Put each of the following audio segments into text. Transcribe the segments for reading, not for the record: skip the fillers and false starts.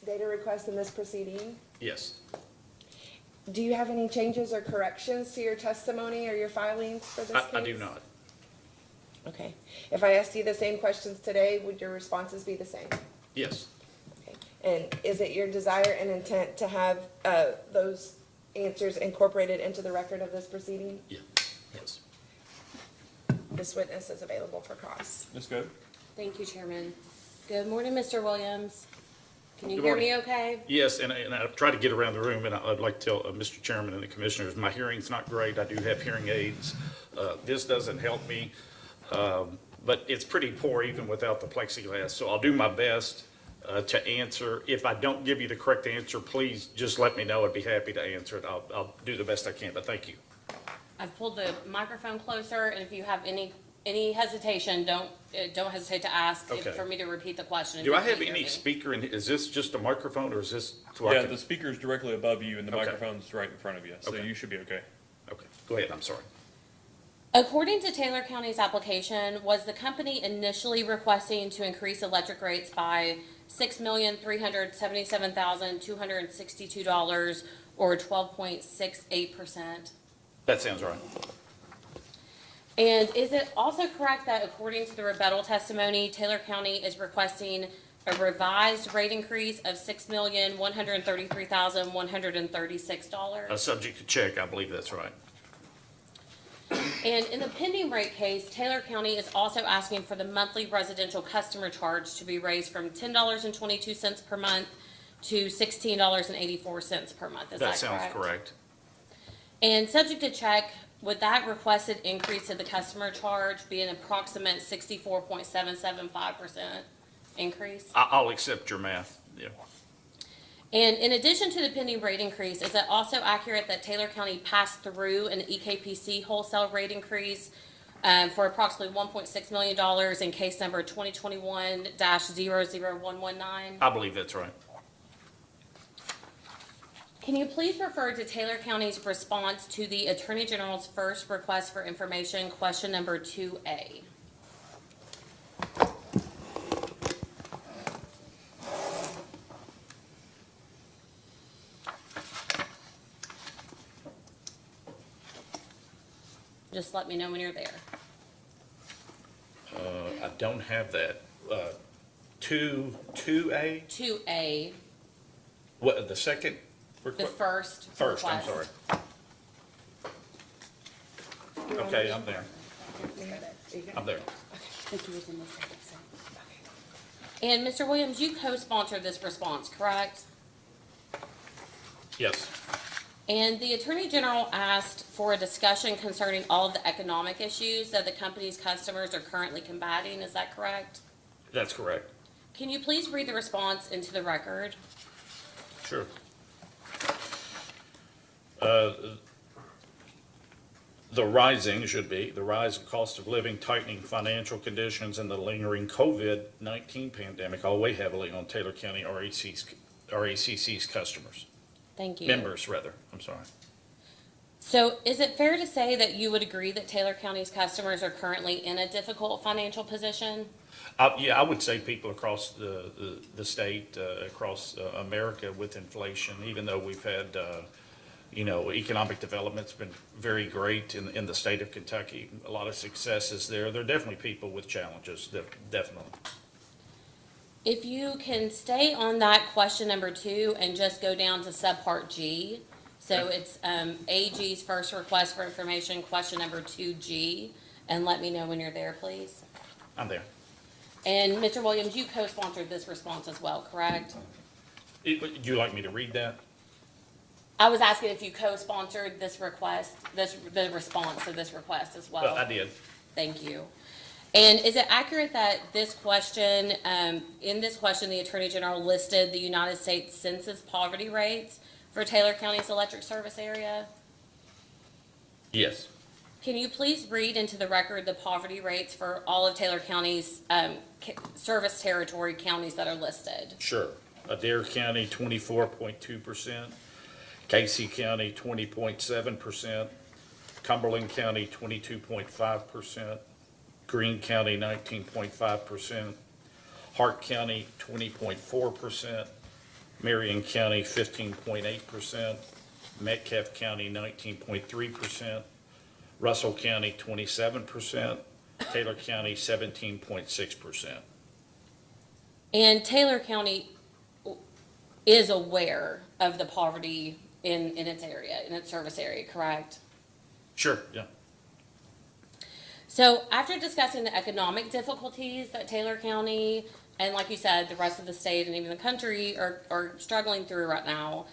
data request in this proceeding? Yes. Do you have any changes or corrections to your testimony or your filings for this case? I do not. Okay. If I asked you the same questions today, would your responses be the same? Yes. Okay. And is it your desire and intent to have those answers incorporated into the record of this proceeding? Yeah. Yes. This witness is available for cross. Ms. Good? Thank you, Chairman. Good morning, Mr. Williams. Can you Good hear morning. me okay? Yes, and I've tried to get around the room, and I'd like to tell Mr. Chairman and the commissioners, my hearing's not great. I do have hearing aids. This doesn't help me, but it's pretty poor even without the plexiglass. So I'll do my best to answer. If I don't give you the correct answer, please just let me know. I'd be happy to answer it. I'll do the best I can, but thank you. I've pulled the microphone closer, and if you have any hesitation, don't hesitate to ask Okay. for me to repeat the question. if Do you I have can't hear any me. speaker in, is this just a microphone or is this? So I Yeah, can- the speaker's directly above you and the Okay. microphone's right in front of you, so Okay. you should be okay. Okay, go ahead, I'm sorry. According to Taylor County's application, was the company initially requesting to increase electric rates by $6,377,262 or 12.68%? That sounds right. And is it also correct that according to the rebuttal testimony, Taylor County is requesting a revised rate increase of $6,133,136? Subject to check, I believe that's right. And in the pending rate case, Taylor County is also asking for the monthly residential customer charge to be raised from $10.22 per month to $16.84 per month. Is that correct? That sounds correct. And subject to check, would that requested increase in the customer charge be an approximate 64.775% increase? I'll accept your math, yeah. And in addition to the pending rate increase, is it also accurate that Taylor County passed through an EKPC wholesale rate increase for approximately $1.6 million in case number 2021-00119? I believe that's right. Can you please refer to Taylor County's response to the Attorney General's first request for information, question number 2A? Just let me know when you're there. I don't have that. 2A, 2A, what, the second the request? first First, I'm request. sorry. Okay, I'm there. I'm there. And Mr. Williams, you co-sponsored this response, correct? Yes, And the Attorney General asked for a discussion concerning all of the economic issues that the company's customers are currently combating, is that correct? that's correct. Can you please read the response into the record? Sure. The rising should be, the rise in cost of living, tightening financial conditions, and the lingering COVID-19 pandemic all weigh heavily on Taylor County R.E.C.C's customers. Thank you. Members, rather, I'm sorry. So is it fair to say that you would agree that Taylor County's customers are currently in a difficult financial position? Yeah, I would say people across the state, across America with inflation, even though we've had, economic development's been very great in the state of Kentucky. A lot of successes there. There are definitely people with challenges, definitely. If you can stay on that question number 2 and just go down to subpart G. So it's AG's first request for information, question number 2G, and let me know when you're there, please. I'm there. And Mr. Williams, you co-sponsored this response as well, correct? Would you like me to read that? I was asking if you co-sponsored this request, the response to this request as well. I did. Thank you. And is it accurate that this question, in this question, the Attorney General listed the United States Census poverty rates for Taylor County's electric service area? Yes. Can you please read into the record the poverty rates for all of Taylor County's service territory counties that are listed? Sure. Adair County, 24.2%. Casey County, 20.7%. Cumberland County, 22.5%. Greene County, 19.5%. Hart County, 20.4%. Marion County 15.8%, Metcalfe County 19.3%, Russell County 27%, Taylor County 17.6%. And Taylor County is aware of the poverty in its area, in its service area, correct? Sure, yeah. So after discussing the economic difficulties that Taylor County, and like you said, the rest of the state and even the country are struggling through right now,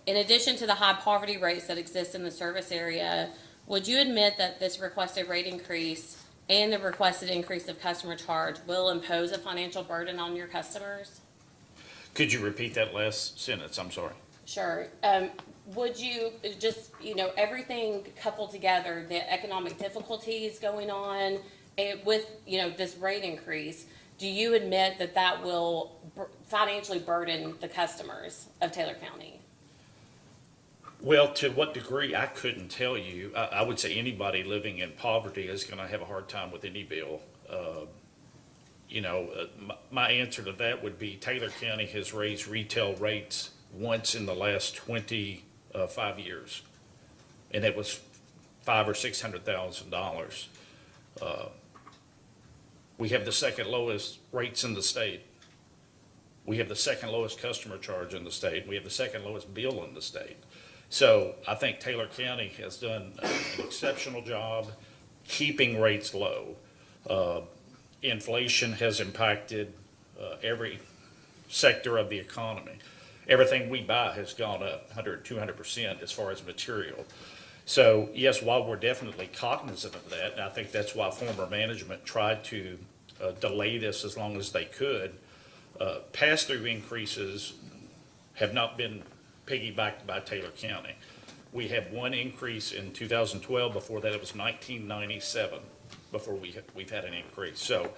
in addition to the high poverty rates that exist in the service area, would you admit that this requested rate increase and the requested increase of customer charge will impose a financial burden on your customers? Could you repeat that last sentence? I'm sorry. Sure. Would you just, everything coupled together, the economic difficulties going on with, this rate increase, do you admit that that will financially burden the customers of Taylor County? Well, to what degree, I couldn't tell you. I would say anybody living in poverty is going to have a hard time with any bill. My answer to that would be Taylor County has raised retail rates once in the last 25 years, and it was $500,000 or $600,000. We have the second lowest rates in the state. We have the second lowest customer charge in the state. We have the second lowest bill in the state. So I think Taylor County has done an exceptional job keeping rates low. Inflation has impacted every sector of the economy. Everything we buy has gone up 100, 200% as far as material. So yes, while we're definitely cognizant of that, and I think that's why former management tried to delay this as long as they could, pass-through increases have not been piggybacked by Taylor County. We had one increase in 2012. Before that, it was 1997 before we've had an increase. So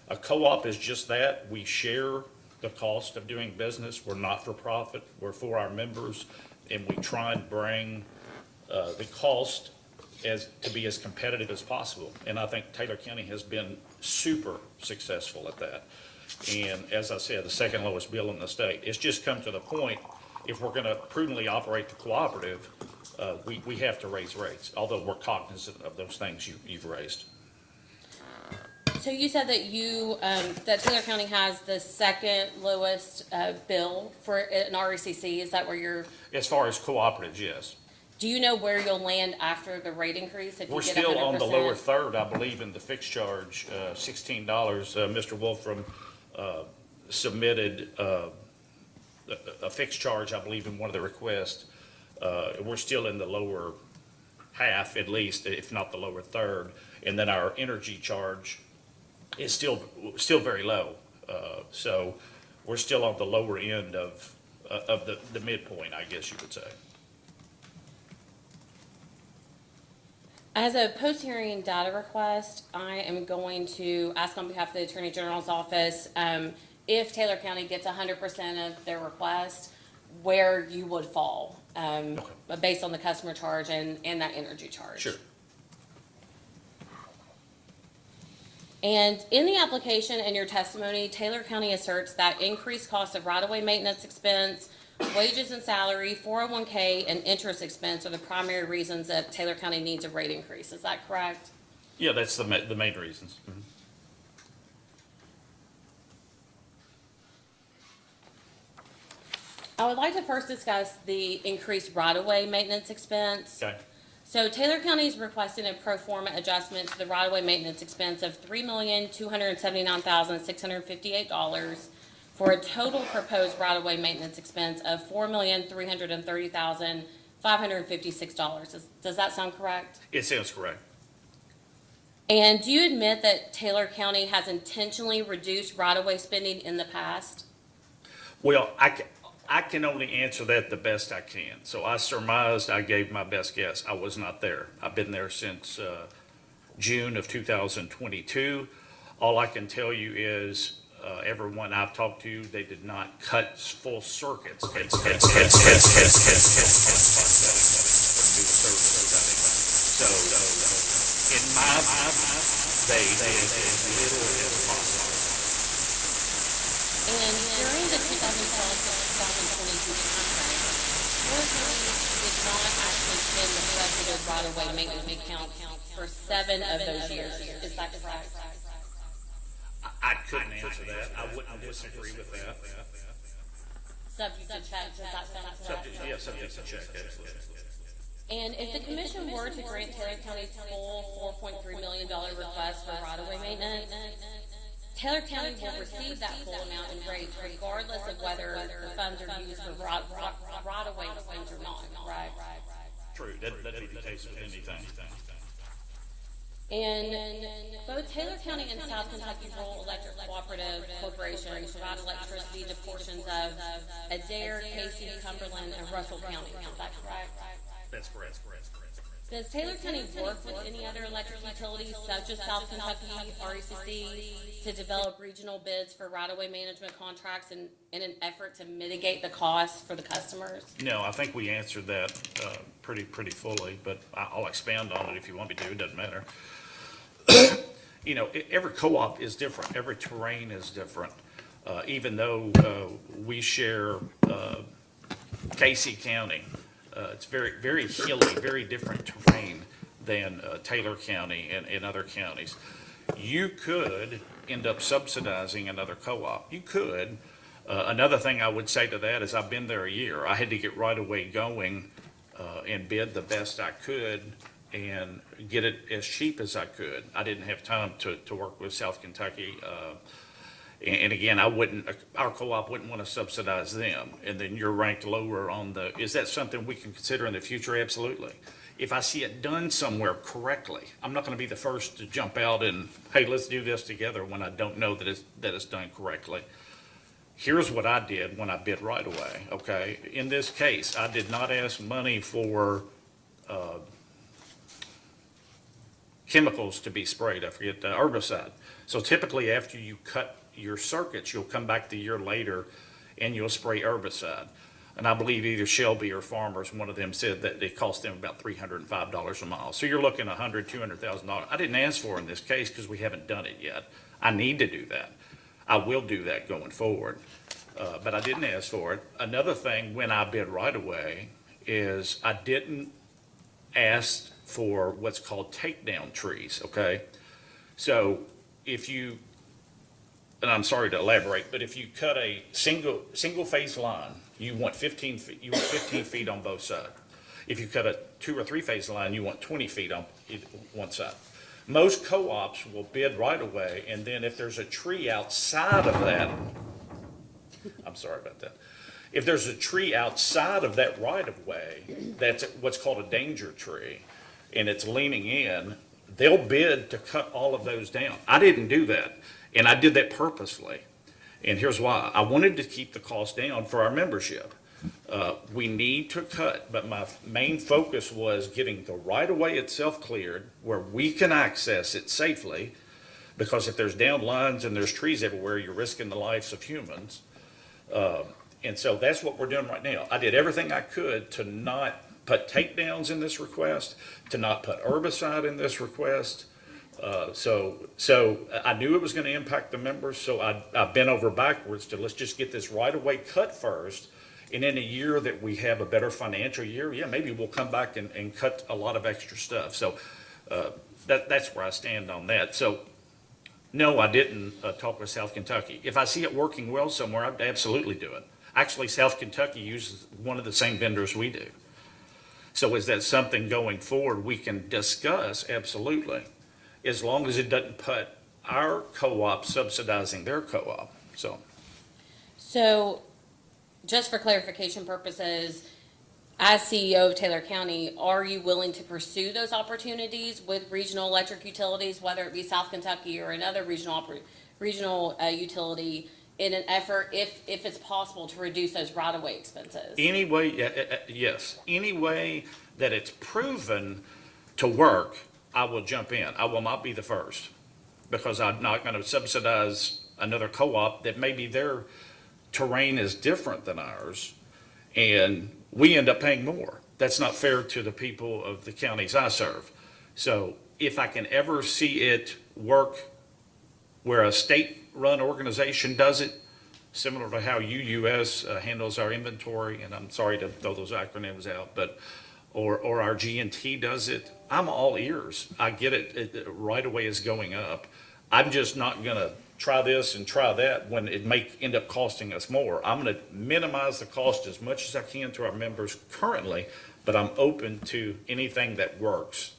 a co-op is just that. We share the cost of doing business. We're not for profit. We're for our members, and we try and bring the cost to be as competitive as possible. And I think Taylor County has been super successful at that. And as I said, the second lowest bill in the state. It's just come to the point, if we're going to prudently operate the cooperative, we have to raise rates, although we're cognizant of those things you've raised. So you said that that Taylor County has the second lowest bill for an R.E.C.C. Is that where you're? As far as cooperatives, yes. Do you know where you'll land after the rate increase if you We're get 100%? still on the lower third, I believe, in the fixed charge, $16. Mr. Wolfram submitted a fixed charge, I believe, in one of the requests. We're still in the lower half, at least, if not the lower third. And then our energy charge is still very low. So we're still on the lower end of the midpoint, I guess you would say. As a post-hearing data request, I am going to ask on behalf of the Attorney General's office, if Taylor County gets 100% of their request, where you would fall, based on the customer charge and that energy charge. Sure. And in the application and your testimony, Taylor County asserts that increased cost of right-of-way maintenance expense, wages and salary, 401k, and interest expense are the primary reasons that Taylor County needs a rate increase. Is that correct? Yeah, that's the main reasons. Mm-hmm. I would like to first discuss the increased right-of-way maintenance expense. Okay. So Taylor County is requesting a pro forma adjustment to the right-of-way maintenance expense of $3,279,658 for a total proposed right-of-way maintenance expense of $4,330,556. Does that sound correct? It sounds correct. And do you admit that Taylor County has intentionally reduced right-of-way spending in the past? Well, I can only answer that the best I can. So I surmised, I gave my best guess. I was not there. I've been there since June of 2022. All I can tell you is everyone I've talked to, they did not cut full circuits. So in my mind, they And during the 2012 to 2022 right-of-way maintenance accounts for 7 of those years. Is that correct? I couldn't answer that. I wouldn't disagree with that. Subject to check, does that sound correct? Subject to check, absolutely. And if the commission were to grant Taylor County's full $4.3 million request for right-of-way maintenance, Taylor County will receive that full amount in rates regardless of whether the funds are used for right-of-way expense or not, right? True, that'd be the case with anything. And both Taylor County and South Kentucky Rural Electric Cooperative Corporation provide electricity to portions of Adair, Casey, Cumberland, and Russell County. Is that correct? That's correct. Does Taylor County work with any other electric utilities such as South Kentucky, R.E.C.C. to develop regional bids for right-of-way management contracts in an effort to mitigate the costs for the customers? No, I think we answered that pretty fully, but I'll expand on it if you want me to. It doesn't matter. You know, every co-op is different. Every terrain is different. Even though we share Casey County, it's very hilly, very different terrain than Taylor County and other counties. You could end up subsidizing another co-op. You could. Another thing I would say to that is I've been there a year. I had to get right away going and bid the best I could and get it as cheap as I could. I didn't have time to work with South Kentucky. And again, our co-op wouldn't want to subsidize them. And then you're ranked lower on is that something we can consider in the future? Absolutely. If I see it done somewhere correctly, I'm not going to be the first to jump out and, hey, let's do this together when I don't know that it's done correctly. Here's what I did when I bid right away, okay? In this case, I did not ask money for chemicals to be sprayed. I forget, herbicide. So typically after you cut your circuits, you'll come back the year later and you'll spray herbicide. And I believe either Shelby or Farmers, one of them said that it cost them about $305 a mile. So you're looking at $100,000, $200,000. I didn't ask for it in this case because we haven't done it yet. I need to do that. I will do that going forward. But I didn't ask for it. Another thing when I bid right away is I didn't ask for what's called takedown trees, okay? So if you, and I'm sorry to elaborate, but if you cut a single phase line, you want 15 feet on both sides. If you cut a 2 or 3 phase line, you want 20 feet on one side. Most co-ops will bid right away, and then if there's a tree outside of that, I'm sorry about that. If there's a tree outside of that right of way, that's what's called a danger tree, and it's leaning in, they'll bid to cut all of those down. I didn't do that, and I did that purposely. And here's why. I wanted to keep the cost down for our membership. We need to cut, but my main focus was getting the right-of-way itself cleared where we can access it safely, because if there's down lines and there's trees everywhere, you're risking the lives of humans. And so that's what we're doing right now. I did everything I could to not put takedowns in this request, to not put herbicide in this request. So I knew it was going to impact the members, so I bent over backwards to let's just get this right-of-way cut first. And in a year that we have a better financial year, yeah, maybe we'll come back and cut a lot of extra stuff. So that's where I stand on that. So no, I didn't talk with South Kentucky. If I see it working well somewhere, I'd absolutely do it. Actually, South Kentucky uses one of the same vendors we do. So is that something going forward we can discuss? Absolutely. As long as it doesn't put our co-op subsidizing their co-op. So, just for clarification purposes, as CEO of Taylor County, are you willing to pursue those opportunities with regional electric utilities, whether it be South Kentucky or another regional utility, in an effort, if it's possible, to reduce those right-of-way expenses? Yes. Any way that it's proven to work, I will jump in. I will not be the first, because I'm not going to subsidize another co-op that maybe their terrain is different than ours, and we end up paying more. That's not fair to the people of the counties I serve. So if I can ever see it work where a state-run organization does it, similar to how UUS handles our inventory, and I'm sorry to throw those acronyms out, but or our G&T does it, I'm all ears. I get it, right away is going up. I'm just not gonna try this and try that when it may end up costing us more. I'm gonna minimize the cost as much as I can to our members currently, but I'm open to anything that works.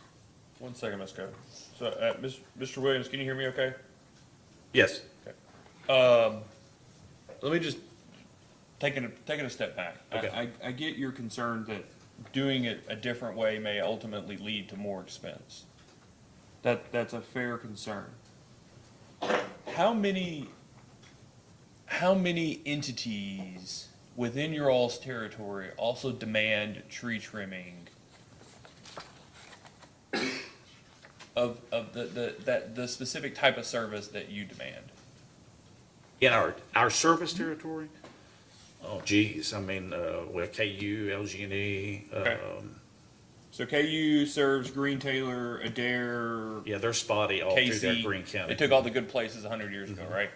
1 second, Ms. Code. So, Mr. Williams, can you hear me okay? Yes. Let me just taking a step back. Okay. I get your concern that doing it a different way may ultimately lead to more expense. That's a fair concern. How many entities within your all's territory also demand tree trimming of the specific type of service that you demand? In our service territory? Oh geez, I mean, well, KU, LG&E, Okay. So KU serves Green Taylor, Adair, yeah, they're spotty all through there, KC. Greene County. They took all the good places 100 years ago, right?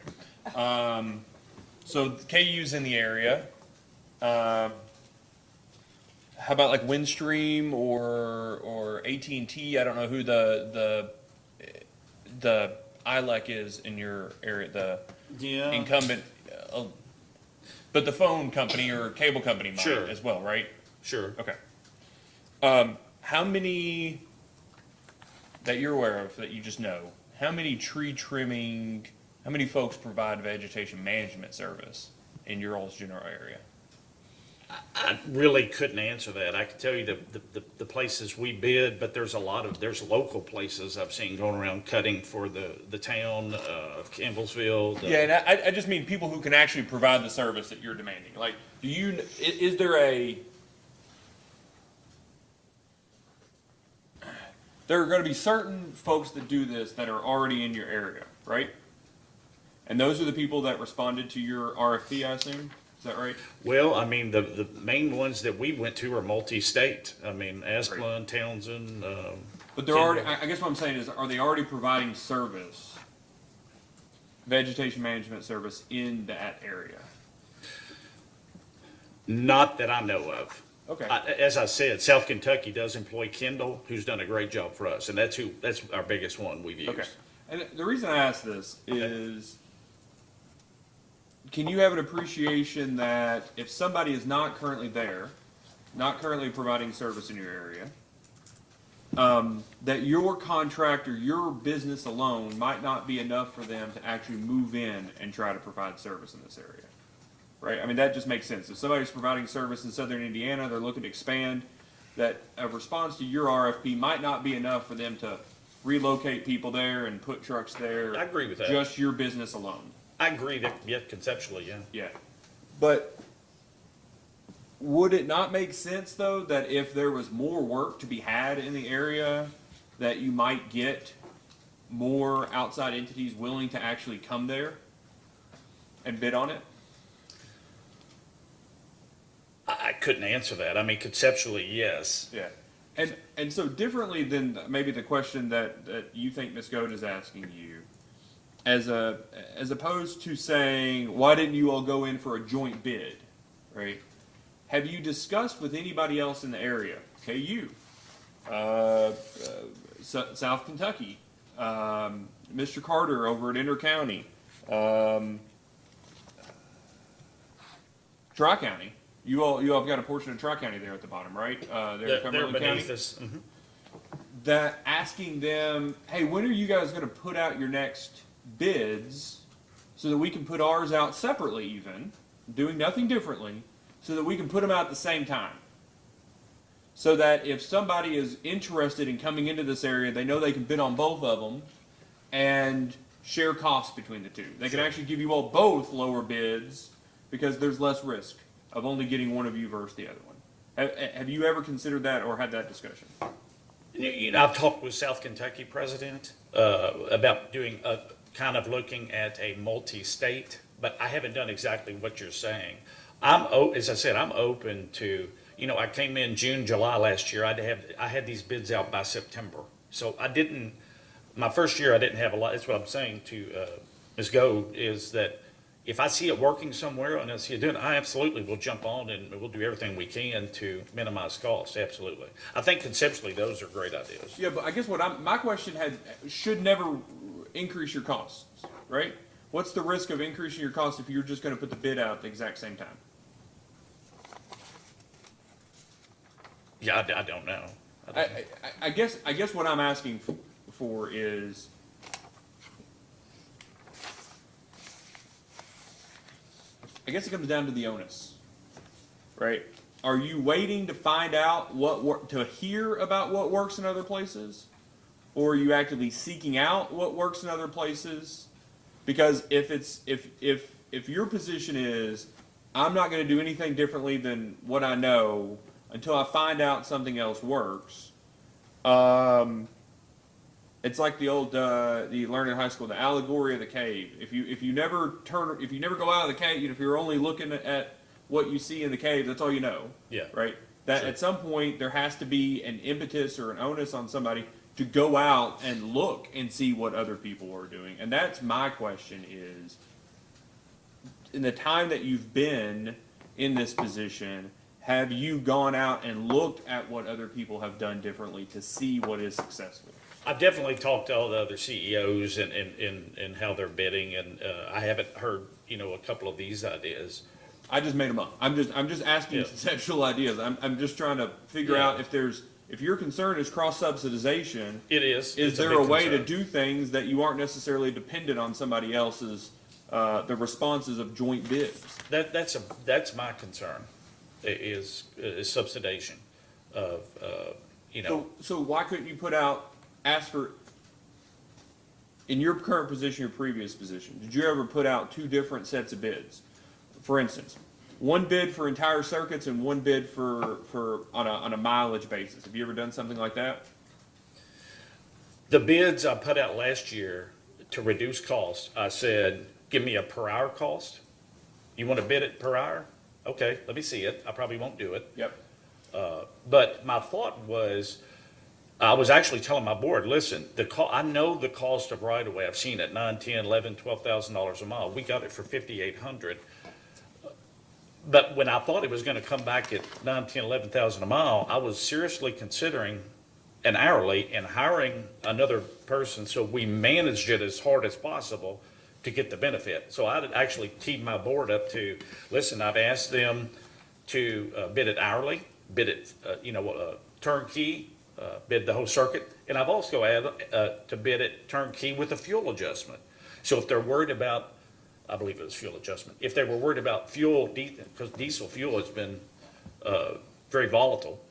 So KU's in the area. How about like Windstream or AT&T? I don't know who the ILEC is in your area. The Yeah, incumbent, but the phone company or cable company might Sure. as well, right? sure. Okay. How many that you're aware of that you just know? How many how many folks provide vegetation management service in your all's general area? I really couldn't answer that. I could tell you the places we bid, but there's local places I've seen going around cutting for the town of Campbellsville. Yeah, and I just mean people who can actually provide the service that you're demanding. Like, is there there are going to be certain folks that do this that are already in your area, right? And those are the people that responded to your RFP, I assume? Is that right? Well, I mean, the main ones that we went to are multi-state. I mean, Asplund, Townsend, But they're already, I guess what I'm saying is, are they already providing service, vegetation management service in that area? not that I know of. Okay. As I said, South Kentucky does employ Kendall, who's done a great job for us, and that's our biggest one we've used. Okay. And the reason I ask this is, can you have an appreciation that if somebody is not currently there, not currently providing service in your area, that your contract or your business alone might not be enough for them to actually move in and try to provide service in this area? Right? I mean, that just makes sense. If somebody's providing service in southern Indiana, they're looking to expand, that a response to your RFP might not be enough for them to relocate people there and put trucks there. I agree with that. Just your business alone. I agree that, yeah, conceptually, yeah. Yeah. But would it not make sense, though, that if there was more work to be had in the area, that you might get more outside entities willing to actually come there and bid on it? I couldn't answer that. I mean, conceptually, yes. Yeah. And so differently than maybe the question that you think Ms. Goad is asking you, as opposed to saying, why didn't you all go in for a joint bid, right? Have you discussed with anybody else in the area, KU, South Kentucky, Mr. Carter over at Inter-County, Tri-County? You all have got a portion of Tri-County there at the bottom, right? There in They're Cumberland County? beneath us. Mhm. That asking them, hey, when are you guys going to put out your next bids so that we can put ours out separately, even doing nothing differently, so that we can put them out at the same time, so that if somebody is interested in coming into this area, they know they can bid on both of them and share costs between the two. They can actually give you all both lower bids because there's less risk of only getting one of you versus the other one. Have you ever considered that or had that discussion? You know, I've talked with South Kentucky president about doing looking at a multi-state, but I haven't done exactly what you're saying. As I said, I'm open to. You know, I came in June, July last year. I had these bids out by September, so I didn't. My first year, I didn't have a lot. That's what I'm saying to Ms. Goad is that if I see it working somewhere and I see it doing it, I absolutely will jump on and we'll do everything we can to minimize costs, absolutely. I think conceptually, those are great ideas. Yeah, but I guess my question should never increase your costs, right? What's the risk of increasing your costs if you're just going to put the bid out at the exact same time? Yeah, I don't know. I guess what I'm asking for is, I guess it comes down to the onus, right? Are you waiting to find out to hear about what works in other places, or are you actively seeking out what works in other places? Because if your position is, I'm not going to do anything differently than what I know until I find out something else works. It's like the old you learn in high school, the allegory of the cave. If you never go out of the cave, if you're only looking at what you see in the cave, that's all you know. Yeah. Right. That Sure. At some point there has to be an impetus or an onus on somebody to go out and look and see what other people are doing. And that's my question is, in the time that you've been in this position, have you gone out and looked at what other people have done differently to see what is successful? I've definitely talked to all the other CEOs and how they're bidding, and I haven't heard, a couple of these ideas. I just made them up. I'm just asking Yeah. conceptual ideas. I'm just trying to figure Yeah. out if your concern is cross subsidization. It's Is there big a way to concern. do things that you aren't necessarily dependent on somebody else's the responses of joint bids? That's my concern, is subsidization of, So why couldn't you ask for, in your current position, your previous position, did you ever put out two different sets of bids? For instance, one bid for entire circuits and one bid for on a mileage basis. Have you ever done something like that? the bids I put out last year to reduce costs, I said, give me a per hour cost. You want to bid it per hour? Okay, let me see it. I probably won't do it. Yep. But my thought was, I was actually telling my board, listen, I know the cost of right of way. I've seen it, $9, $10, $11, $12,000 a mile. We got it for $5,800. But when I thought it was going to come back at $9, $10, $11,000 a mile, I was seriously considering an hourly and hiring another person so we managed it as hard as possible to get the benefit. So I actually teed my board up to, listen, I've asked them to bid it hourly, bid it, turnkey, bid the whole circuit, and I've also added to bid it turnkey with a fuel adjustment. So if they're worried about, I believe it was fuel adjustment, if they were worried about fuel, because diesel fuel has been very volatile,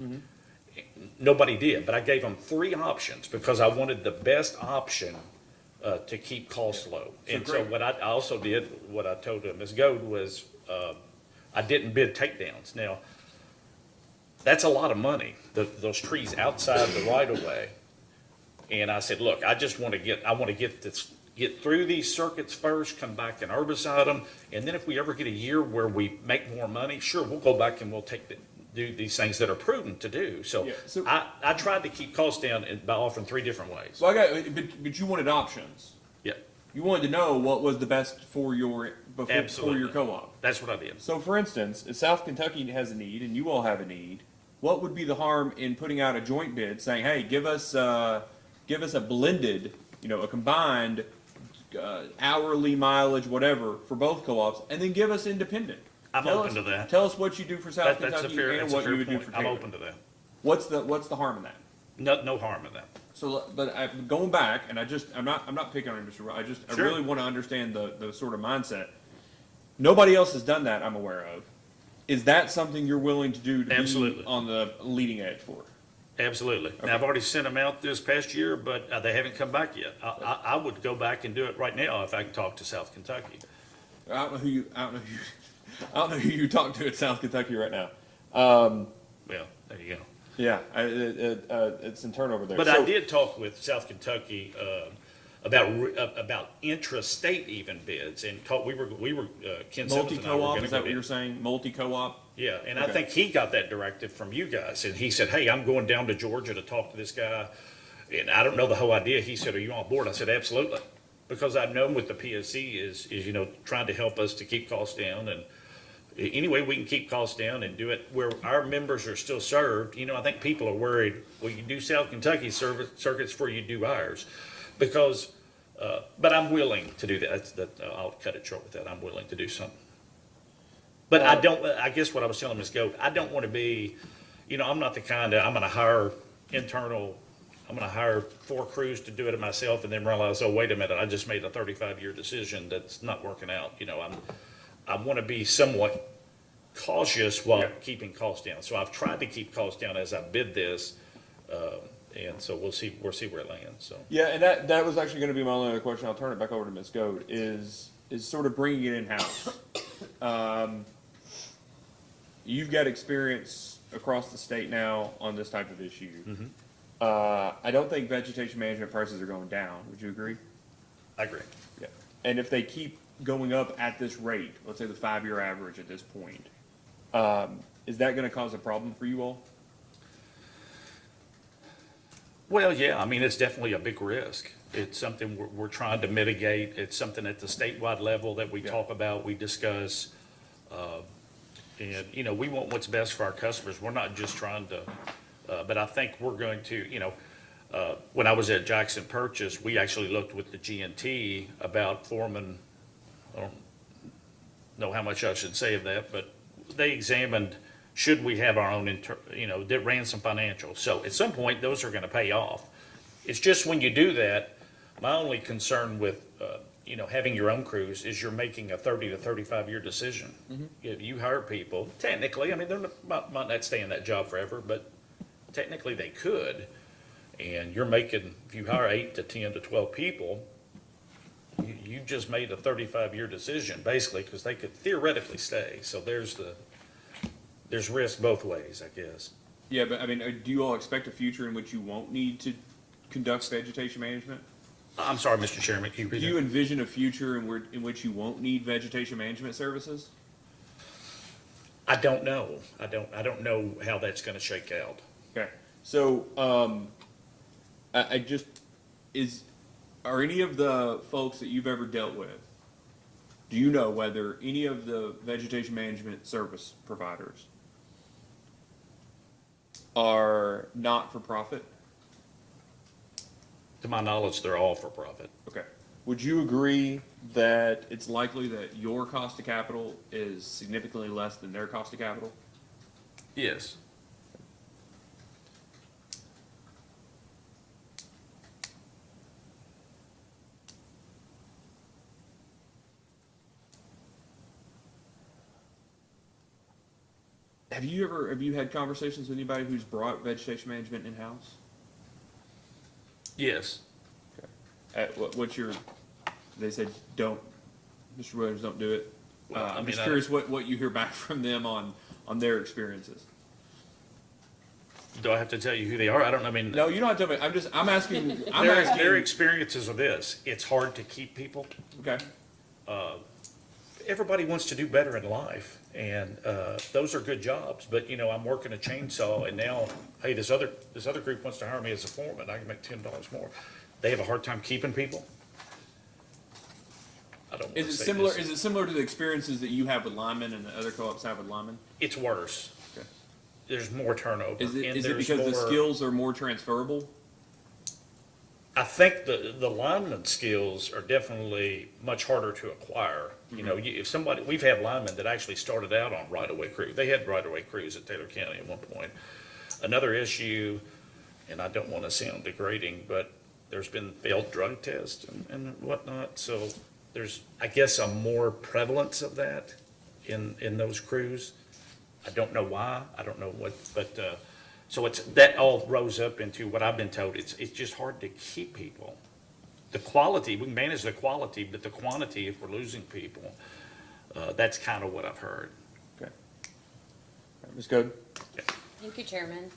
nobody did. But I gave them 3 options because I wanted the best option to keep costs low. And so what I also did, what I told Ms. Gold was, I didn't bid takedowns. Now, that's a lot of money, those trees outside the right of way. And I said, look, I want to get through these circuits first, come back and herbicide them. And then if we ever get a year where we make more money, sure, we'll go back and we'll do these things that are prudent to do. So, Yeah, so- I tried to keep costs down by offering 3 different ways. So but you wanted options. Yeah, You wanted to know what was the best for your Absolutely. co-op. that's what I did. So, for instance, if South Kentucky has a need and you all have a need, what would be the harm in putting out a joint bid saying, "Hey, give us a blended, a combined hourly mileage, whatever, for both co-ops, and then give us independent." I'm open to that. Tell us what you do for South That's a Kentucky fair, and that's a what fair you would do point. for I'm Taylor. open to that. What's the harm in that? No harm in that. So, but going back, and I'm not picking on you, Mr. Rowe. I Sure. really want to understand the sort of mindset. Nobody else has done that, I'm aware of. Is that something you're willing to do to Absolutely. be on the leading edge for? Absolutely. Now, I've already sent them out this past year, but they haven't come back yet. I would go back and do it right now if I could talk to South Kentucky. I don't know who you talk to at South Kentucky right now. Well, there you go. Yeah, it's in turnover there. But So- I did talk with South Kentucky about intra-state even bids, and we were Ken Simmons and I were multi-co-op. going Is to that go what you're in. saying? Multi-co-op. Yeah, and I Okay. think he got that directive from you guys, and he said, "Hey, I'm going down to Georgia to talk to this guy," and I don't know the whole idea. He said, "Are you on board?" I said, "Absolutely," because I've known what the PSC is, you know, trying to help us to keep costs down, and any way we can keep costs down and do it where our members are still served. You know, I think people are worried, well, you do South Kentucky circuits before you do ours, because, but I'm willing to do that. I'll cut it short with that. I'm willing to do something. But I guess what I was telling Ms. Goat, I don't want to be, you know, I'm not the kind of, I'm going to hire 4 crews to do it myself and then realize, oh, wait a minute, I just made a 35-year decision that's not working out. You know, I want to be somewhat cautious while keeping costs down. So I've tried to keep costs down as I bid this, and so we'll see where it lands, so. Yeah, and that was actually gonna be my only other question. I'll turn it back over to Ms. Goat, is sort of bringing it in-house. You've got experience across the state now on this type of issue. I don't think vegetation management prices are going down. Would you agree? I agree. Yeah. And if they keep going up at this rate, let's say the 5-year average at this point, is that gonna cause a problem for you all? Well, yeah, I mean, it's definitely a big risk. It's something we're trying to mitigate. It's something at the statewide level that we talk about, we discuss. And, you know, we want what's best for our customers. We're not just trying to, but I think we're going to, you know, when I was at Jackson Purchase, we actually looked with the GNT about forming, I don't know how much I should say of that, but they examined, should we have our own, you know, that ran some financials. So at some point, those are going to pay off. It's just when you do that, my only concern with, you know, having your own crews is you're making a 30 to 35-year decision. If you hire people, technically, I mean, might not stay in that job forever, but technically they could. And you're making, if you hire 8 to 10 to 12 people, you just made a 35-year decision, basically, because they could theoretically stay. So there's risk both ways, I guess. Yeah, but I mean, do you all expect a future in which you won't need to conduct vegetation management? I'm sorry, Mr. Chairman, can you Do repeat you that? envision a future in which you won't need vegetation management services? I don't know. I don't know how that's going to shake out. Okay, so I just are any of the folks that you've ever dealt with? Do you know whether any of the vegetation management service providers are not for profit? To my knowledge, they're all for profit. Okay. Would you agree that it's likely that your cost of capital is significantly less than their cost of capital? Yes. Have you had conversations with anybody who's brought vegetation management in-house? Yes. What's your, they said, don't, Mr. Williams, don't do it. Well, I I'm mean, just curious what you hear back from them on their experiences. Do I have to tell you who they are? I don't know. I mean, No, you don't have to tell me. I'm asking, their experiences are this. It's hard to keep people. Okay. Everybody wants to do better in life, and those are good jobs. But you know, I'm working a chainsaw, and now, hey, this other group wants to hire me as a foreman. I can make $10 more. They have a hard time keeping people. I don't. Is it similar? Is it similar to the experiences that you have with linemen and the other co-ops have with linemen? It's worse. Okay. There's more turnover. Is it and there's because the more- skills are more transferable? I think the lineman skills are definitely much harder to acquire. You know, if somebody, we've had linemen that actually started out on right-of-way crew. They had right-of-way crews at Taylor County at one point. Another issue, and I don't want to sound degrading, but there's been failed drug tests and whatnot. So there's, I guess, a more prevalence of that in those crews. I don't know why. I don't know what, but so that all rose up into what I've been told. It's just hard to keep people. The quality, we can manage the quality, but the quantity, if we're losing people, that's kind of what I've heard. Okay. Ms. Code? Thank you, Chairman.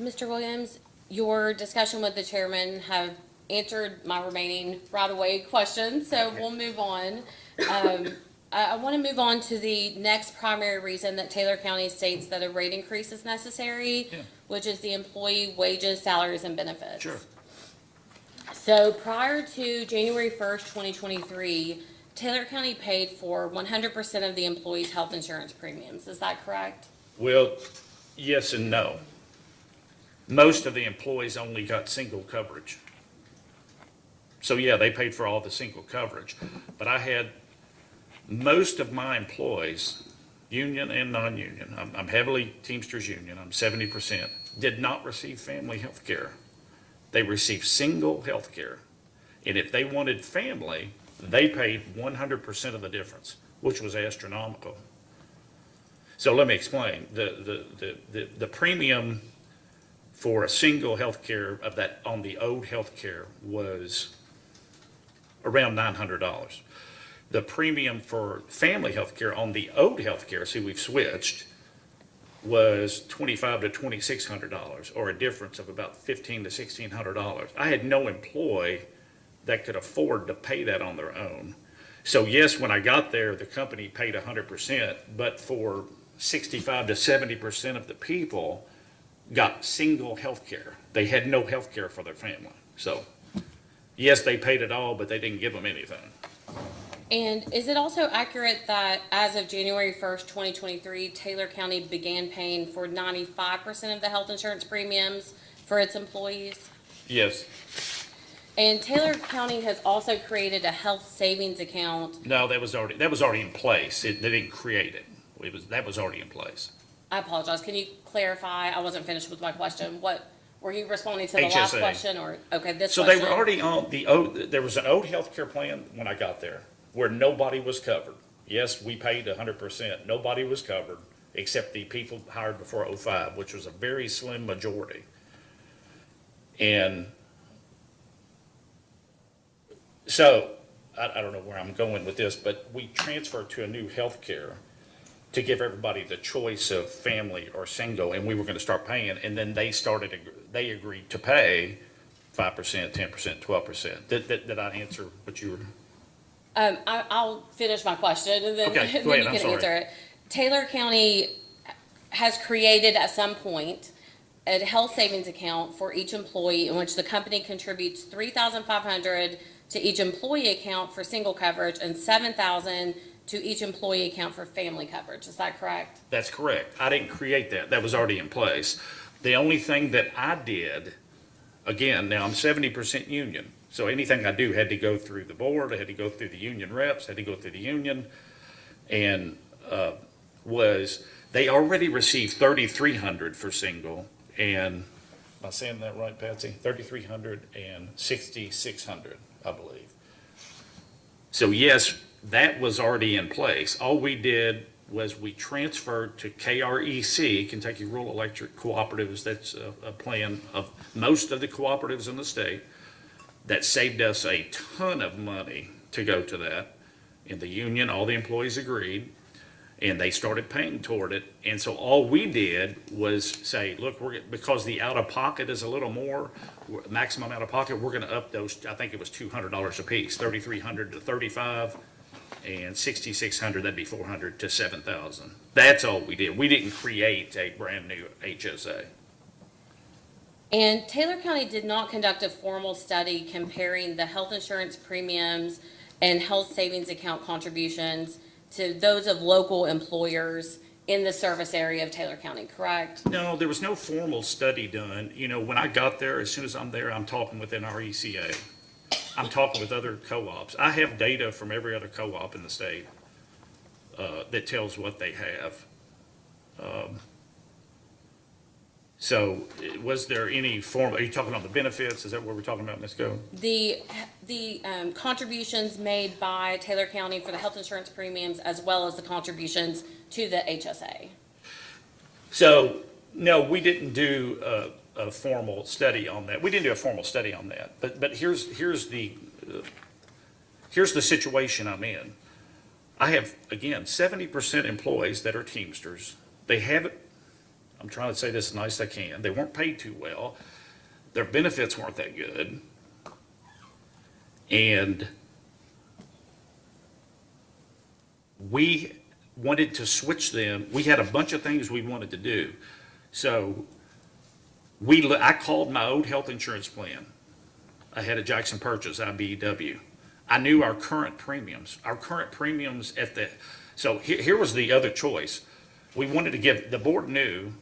Mr. Williams, your discussion with the chairman have answered my remaining right-of-way questions, so we'll move on. I want to move on to the next primary reason that Taylor County states that a rate increase is necessary, which is the employee wages, salaries, and benefits. Sure. So prior to January 1st, 2023, Taylor County paid for 100% of the employees' health insurance premiums. Is that correct? Well, yes and no. Most of the employees only got single coverage. So yeah, they paid for all the single coverage. But I had most of my employees, union and non-union, I'm heavily Teamsters Union, I'm 70%, did not receive family health care. They received single health care. And if they wanted family, they paid 100% of the difference, which was astronomical. So let me explain. The premium for a single health care of that on the old health care was around $900. The premium for family health care on the old health care, see, we've switched, was $2,500 to $2,600, or a difference of about $1,500 to $1,600. I had no employee that could afford to pay that on their own. So yes, when I got there, the company paid 100%, but for 65 to 70% of the people got single health care. They had no health care for their family. So yes, they paid it all, but they didn't give them anything. And is it also accurate that as of January 1st, 2023, Taylor County began paying for 95% of the health insurance premiums for its employees? Yes. And Taylor County has also created a health savings account. No, that was already in place. They didn't create it. That was already in place. I apologize. Can you clarify? I wasn't finished with my question. What, were you responding to the last HSA. question or, okay, this So question? they were already on the old, there was an old healthcare plan when I got there where nobody was covered. Yes, we paid 100%. Nobody was covered except the people hired before '05, which was a very slim majority. And so, I don't know where I'm going with this, but we transferred to a new healthcare to give everybody the choice of family or single, and we were gonna start paying, and then they agreed to pay 5%, 10%, 12%. Did I answer what you were? I'll finish my question and then, Okay, then go ahead, you I'm can sorry. answer it. Taylor County has created at some point a health savings account for each employee in which the company contributes $3,500 to each employee account for single coverage and $7,000 to each employee account for family coverage. Is that correct? That's correct. I didn't create that. That was already in place. The only thing that I did, again, now I'm 70% union. So anything I do had to go through the board, I had to go through the union reps, had to go through the union. And they already received $3,300 for single, and am I saying that right, Patsy? $3,300 and $6,600, I believe. So yes, that was already in place. All we did was we transferred to R.E.C., Kentucky Rural Electric Cooperatives. That's a plan of most of the cooperatives in the state. That saved us a ton of money to go to that. In the union, all the employees agreed, and they started paying toward it. And so all we did was say, look, because the out-of-pocket is a little more, maximum out-of-pocket, we're gonna up those, I think it was $200 a piece, $3,300 to $3,500, and $6,600, that'd be $400 to $7,000. That's all we did. We didn't create a brand-new HSA. And Taylor County did not conduct a formal study comparing the health insurance premiums and health savings account contributions to those of local employers in the service area of Taylor County, correct? No, there was no formal study done. You know, when I got there, as soon as I'm there, I'm talking with R.E.C.A. I'm talking with other co-ops. I have data from every other co-op in the state that tells what they have. So was there any form, are you talking about the benefits? Is that what we're talking about, Ms. Go? The contributions made by Taylor County for the health insurance premiums as well as the contributions to the HSA. So, no, we didn't do a formal study on that. We didn't do a formal study on that. But here's the situation I'm in. I have, again, 70% employees that are Teamsters. They haven't, I'm trying to say this as nice as I can. They weren't paid too well. Their benefits weren't that good. And we wanted to switch them. We had a bunch of things we wanted to do. So I called my old health insurance plan. I had a Jackson Purchase, IBEW. I knew our current premiums. Our current premiums at the, so here was the other choice. We wanted to give, the board knew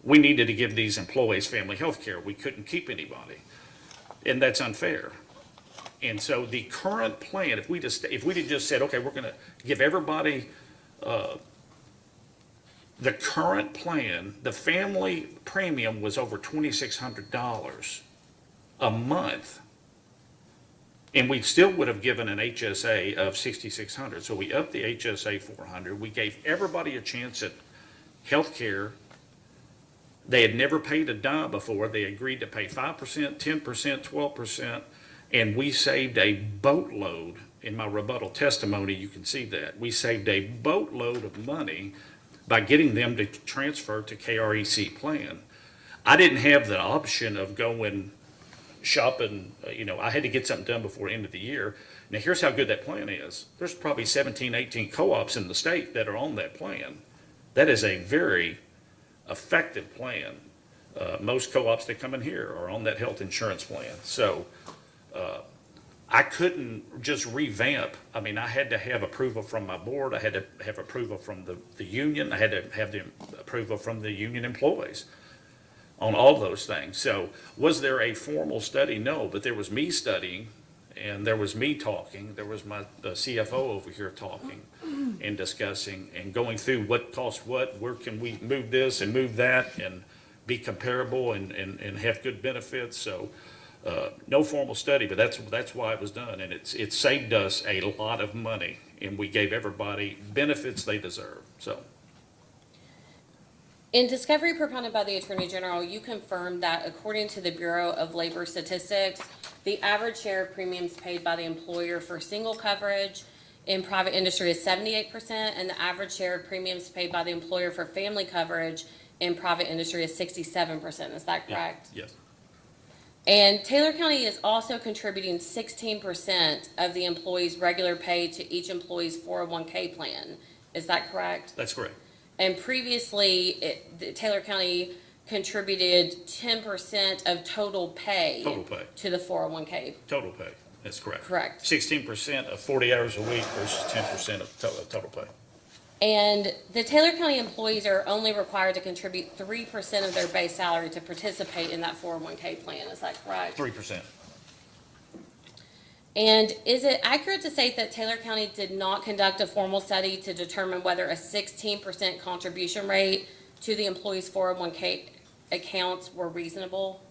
we needed to give these employees family health care. We couldn't keep anybody, and that's unfair. And so the current plan, if we'd just said, okay, we're gonna give everybody, the current plan, the family premium was over $2,600 a month. And we still would have given an HSA of $6,600. So we upped the HSA $400. We gave everybody a chance at health care. They had never paid a dime before. They agreed to pay 5%, 10%, 12%. And we saved a boatload. In my rebuttal testimony, you can see that. We saved a boatload of money by getting them to transfer to KREC plan. I didn't have the option of going shopping, I had to get something done before the end of the year. Now, here's how good that plan is. There's probably 17, 18 co-ops in the state that are on that plan. That is a very effective plan. Most co-ops that come in here are on that health insurance plan. So I couldn't just revamp. I mean, I had to have approval from my board. I had to have approval from the union. I had to have the approval from the union employees on all those things. So was there a formal study? No, but there was me studying, and there was me talking. There was the CFO over here talking and discussing and going through what costs what, where can we move this and move that and be comparable and have good benefits. So no formal study, but that's why it was done. And it saved us a lot of money, and we gave everybody benefits they deserve. So. In discovery propounded by the Attorney General, you confirmed that according to the Bureau of Labor Statistics, the average share of premiums paid by the employer for single coverage in private industry is 78%, and the average share of premiums paid by the employer for family coverage in private industry is 67%. Is that correct? Yeah. Yes. And Taylor County is also contributing 16% of the employee's regular pay to each employee's 401k plan. Is that correct? That's correct. And previously, Taylor County contributed 10% of total pay. Total pay. To the 401k. Total pay. That's correct. Correct. 16% of 40 hours a week versus 10% of total pay. And the Taylor County employees are only required to contribute 3% of their base salary to participate in that 401k plan. Is that correct? 3%. And is it accurate to say that Taylor County did not conduct a formal study to determine whether a 16% contribution rate to the employees' 401k accounts were reasonable?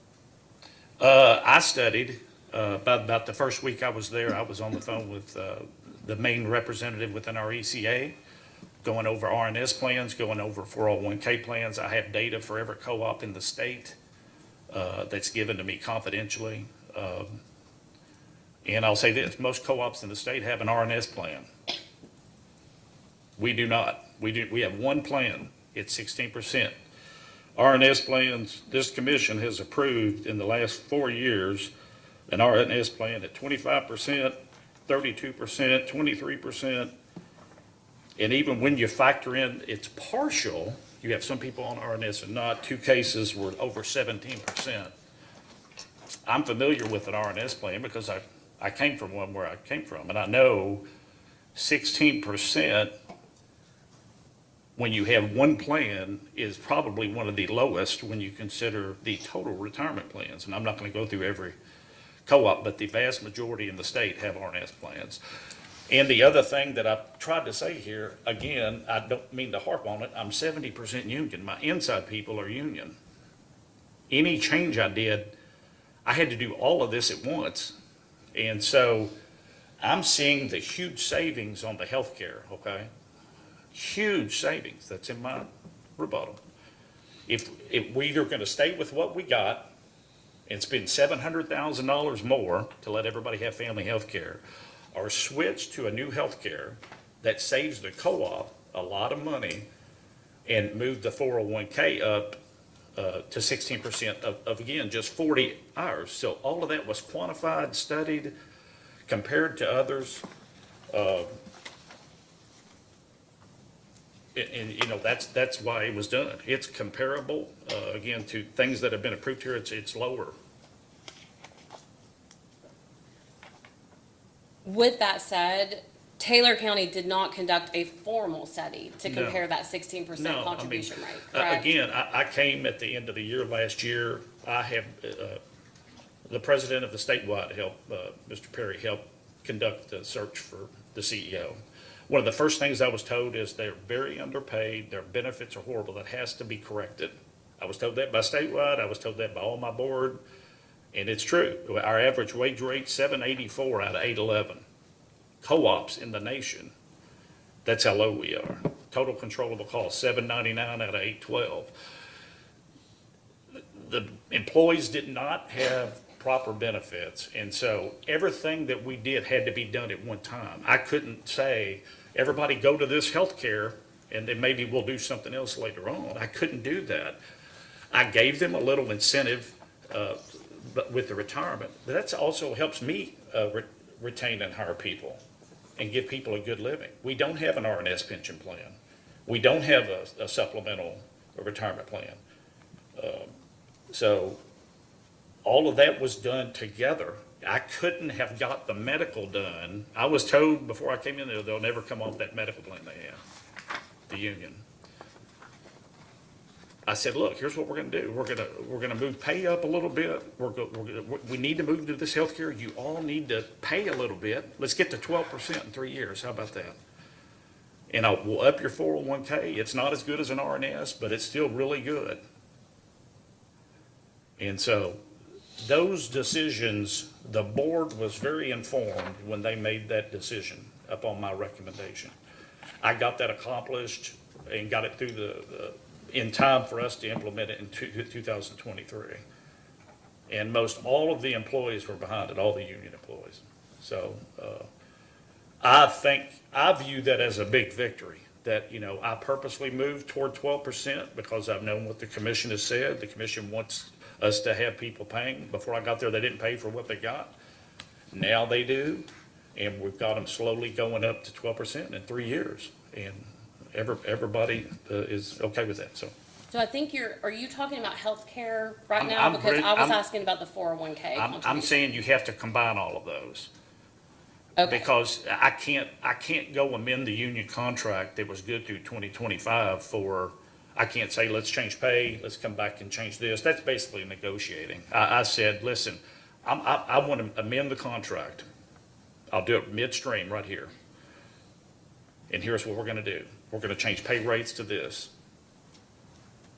I studied about the first week I was there. I was on the phone with the main representative within our R.E.C.C, going over R&S plans, going over 401k plans. I have data for every co-op in the state that's given to me confidentially. And I'll say this, most co-ops in the state have an R&S plan. We do not. We have one plan. It's 16%. R&S plans, this commission has approved in the last 4 years an R&S plan at 25%, 32%, 23%. And even when you factor in it's partial, you have some people on R&S and not. 2 cases were over 17%. I'm familiar with an R&S plan because I came from one where I came from, and I know 16% when you have one plan is probably one of the lowest when you consider the total retirement plans. And I'm not going to go through every co-op, but the vast majority in the state have R&S plans. And the other thing that I've tried to say here, again, I don't mean to harp on it, I'm 70% union. My inside people are union. Any change I did, I had to do all of this at once. And so I'm seeing the huge savings on the health care, okay? Huge savings. That's in my rebuttal. If we're either going to stay with what we got and spend $700,000 more to let everybody have family health care, or switch to a new health care that saves the co-op a lot of money and move the 401k up to 16% of again, just 40 hours. So all of that was quantified, studied, compared to others. And that's why it was done. It's comparable, again, to things that have been approved here. It's lower. With that said, Taylor County did not conduct a formal study to No. compare that 16% No, I mean, contribution rate, correct? again, I came at the end of the year last year. I have, the president of the statewide helped, Mr. Perry helped conduct the search for the CEO. One of the first things I was told is they're very underpaid, their benefits are horrible, that has to be corrected. I was told that by statewide, I was told that by all my board, and it's true. Our average wage rate, $7.84 out of $8.11. Co-ops in the nation, that's how low we are. Total controllable cost, $7.99 out of $8.12. The employees did not have proper benefits, and so everything that we did had to be done at one time. I couldn't say, everybody go to this healthcare, and then maybe we'll do something else later on. I couldn't do that. I gave them a little incentive, but with the retirement. That also helps me retain and hire people and give people a good living. We don't have an R&S pension plan. We don't have a supplemental retirement plan. So all of that was done together. I couldn't have got the medical done. I was told before I came in there, they'll never come off that medical plan they have, the union. I said, look, here's what we're gonna do. We're gonna move pay up a little bit. We need to move to this healthcare. You all need to pay a little bit. Let's get to 12% in 3 years. How about that? And we'll up your 401k. It's not as good as an R&S, but it's still really good. And so those decisions, the board was very informed when they made that decision upon my recommendation. I got that accomplished and got it through in time for us to implement it in 2023. And most all of the employees were behind it, all the union employees. So I view that as a big victory, that, I purposely moved toward 12% because I've known what the commission has said. The commission wants us to have people paying. Before I got there, they didn't pay for what they got. Now they do, and we've got them slowly going up to 12% in 3 years. And everybody is okay with that, so. So I think are you talking about healthcare right now? I'm Because pretty- I was I'm- asking about the 401k I'm contribution. saying you have to combine all of those. Okay. Because I can't go amend the union contract that was good through 2025 I can't say, let's change pay, let's come back and change this. That's basically negotiating. I said, listen, I want to amend the contract. I'll do it midstream right here. And here's what we're gonna do. We're gonna change pay rates to this.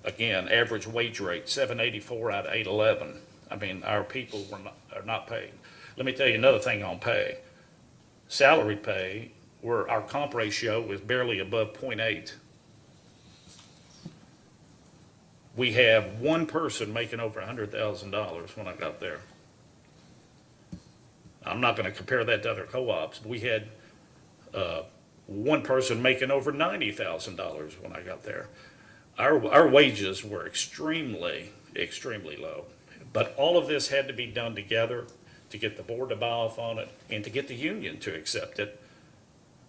Again, average wage rate, $7.84 out of $8.11. I mean, our people are not paid. Let me tell you another thing on pay. Salary pay, where our comp ratio is barely above 0.8. We have one person making over $100,000 when I got there. I'm not gonna compare that to other co-ops. We had, one person making over $90,000 when I got there. Our wages were extremely, extremely low. But all of this had to be done together to get the board to buy off on it and to get the union to accept it.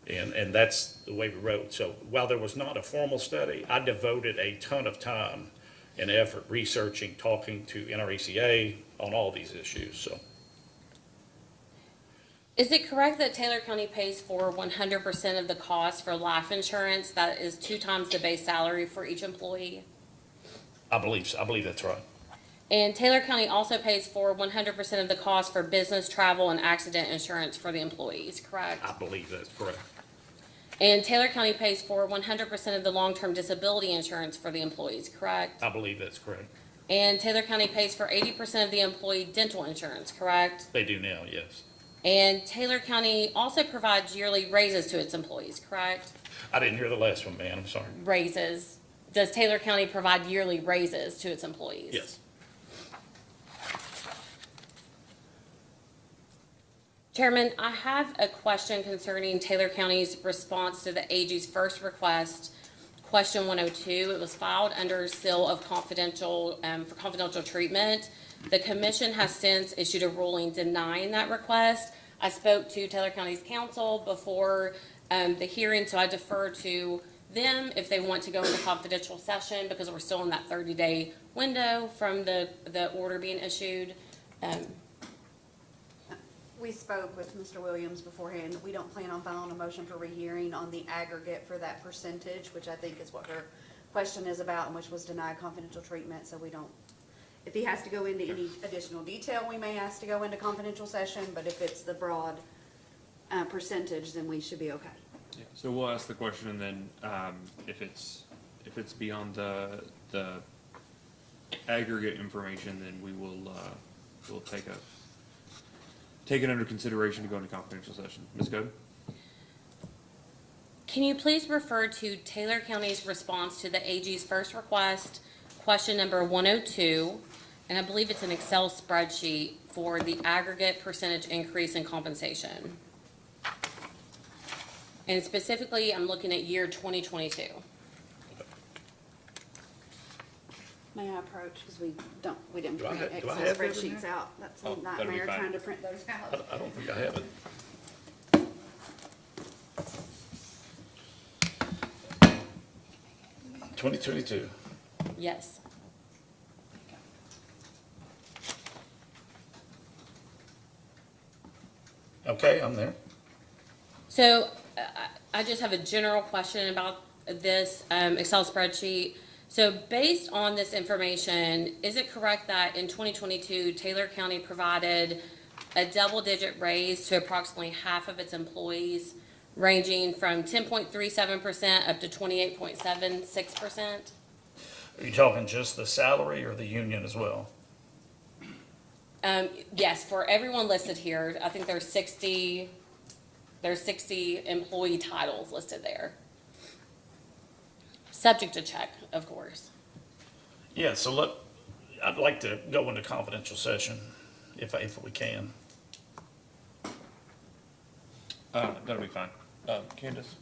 And that's the way we wrote. So while there was not a formal study, I devoted a ton of time and effort researching, talking to R.E.C.C on all these issues, so. Is it correct that Taylor County pays for 100% of the cost for life insurance? That is 2 times the base salary for each employee. I believe that's right. And Taylor County also pays for 100% of the cost for business travel and accident insurance for the employees, correct? I believe that's correct. And Taylor County pays for 100% of the long-term disability insurance for the employees, correct? I believe that's correct. And Taylor County pays for 80% of the employee dental insurance, correct? They do now, yes. And Taylor County also provides yearly raises to its employees, correct? I didn't hear the last one, man, I'm sorry. Raises. Does Taylor County provide yearly raises to its employees? Yes. Chairman, I have a question concerning Taylor County's response to the AG's first request, question 102. It was filed under seal of confidential, for confidential treatment. The commission has since issued a ruling denying that request. I spoke to Taylor County's counsel before the hearing, so I defer to them if they want to go into confidential session because we're still in that 30-day window from the order being issued. we spoke with Mr. Williams beforehand. We don't plan on filing a motion for rehearing on the aggregate for that percentage, which I think is what her question is about, and which was denied confidential treatment, so we don't, if he has to go into any additional detail, we may ask to go into confidential session, but if it's the broad, percentage, then we should be okay. Yeah, so we'll ask the question, and then if it's beyond the aggregate information, then we will we'll take it under consideration to go into confidential session. Ms. Goode? Can you please refer to Taylor County's response to the AG's first request, question number 102, and I believe it's an Excel spreadsheet for the aggregate percentage increase in compensation. And specifically, I'm looking at year 2022. May I approach, because we didn't Do I print have- do I Excel have it in spreadsheets there? out. That's Oh, a that'll be nightmare fine. trying to print those out. I don't think I have it. (2022). Yes. Okay, I'm there. So I just have a general question about this Excel spreadsheet. So based on this information, is it correct that in 2022, Taylor County provided a double-digit raise to approximately half of its employees, ranging from 10.37% up to 28.76%? Are you talking just the salary or the union as well? Yes, for everyone listed here, I think there's 60 employee titles listed there. Subject to check, of course. Yeah, so I'd like to go into confidential session if we can. That'll be fine. Candace?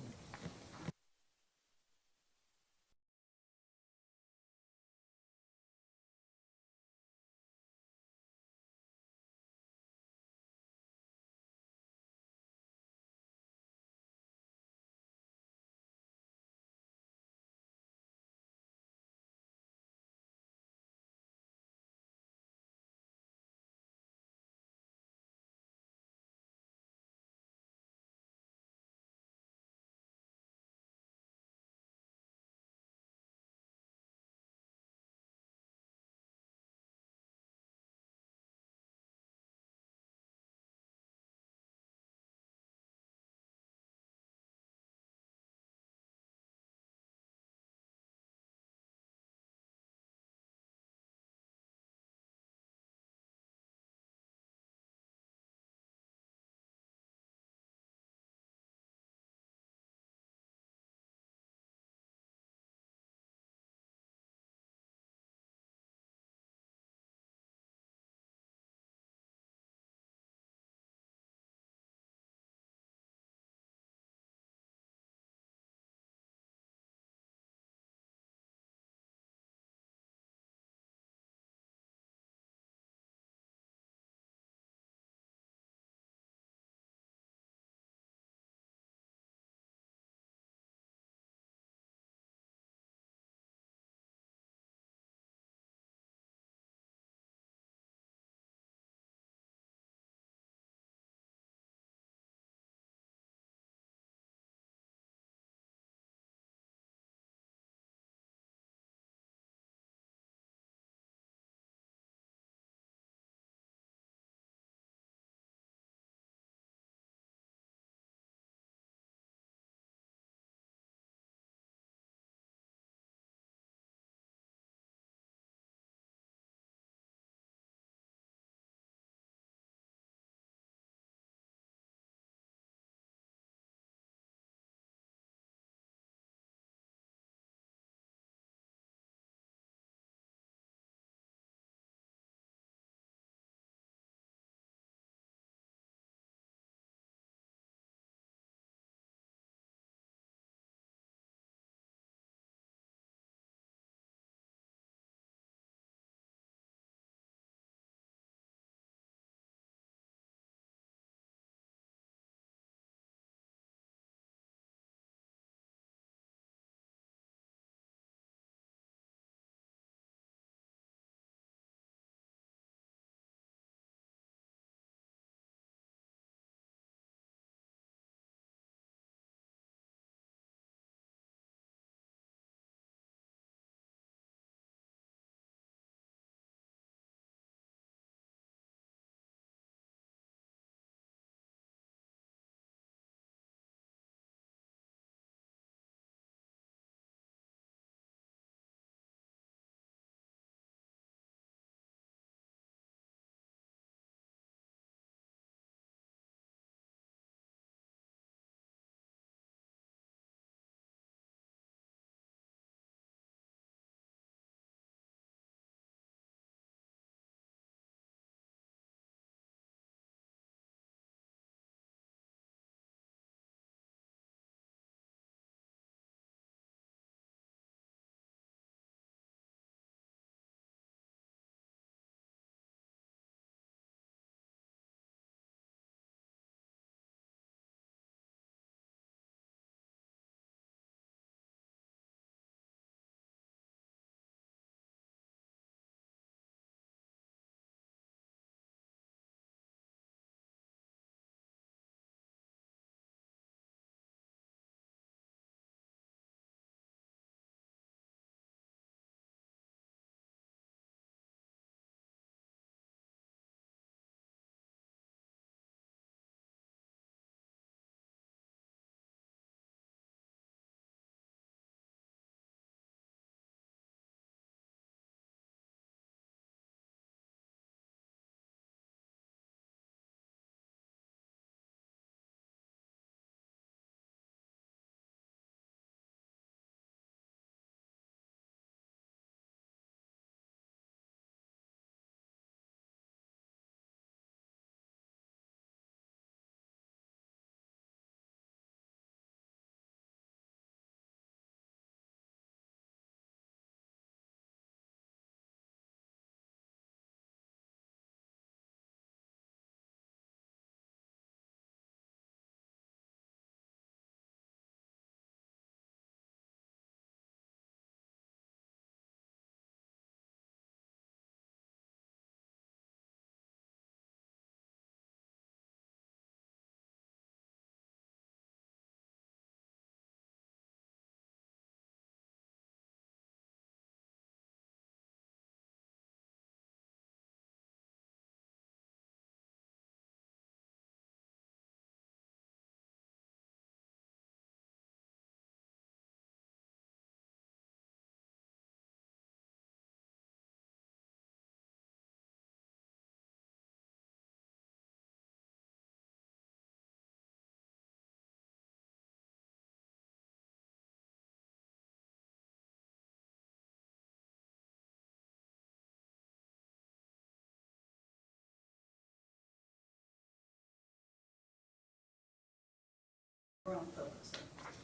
We're on public, so.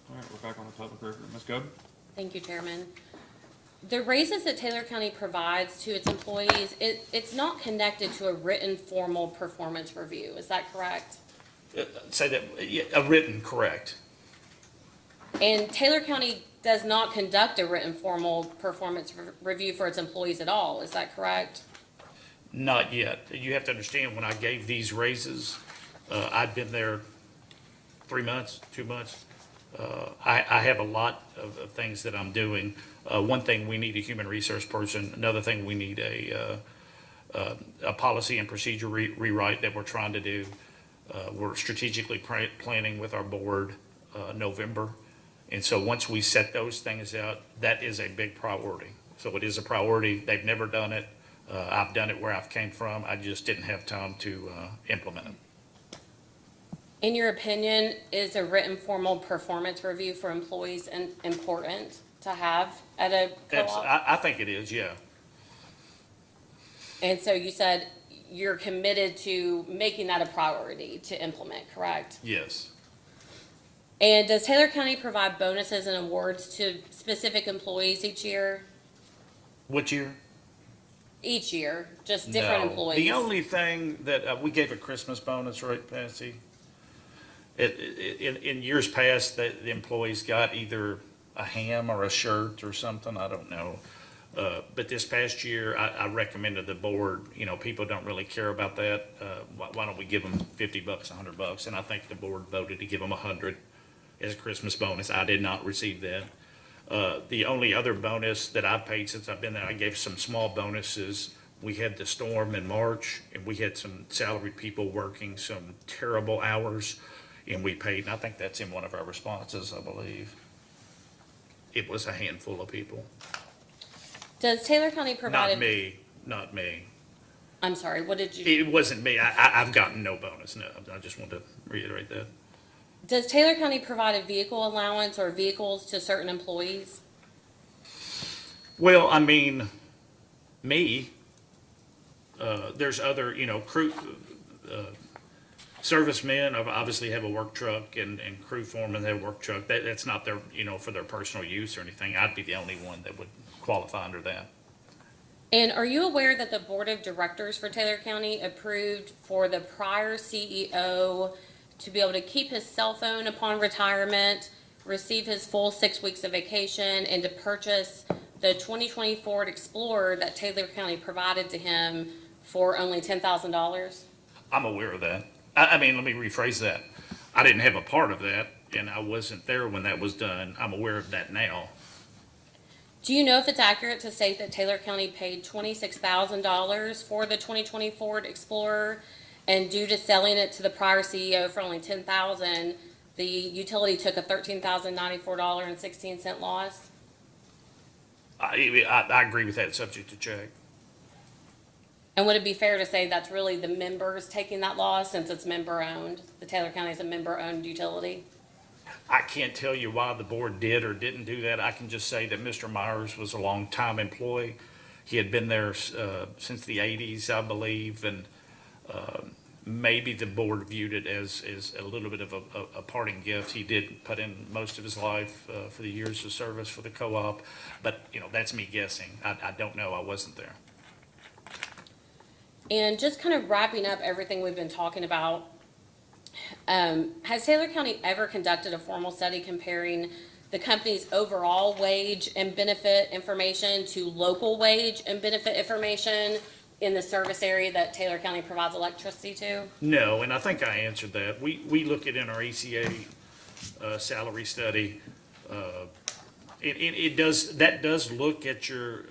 All right, we're back on the public record. Ms. Goode? Thank you, Chairman. The raises that Taylor County provides to its employees, it's not connected to a written formal performance review. Is that correct? Say that, yeah, a written, correct. And Taylor County does not conduct a written formal performance review for its employees at all. Is that correct? Not yet. You have to understand, when I gave these raises, I'd been there 3 months, 2 months. I have a lot of things that I'm doing. One thing, we need a human resource person. Another thing, we need a policy and procedure rewrite that we're trying to do. We're strategically planning with our board November. And so once we set those things out, that is a big priority. So it is a priority. They've never done it. I've done it where I've came from. I just didn't have time to implement it. In your opinion, is a written formal performance review for employees important to have at a co-op? I think it is, yeah. And so you said you're committed to making that a priority to implement, correct? Yes. And does Taylor County provide bonuses and awards to specific employees each year? What year? Each year, just different No. employees? The only thing that, we gave a Christmas bonus, right, Patsy? In years past, the employees got either a ham or a shirt or something, I don't know. But this past year, I recommended the board, people don't really care about that. Why don't we give them $50, $100? And I think the board voted to give them 100 as a Christmas bonus. I did not receive that. The only other bonus that I've paid since I've been there, I gave some small bonuses. We had the storm in March, and we had some salaried people working some terrible hours, and we paid, and I think that's in one of our responses, I believe. It was a handful of people. Does Taylor County provide? Not me. I'm sorry, what did you? It wasn't me. I've gotten no bonus, no. I just want to reiterate that. Does Taylor County provide a vehicle allowance or vehicles to certain employees? Well, I mean, me, there's other, crew, servicemen obviously have a work truck, and crew foremen have a work truck. That's not their, for their personal use or anything. I'd be the only one that would qualify under that. And are you aware that the Board of Directors for Taylor County approved for the prior CEO to be able to keep his cell phone upon retirement, receive his full 6 weeks of vacation, and to purchase the 2020 Ford Explorer that Taylor County provided to him for only $10,000? I'm aware of that. I mean, let me rephrase that. I didn't have a part of that, and I wasn't there when that was done. I'm aware of that now. Do you know if it's accurate to state that Taylor County paid $26,000 for the 2020 Ford Explorer, and due to selling it to the prior CEO for only $10,000, the utility took a $13,094.16 loss? I agree with that, subject to check. And would it be fair to say that's really the members taking that loss since it's member-owned? The Taylor County is a member-owned utility? I can't tell you why the board did or didn't do that. I can just say that Mr. Myers was a long-time employee. He had been there since the 80s, I believe, and maybe the board viewed it as a little bit of a parting gift. He did put in most of his life for the years of service for the co-op, but that's me guessing. I don't know. I wasn't there. And just kind of wrapping up everything we've been talking about, has Taylor County ever conducted a formal study comparing the company's overall wage and benefit information to local wage and benefit information in the service area that Taylor County provides electricity to? No, and I think I answered that. We look at in our ACA salary study. That does look at your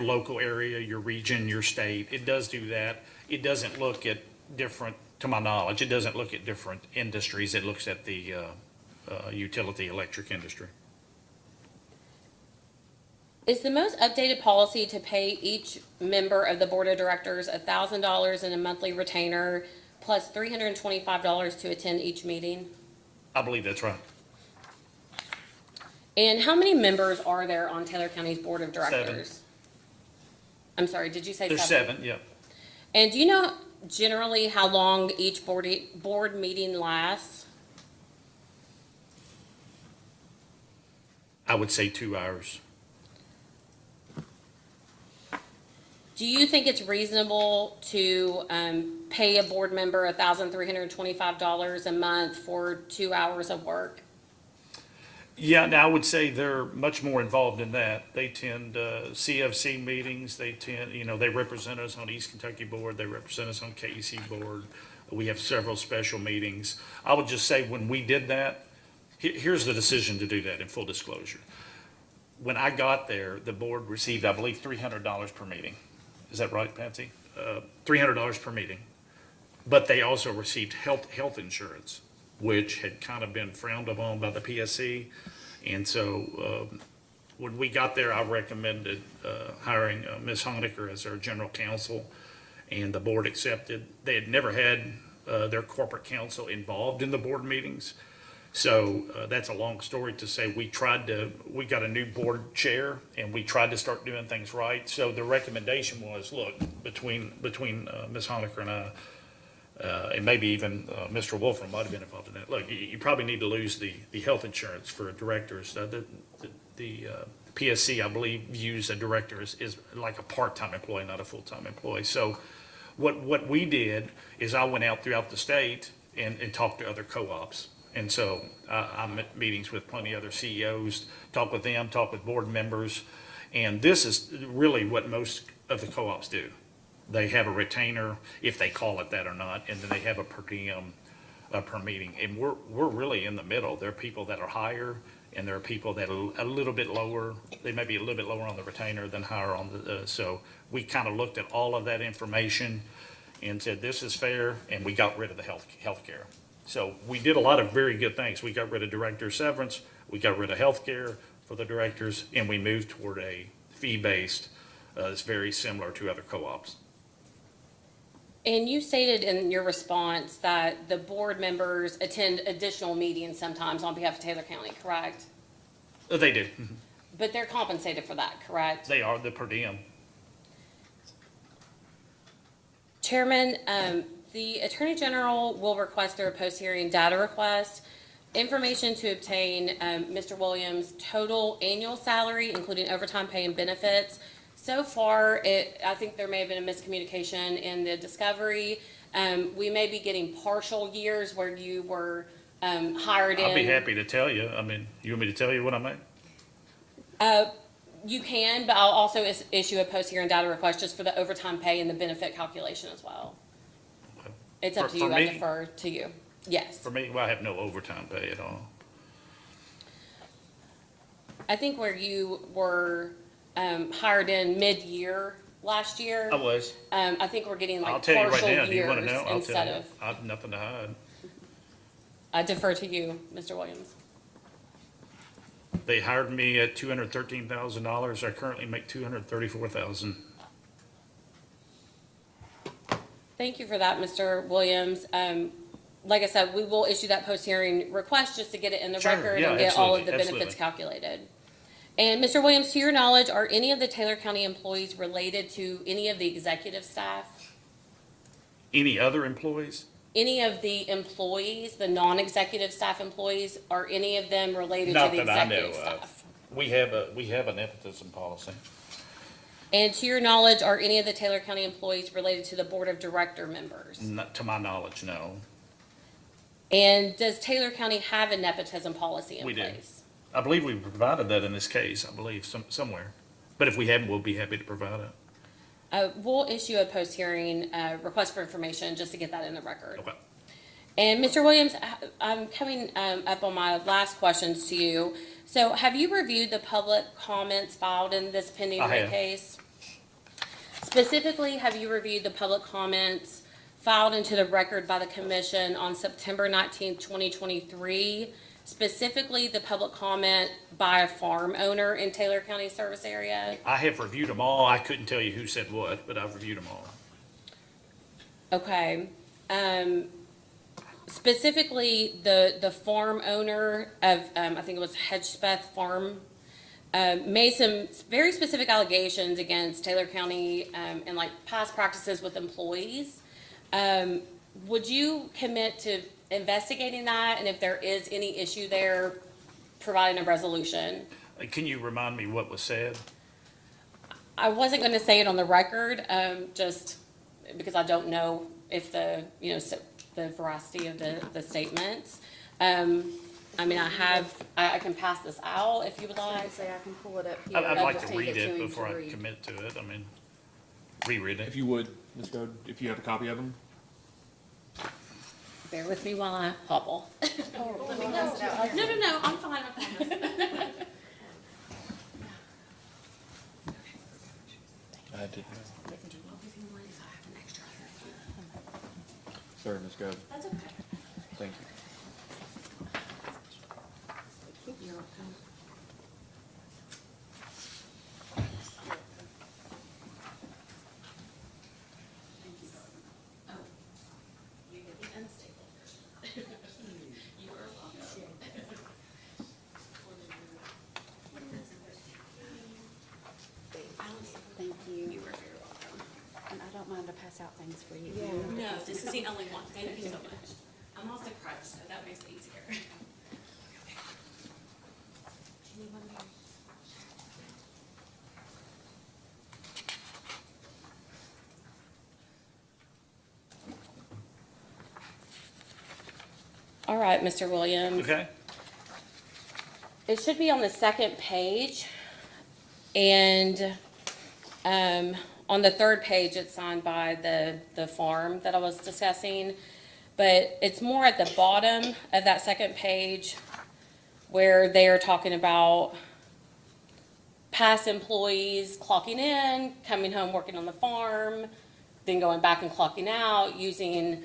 local area, your region, your state. It does do that. It doesn't look at different, to my knowledge, it doesn't look at different industries. It looks at the utility electric industry. Is the most updated policy to pay each member of the board of directors $1,000 in a monthly retainer plus $325 to attend each meeting? I believe that's right. And how many members are there on Taylor County's board of directors? 7. I'm sorry, did you say There's 7, yep. And do you know generally how long each board meeting lasts? I would say 2 hours. Do you think it's reasonable to pay a board member $1,325 a month for 2 hours of work? Yeah, now I would say they're much more involved in that. They attend CFC meetings, they attend, they represent us on East Kentucky Board, they represent us on KEC Board. We have several special meetings. I would just say when we did that, here's the decision to do that in full disclosure. When I got there, the board received, I believe, $300 per meeting. Is that right, Patsy? $300 per meeting. But they also received health insurance, which had kind of been frowned upon by the PSC. And so when we got there, I recommended hiring Ms. Honecker as our general counsel, and the board accepted. They had never had their corporate counsel involved in the board meetings. So that's a long story to say we got a new board chair and we tried to start doing things right. So the recommendation was, look, between Ms. Honecker and I, and maybe even Mr. Wolfram might have been involved in that. Look, you probably need to lose the health insurance for directors. The PSC, I believe, views a director is like a part-time employee, not a full-time employee. So what we did is I went out throughout the state and talked to other co-ops. And so I'm at meetings with plenty of other CEOs, talk with them, talk with board members. And this is really what most of the co-ops do. They have a retainer, if they call it that or not, and then they have a per diem per meeting. And we're really in the middle. There are people that are higher, and there are people that are a little bit lower. They may be a little bit lower on the retainer than higher on the, so we kind of looked at all of that information and said, this is fair, and we got rid of the healthcare. So we did a lot of very good things. We got rid of director severance, we got rid of healthcare for the directors, and we moved toward a fee-based that's very similar to other co-ops. And you stated in your response that the board members attend additional meetings sometimes on behalf of Taylor County, correct? They do. But they're compensated for that, correct? They are the per diem. Chairman, the Attorney General will request through a post-hearing data request information to obtain Mr. Williams' total annual salary, including overtime pay and benefits. So far, I think there may have been a miscommunication in the discovery. We may be getting partial years where you were hired in. I'll be happy to tell you. I mean, you want me to tell you what I make? You can, but I'll also issue a post-hearing data request just for the overtime pay and the benefit calculation as well. Okay. It's up to For you. I me? defer to you. Yes. For me, well, I have no overtime pay at all. I think where you were hired in mid-year last year. I was. I think we're getting I'll like tell you right partial now. Do you want to years know? I'll instead tell you. of. I have nothing to hide. I defer to you, Mr. Williams. They hired me at $213,000. I currently make $234,000. Thank you for that, Mr. Williams. Like I said, we will issue that post-hearing request just to get it in the Sure, record yeah, and get all of absolutely, the benefits absolutely. calculated. And Mr. Williams, to your knowledge, are any of the Taylor County employees related to any of the executive staff? Any other employees? Any of the employees, the non-executive staff employees, are any of them related to Not the that I know executive of. staff? We have an nepotism policy. And to your knowledge, are any of the Taylor County employees related to the board of director members? Not to my knowledge, no. And does Taylor County have a nepotism policy in We do. place? I believe we provided that in this case, I believe, somewhere. But if we haven't, we'll be happy to provide it. We'll issue a post-hearing request for information just to get that in the record. Okay. And Mr. Williams, I'm coming up on my last questions to you. So have you reviewed the public comments filed in this pending I rate have. case? Specifically, have you reviewed the public comments filed into the record by the commission on September 19th, 2023? Specifically, the public comment by a farm owner in Taylor County service area? I have reviewed them all. I couldn't tell you who said what, but I've reviewed them all. Okay. Specifically, the farm owner of, I think it was Hedgespeth Farm, made some very specific allegations against Taylor County and like past practices with employees. Would you commit to investigating that, and if there is any issue there, providing a resolution? Can you remind me what was said? I wasn't gonna say it on the record, just because I don't know if the, you know, the veracity of the statements. I mean, I can pass this out if you would I like. say I can pull it up here. I'd I'll like just to hand read to it him to before I read. commit to it. I mean, reread it. If you would, Ms. Goode, if you have a copy of them. Bear with me while I hobble. Let me pass it out. No, I'm fine, I promise. I did. I'll give you one if I have an extra. Sorry, Ms. Goode. That's okay. Thank you. You're welcome. Oh, you get the unstable version. You are welcome. Thank you. You are very welcome. And I don't mind to pass out things for you. Yeah. No, this is the only one. Thank you so much. I'm off the crutch, so that makes it easier. Do you need one more? All right, Mr. Williams. Okay? It should be on the second page. And on the third page, it's signed by the farm that I was discussing. But it's more at the bottom of that second page where they are talking about past employees clocking in, coming home, working on the farm, then going back and clocking out, using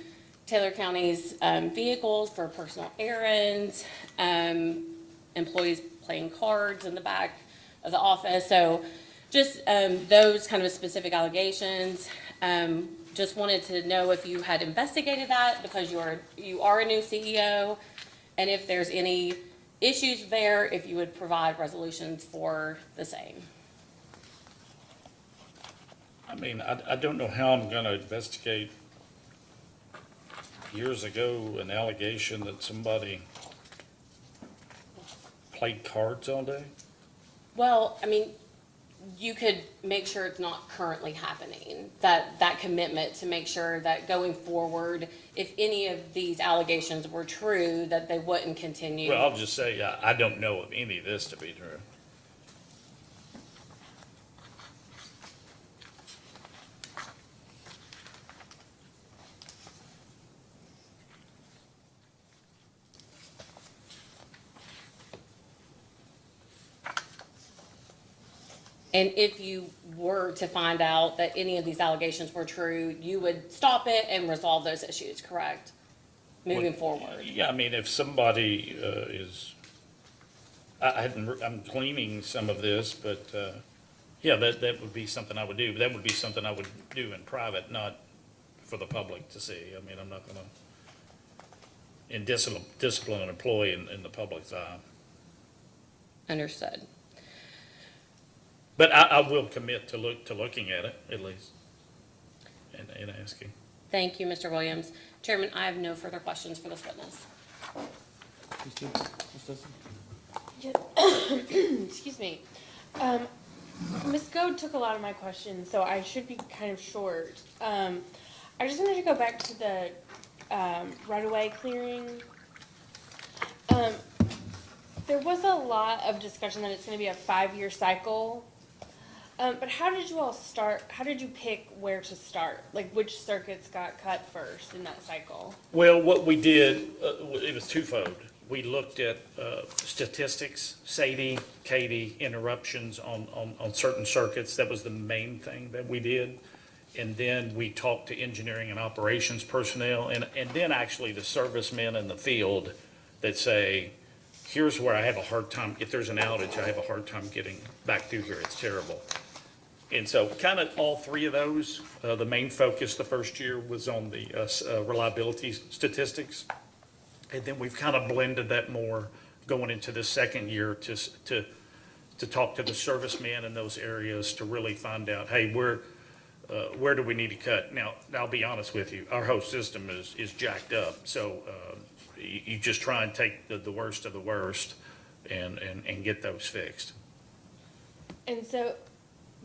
Taylor County's vehicles for personal errands, employees playing cards in the back of the office. So just those kind of specific allegations. Just wanted to know if you had investigated that because you are a new CEO, and if there's any issues there, if you would provide resolutions for the same. I mean, I don't know how I'm gonna investigate years ago an allegation that somebody played cards all day. Well, I mean, you could make sure it's not currently happening, that commitment to make sure that going forward, if any of these allegations were true, that they wouldn't continue. Well, I'll just say, I don't know of any of this to be true. And if you were to find out that any of these allegations were true, you would stop it and resolve those issues, correct? Moving forward. Yeah, I mean, if somebody I'm cleaning some of this, but, yeah, that would be something I would do. But that would be something I would do in private, not for the public to see. I mean, I'm not gonna discipline an employee in the public's eye. Understood. But I will commit to looking at it, at least, and asking. Thank you, Mr. Williams. Chairman, I have no further questions for this witness. Ms. Dustin? Excuse me. Ms. Goode took a lot of my questions, so I should be kind of short. I just wanted to go back to the right-of-way clearing. There was a lot of discussion that it's going to be a 5-year cycle. But how did you all start? How did you pick where to start? Like, which circuits got cut first in that cycle? Well, what we did, it was twofold. We looked at statistics, SADI, CADI, interruptions on certain circuits. That was the main thing that we did. And then we talked to engineering and operations personnel, and then actually the servicemen in the field that say, here's where I have a hard time, if there's an outage, I have a hard time getting back through here, it's terrible. And so kind of all three of those, the main focus the first year was on the reliability statistics. And then we've kind of blended that more going into the second year to talk to the servicemen in those areas to really find out, hey, where do we need to cut? Now, I'll be honest with you, our whole system is jacked up. So you just try and take the worst of the worst and get those fixed. And so,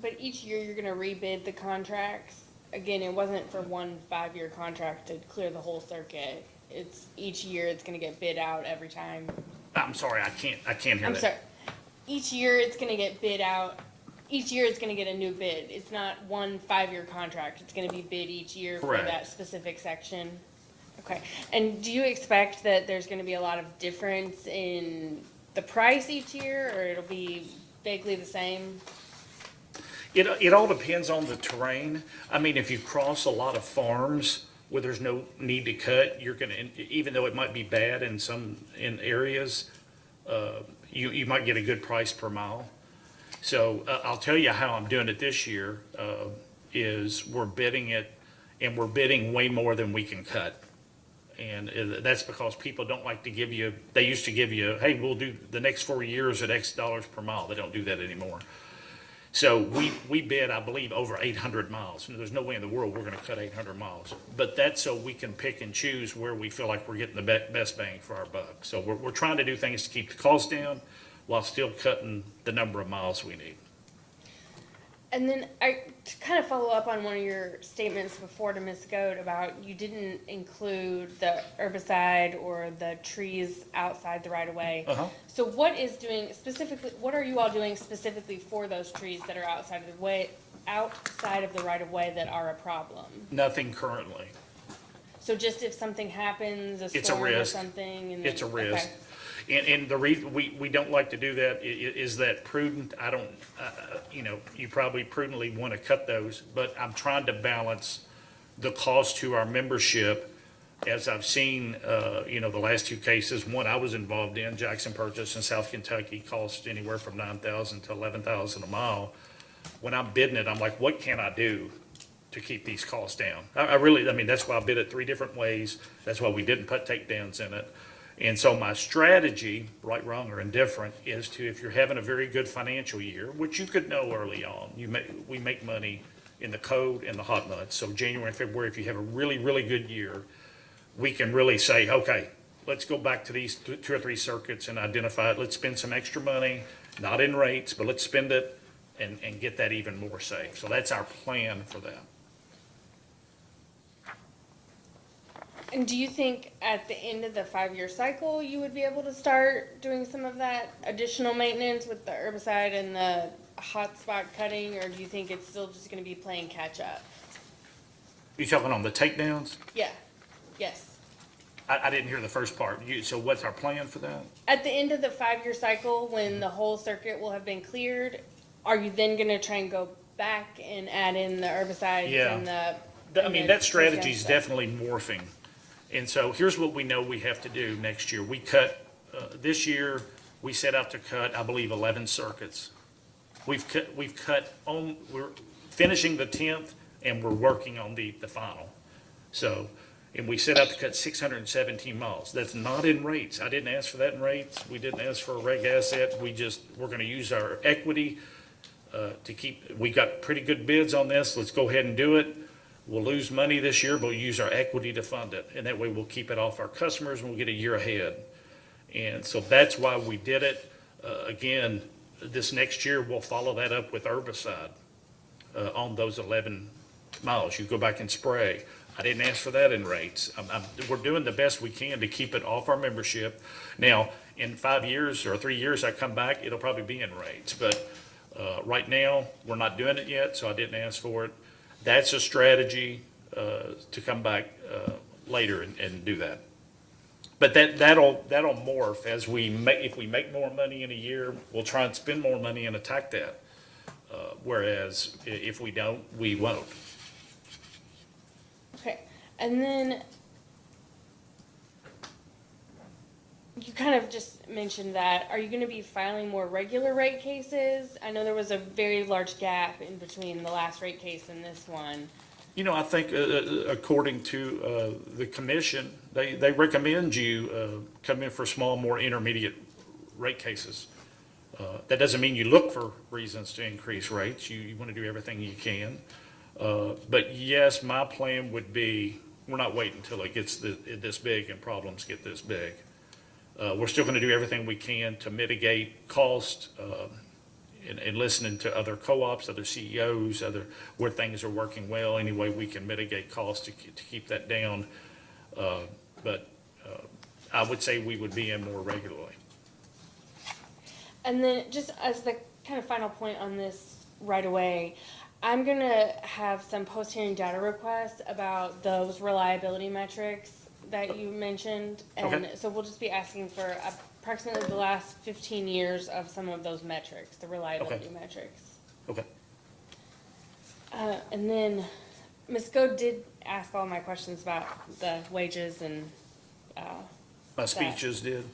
but each year you're gonna rebid the contracts. Again, it wasn't for one 5-year contract to clear the whole circuit. It's each year it's gonna get bid out every time. I'm sorry, I can't hear I'm that. sorry. Each year it's gonna get bid out. Each year it's gonna get a new bid. It's not one 5-year contract. It's gonna be bid each year for Correct. that specific section. Okay. And do you expect that there's gonna be a lot of difference in the price each year, or it'll be vaguely the same? It all depends on the terrain. I mean, if you cross a lot of farms where there's no need to cut, you're gonna, even though it might be bad in areas, you might get a good price per mile. So, I'll tell you how I'm doing it this year, is we're bidding it, and we're bidding way more than we can cut. And that's because people don't like to give you, they used to give you, hey, we'll do the next 4 years at X dollars per mile. They don't do that anymore. So we bid, I believe, over 800 miles. There's no way in the world we're gonna cut 800 miles. But that's so we can pick and choose where we feel like we're getting the best bang for our buck. So we're trying to do things to keep the cost down while still cutting the number of miles we need. And then to kind of follow up on one of your statements before to Ms. Goat about you didn't include the herbicide or the trees outside the right of way. Uh-huh. So what are you all doing specifically for those trees that are outside of the right of way that are a problem? Nothing currently. So just if something happens, a It's a storm or risk. something? And It's a then- risk. okay. And the reason we don't like to do that, is that prudent? I don't, you probably prudently want to cut those, but I'm trying to balance the cost to our membership. As I've seen, the last 2 cases, one I was involved in, Jackson Purchase in South Kentucky, cost anywhere from $9,000 to $11,000 a mile. When I'm bidding it, I'm like, what can I do to keep these costs down? I mean, that's why I bid it 3 different ways. That's why we didn't put takedowns in it. And so my strategy, right, wrong, or indifferent, is to, if you're having a very good financial year, which you could know early on, we make money in the cold and the hot months. So January and February, if you have a really, really good year, we can really say, okay, let's go back to these 2 or 3 circuits and identify it. Let's spend some extra money, not in rates, but let's spend it and get that even more safe. So that's our plan for that. And do you think at the end of the 5-year cycle, you would be able to start doing some of that additional maintenance with the herbicide and the hot spot cutting, or do you think it's still just gonna be playing catch up? You talking on the takedowns? Yeah, yes. I didn't hear the first part. So what's our plan for that? At the end of the 5-year cycle, when the whole circuit will have been cleared, are you then gonna try and go back and add in the herbicides Yeah. and the? I mean, that strategy is definitely morphing. And so here's what we know we have to do next year. We cut, this year, we set out to cut, I believe, 11 circuits. We're finishing the 10th, and we're working on the final. So, and we set out to cut 617 miles. That's not in rates. I didn't ask for that in rates. We didn't ask for a reg asset. We're gonna use our equity we got pretty good bids on this. Let's go ahead and do it. We'll lose money this year, but we'll use our equity to fund it. And that way we'll keep it off our customers and we'll get a year ahead. And so that's why we did it. Again, this next year, we'll follow that up with herbicide on those 11 miles. You go back and spray. I didn't ask for that in rates. We're doing the best we can to keep it off our membership. Now, in 5 years or 3 years, I come back, it'll probably be in rates. But right now, we're not doing it yet, so I didn't ask for it. That's a strategy to come back later and do that. But that'll morph as if we make more money in a year, we'll try and spend more money and attack that. Whereas if we don't, we won't. Okay, and then you kind of just mentioned that. Are you going to be filing more regular rate cases? I know there was a very large gap in between the last rate case and this one. You know, I think according to the commission, they recommend you come in for small, more intermediate rate cases. That doesn't mean you look for reasons to increase rates. You want to do everything you can. But yes, my plan would be, we're not waiting until it gets this big and problems get this big. We're still going to do everything we can to mitigate cost and listening to other co-ops, other CEOs, where things are working well, any way we can mitigate costs to keep that down. But I would say we would be in more regularly. And then just as the kind of final point on this right away, I'm gonna have some post-hearing data requests about those reliability metrics that you mentioned. And Okay. so we'll just be asking for approximately the last 15 years of some of those metrics, the reliability metrics. Okay. And then Ms. Go did ask all my questions about the wages and, My speeches did.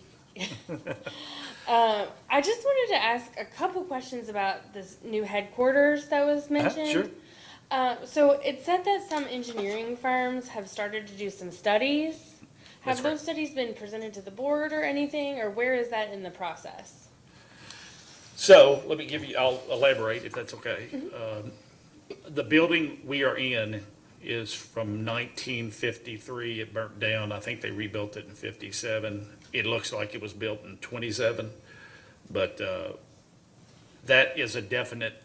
I just wanted to ask a couple questions about this new headquarters that was mentioned. Sure. So it said that some engineering firms have started to do some studies. That's Have right. those studies been presented to the board or anything, or where is that in the process? So let me I'll elaborate if that's okay. The building we are in is from 1953. It burnt down. I think they rebuilt it in 57. It looks like it was built in 27. But that is a definite,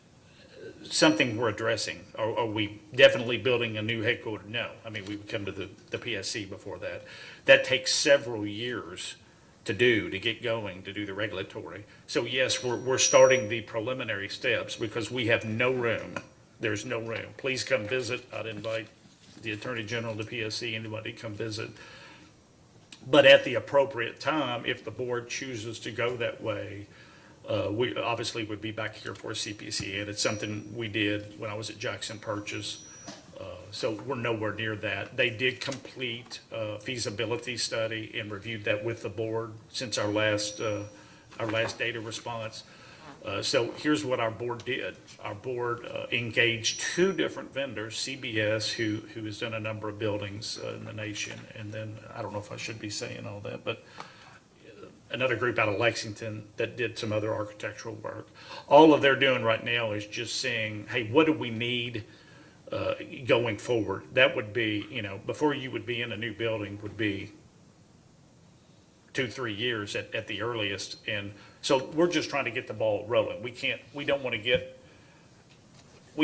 something we're addressing. Are we definitely building a new headquarters? No. I mean, we would come to the PSC before that. That takes several years to get going, to do the regulatory. So yes, we're starting the preliminary steps because we have no room. There's no room. Please come visit. I'd invite the Attorney General, the PSC, anybody to come visit. But at the appropriate time, if the board chooses to go that way, we obviously would be back here for a CPC, and it's something we did when I was at Jackson Purchase. So we're nowhere near that. They did complete a feasibility study and reviewed that with the board since our last data response. So here's what our board did. Our board engaged two different vendors, CBS, who has done a number of buildings in the nation, and then, I don't know if I should be saying all that, but another group out of Lexington that did some other architectural work. All of they're doing right now is just saying, hey, what do we need going forward? That would be, before you would be in a new building would be 2-3 years at the earliest. And so we're just trying to get the ball rolling. We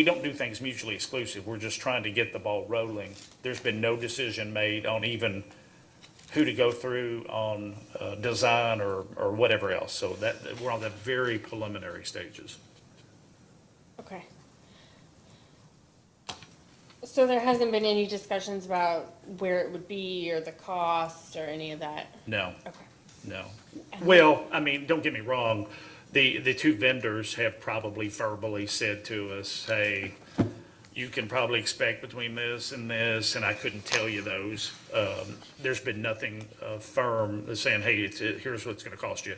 don't do things mutually exclusive. We're just trying to get the ball rolling. There's been no decision made on even who to go through on design or whatever else. So that we're on the very preliminary stages. Okay. So there hasn't been any discussions about where it would be or the cost or any of that? No, Okay. no. Well, I mean, don't get me wrong. The two vendors have probably verbally said to us, hey, you can probably expect between this, and I couldn't tell you those. There's been nothing firm that's saying, hey, here's what it's gonna cost you.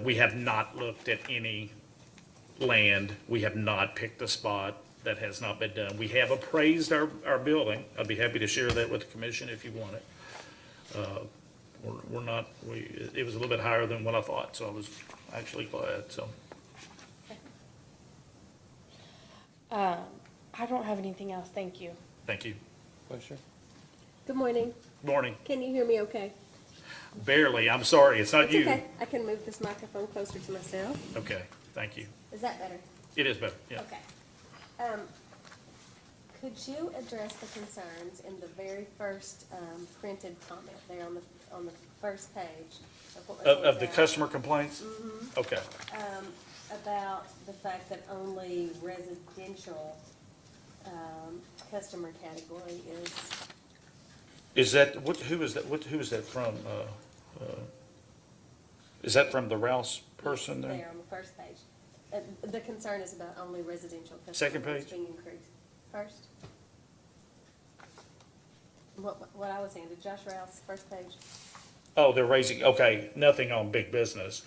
We have not looked at any land. We have not picked a spot. That has not been done. We have appraised our building. I'd be happy to share that with the commission if you want it. It was a little bit higher than what I thought, so I was actually glad, so. I don't have anything else, thank you. Thank you. Good morning. Morning. Can you hear me okay? Barely, I'm sorry, it's not It's you. okay. I can move this microphone closer to myself. Okay, thank you. Is that better? It is better, yeah. Okay. Could you address the concerns in the very first printed comment there on the first page of what was Of the handed out? customer complaints? Okay. About the fact that only residential customer category Is that, who is that from? Is that from the Rouse person there there? on the first page. The concern is about only residential customers. Second page? Being increased. First. What I was saying, did Josh Rouse, first page? Oh, they're raising, okay, nothing on big business.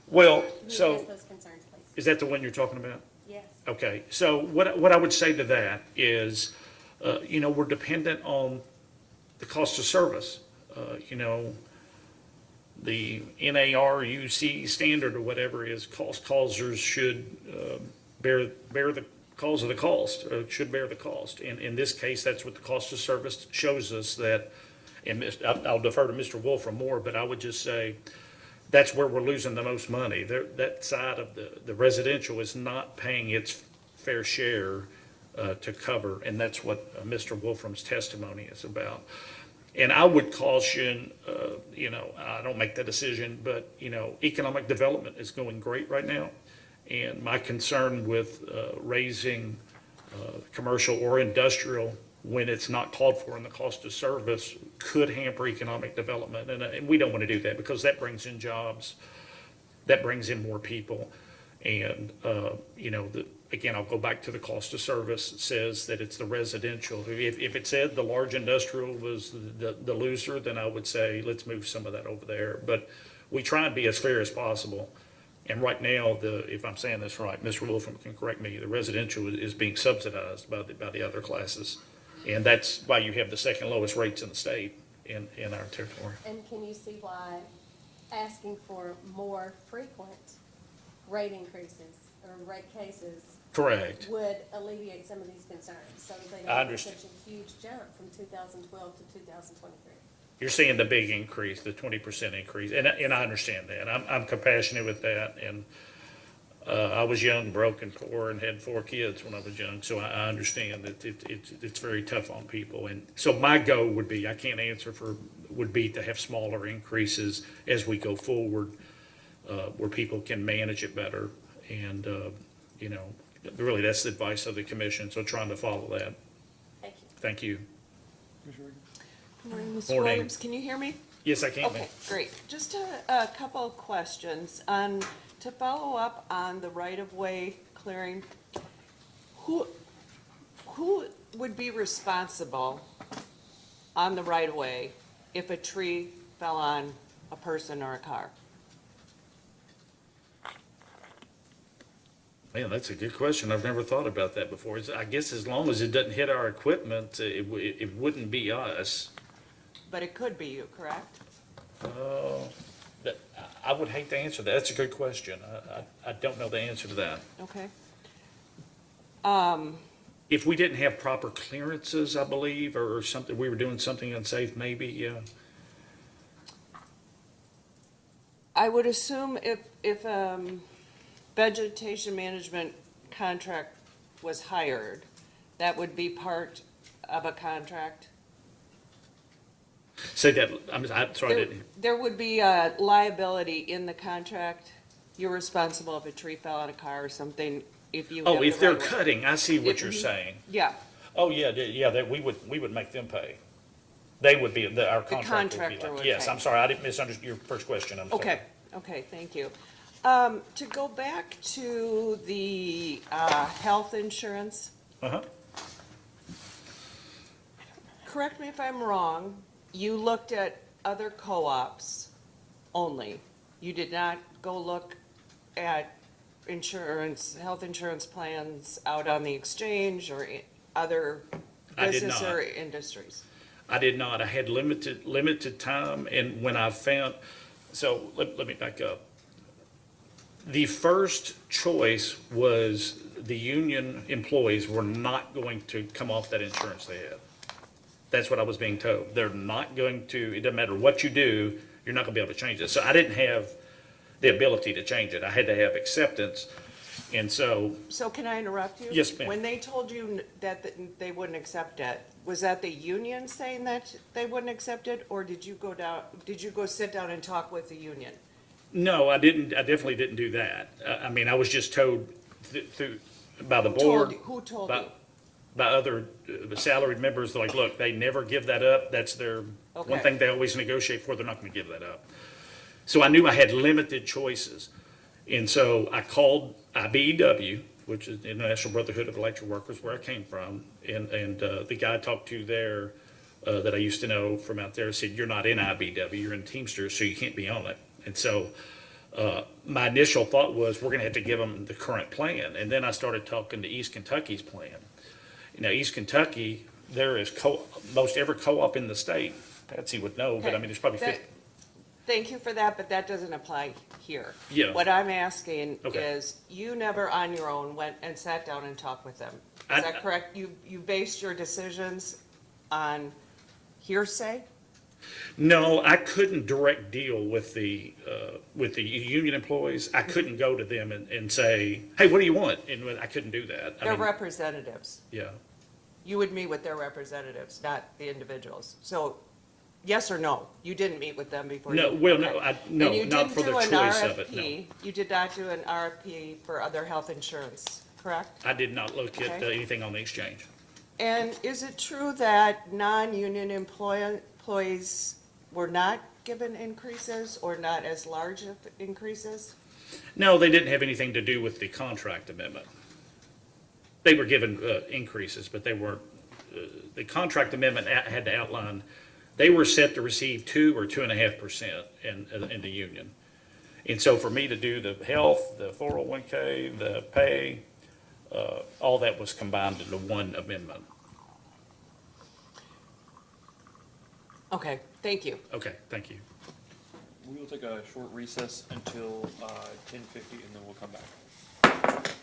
Well, Can you so, address those concerns, please? is that the one you're talking about? Yes. Okay, so what I would say to that is, we're dependent on the cost of service. The NARUC standard or whatever is cost causers should bear the cause of the cost, or should bear the cost. And in this case, that's what the cost of service shows us that, and I'll defer to Mr. Wolf for more, but I would just say, that's where we're losing the most money. That side of the residential is not paying its fair share to cover, and that's what Mr. Wolfram's testimony is about. And I would caution, I don't make the decision, but, economic development is going great right now. And my concern with raising commercial or industrial when it's not called for in the cost of service could hamper economic development. And we don't want to do that because that brings in jobs, that brings in more people. And, again, I'll go back to the cost of service. It says that it's the residential. If it said the large industrial was the loser, then I would say, let's move some of that over there. But we try and be as fair as possible. And right now, if I'm saying this right, Mr. Wolfram can correct me, the residential is being subsidized by the other classes. And that's why you have the second lowest rates in the state in our territory. And can you see why asking for more frequent rate increases or rate cases Correct. would alleviate some of these concerns, so they I don't have understand. such a huge jump from 2012 to 2023? You're seeing the big increase, the 20% increase, and I understand that. I'm compassionate with that, and I was young, broke, and poor, and had 4 kids when I was young, so I understand that it's very tough on people. And so my goal would be, I can't answer would be to have smaller increases as we go forward, where people can manage it better. And, really, that's the advice of the commission, so trying to follow that. Thank you. Thank you. Good morning, Ms. Morning. Williams. Can you hear me? Yes, I can. Okay, great. Just a couple of questions. To follow up on the right-of-way clearing, who would be responsible on the right-of-way if a tree fell on a person or a car? Man, that's a good question. I've never thought about that before. I guess as long as it doesn't hit our equipment, it wouldn't be us. But it could be you, correct? I would hate to answer that. That's a good question. I don't know the answer to that. Okay. If we didn't have proper clearances, I believe, or something, we were doing something unsafe, maybe, yeah. I would assume if vegetation management contract was hired, that would be part of a contract? Say that, I'm sorry, I didn't. There would be a liability in the contract. You're responsible if a tree fell on a car or something, if you have Oh, the if they're right of way. cutting, I see what If you're you- saying. Yeah, Oh, yeah, that we would make them pay. They would be, our contractor would be contractor like, would yes, pay. I'm sorry, I didn't misunderstand your first question, I'm sorry. okay, thank you. To go back to the health insurance, Uh-huh. correct me if I'm wrong, you looked at other co-ops only. You did not go look at health insurance plans out on the exchange or other I did business not. or industries? I did not. I had limited time, and when I found, so let me back up. The first choice was the union employees were not going to come off that insurance they had. That's what I was being told. They're not going to, it doesn't matter what you do, you're not gonna be able to change it. So I didn't have the ability to change it. I had to have acceptance. And so, So can I interrupt you? Yes, ma'am. When they told you that they wouldn't accept it, was that the union saying that they wouldn't accept it? Or did you go sit down and talk with the union? no, I didn't, I definitely didn't do that. I mean, I was just told by the board. Who told by- you? By other salaried members, like, look, they never give that up. That's their, one Okay. thing they always negotiate for. They're not gonna give that up. So I knew I had limited choices. And so I called IBEW, which is the International Brotherhood of Electric Workers, where I came from. And the guy I talked to there, that I used to know from out there said, you're not in IBEW, you're in Teamsters, so you can't be on it. And so, my initial thought was, we're gonna have to give them the current plan. And then I started talking to East Kentucky's plan. Now, East Kentucky, there is most every co-op in the state, Patsy would know, but I mean, there's probably That- 50. Thank you for that, but that doesn't apply here. Yeah. What I'm asking Okay. is, you never on your own went and sat down and talked with them. Is I- that correct? You based your decisions on hearsay? No, I couldn't direct deal with the union employees. I couldn't go to them and say, hey, what do you want? And I couldn't do that. I They're mean, representatives. yeah. You would meet with their representatives, not the individuals. So, yes or no? You didn't meet with them before? No, you- well, okay. no, And you not didn't for the do an choice of it, no. RFP. You did not do an RFP for other health insurance, correct? I did not look at Okay. anything on the exchange. And is it true that non-union employees were not given increases or not as large of increases? No, they didn't have anything to do with the contract amendment. They were given increases, but they weren't, the contract amendment had to outline, they were set to receive 2 or 2.5% in the union. And so for me to do the health, the 401K, the pay, all that was combined into one amendment. Okay, thank you. Okay, thank you. We will take a short recess until 10:50, and then we'll come back.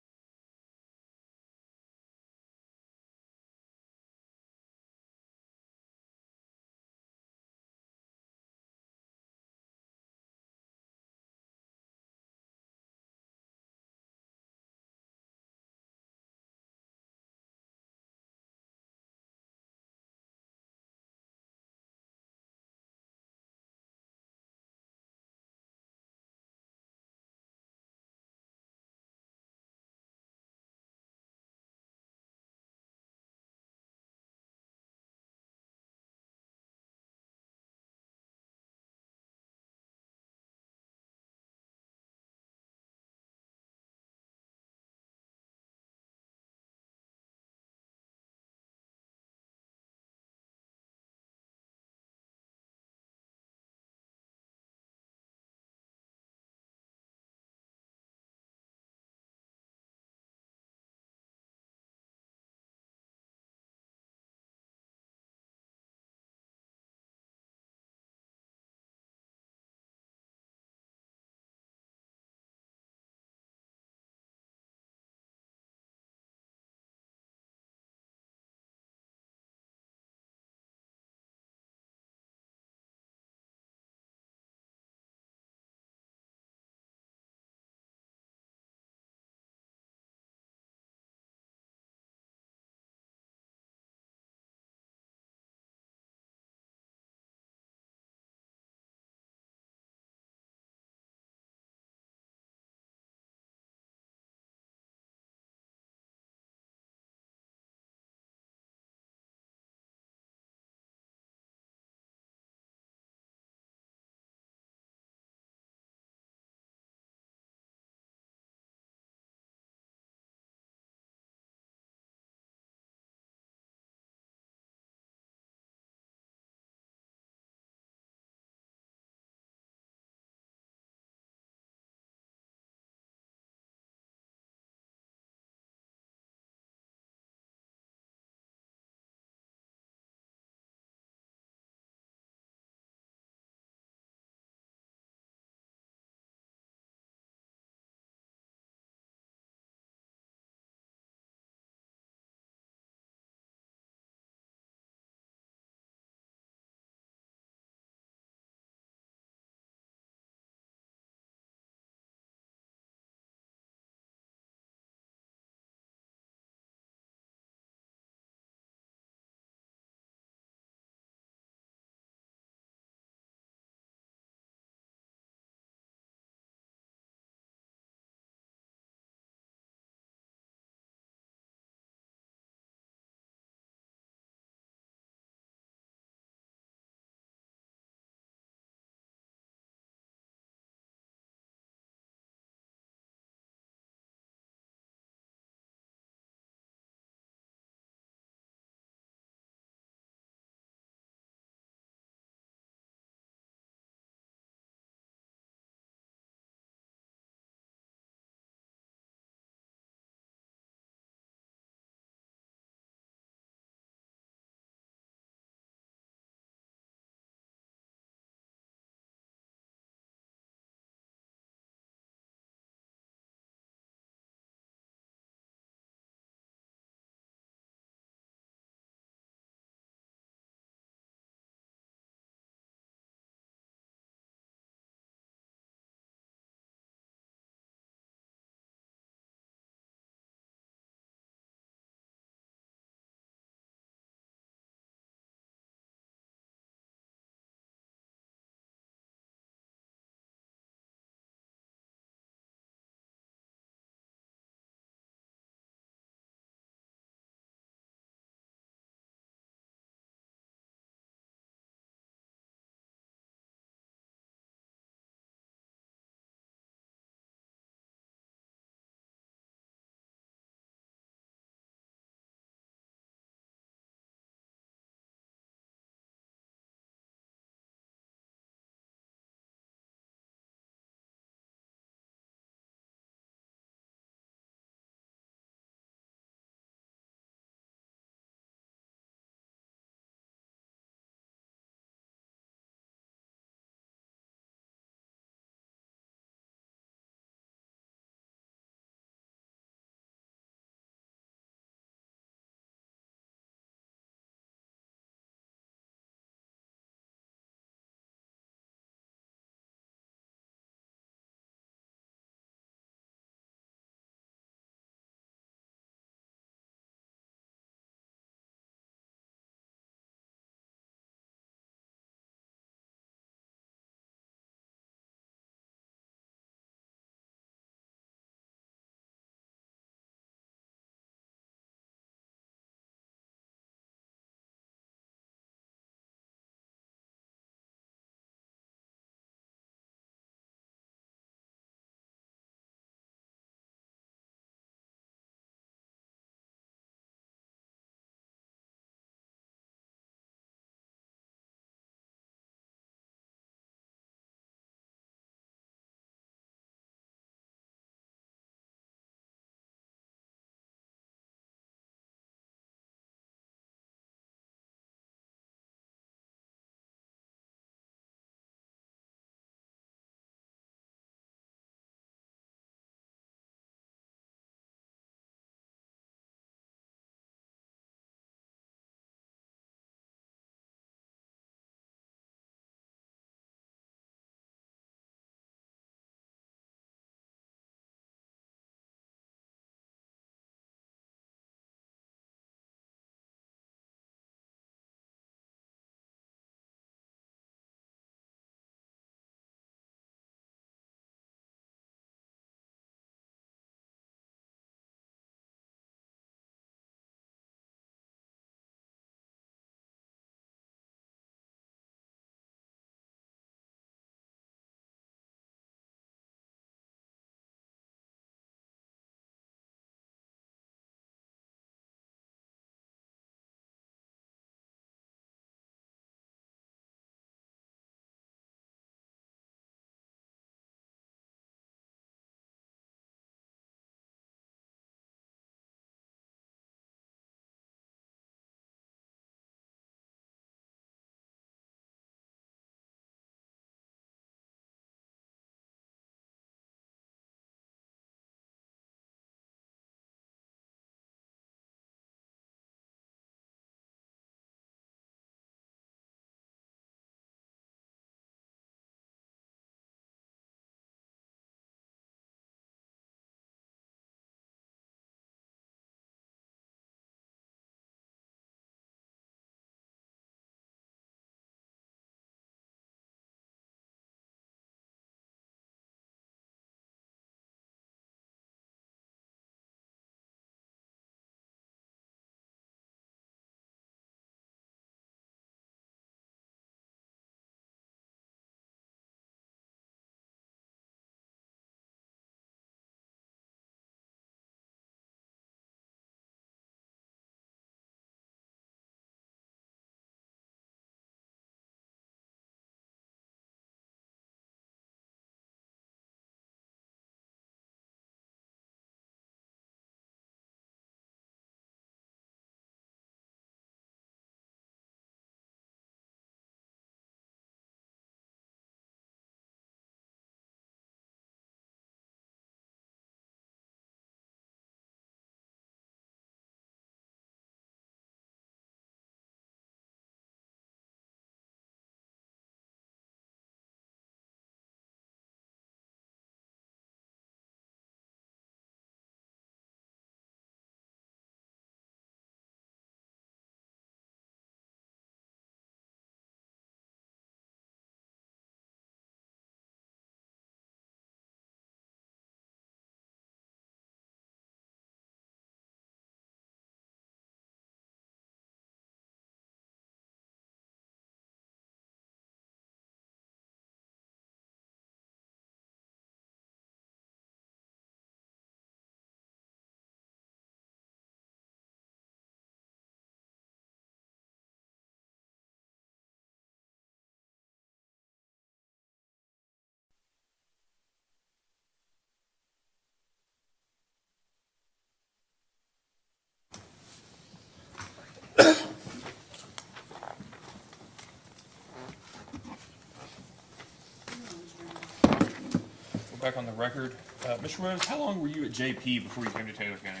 back on the record. Mr. Rose, how long were you at JP before you came to Taylor County?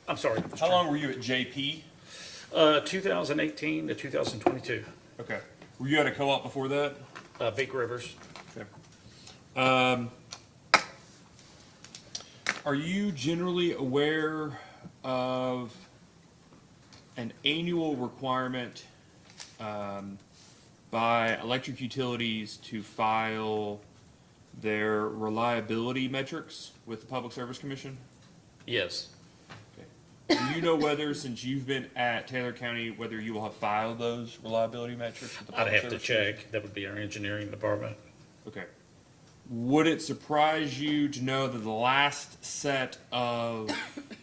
I'm sorry. Mr. How Chairman. long were you at JP? 2018 to 2022, Okay. Were you at a co-op before that? Big Rivers. Okay. Are you generally aware of an annual requirement by electric utilities to file their reliability metrics with the Public Service Commission? Yes. Do you know whether, since you've been at Taylor County, whether you will have filed those reliability metrics with the I'd Public have to Service Commission? check. That would be our engineering department. Okay. Would it surprise you to know that the last set of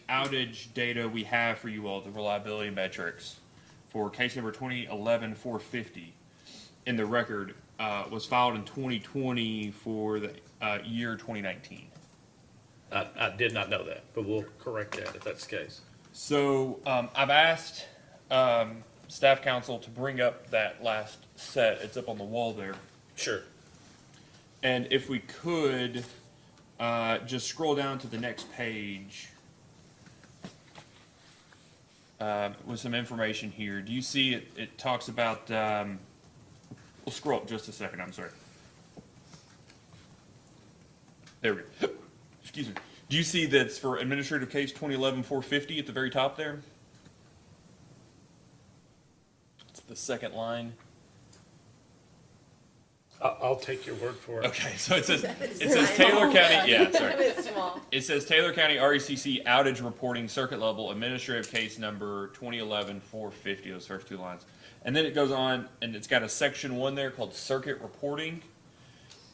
outage data we have for you all, the reliability metrics, for case number 2011-450 in the record, was filed in 2020 for the year 2019? I did not know that, but we'll correct that if that's the case. So I've asked staff council to bring up that last set. It's up on the wall there. Sure. And if we could, just scroll down to the next page with some information here. Do you see it? It talks about, we'll scroll up just a second, I'm sorry. There we go. Excuse me. Do you see that's for administrative case 2011-450 at the very top there? It's the second line. I'll take your word for it. Okay, so it says Taylor County, yeah, sorry. It's small. It says Taylor County R.E.C.C. outage reporting circuit level administrative case number 2011-450, those first two lines. And then it goes on, and it's got a section 1 there called circuit reporting.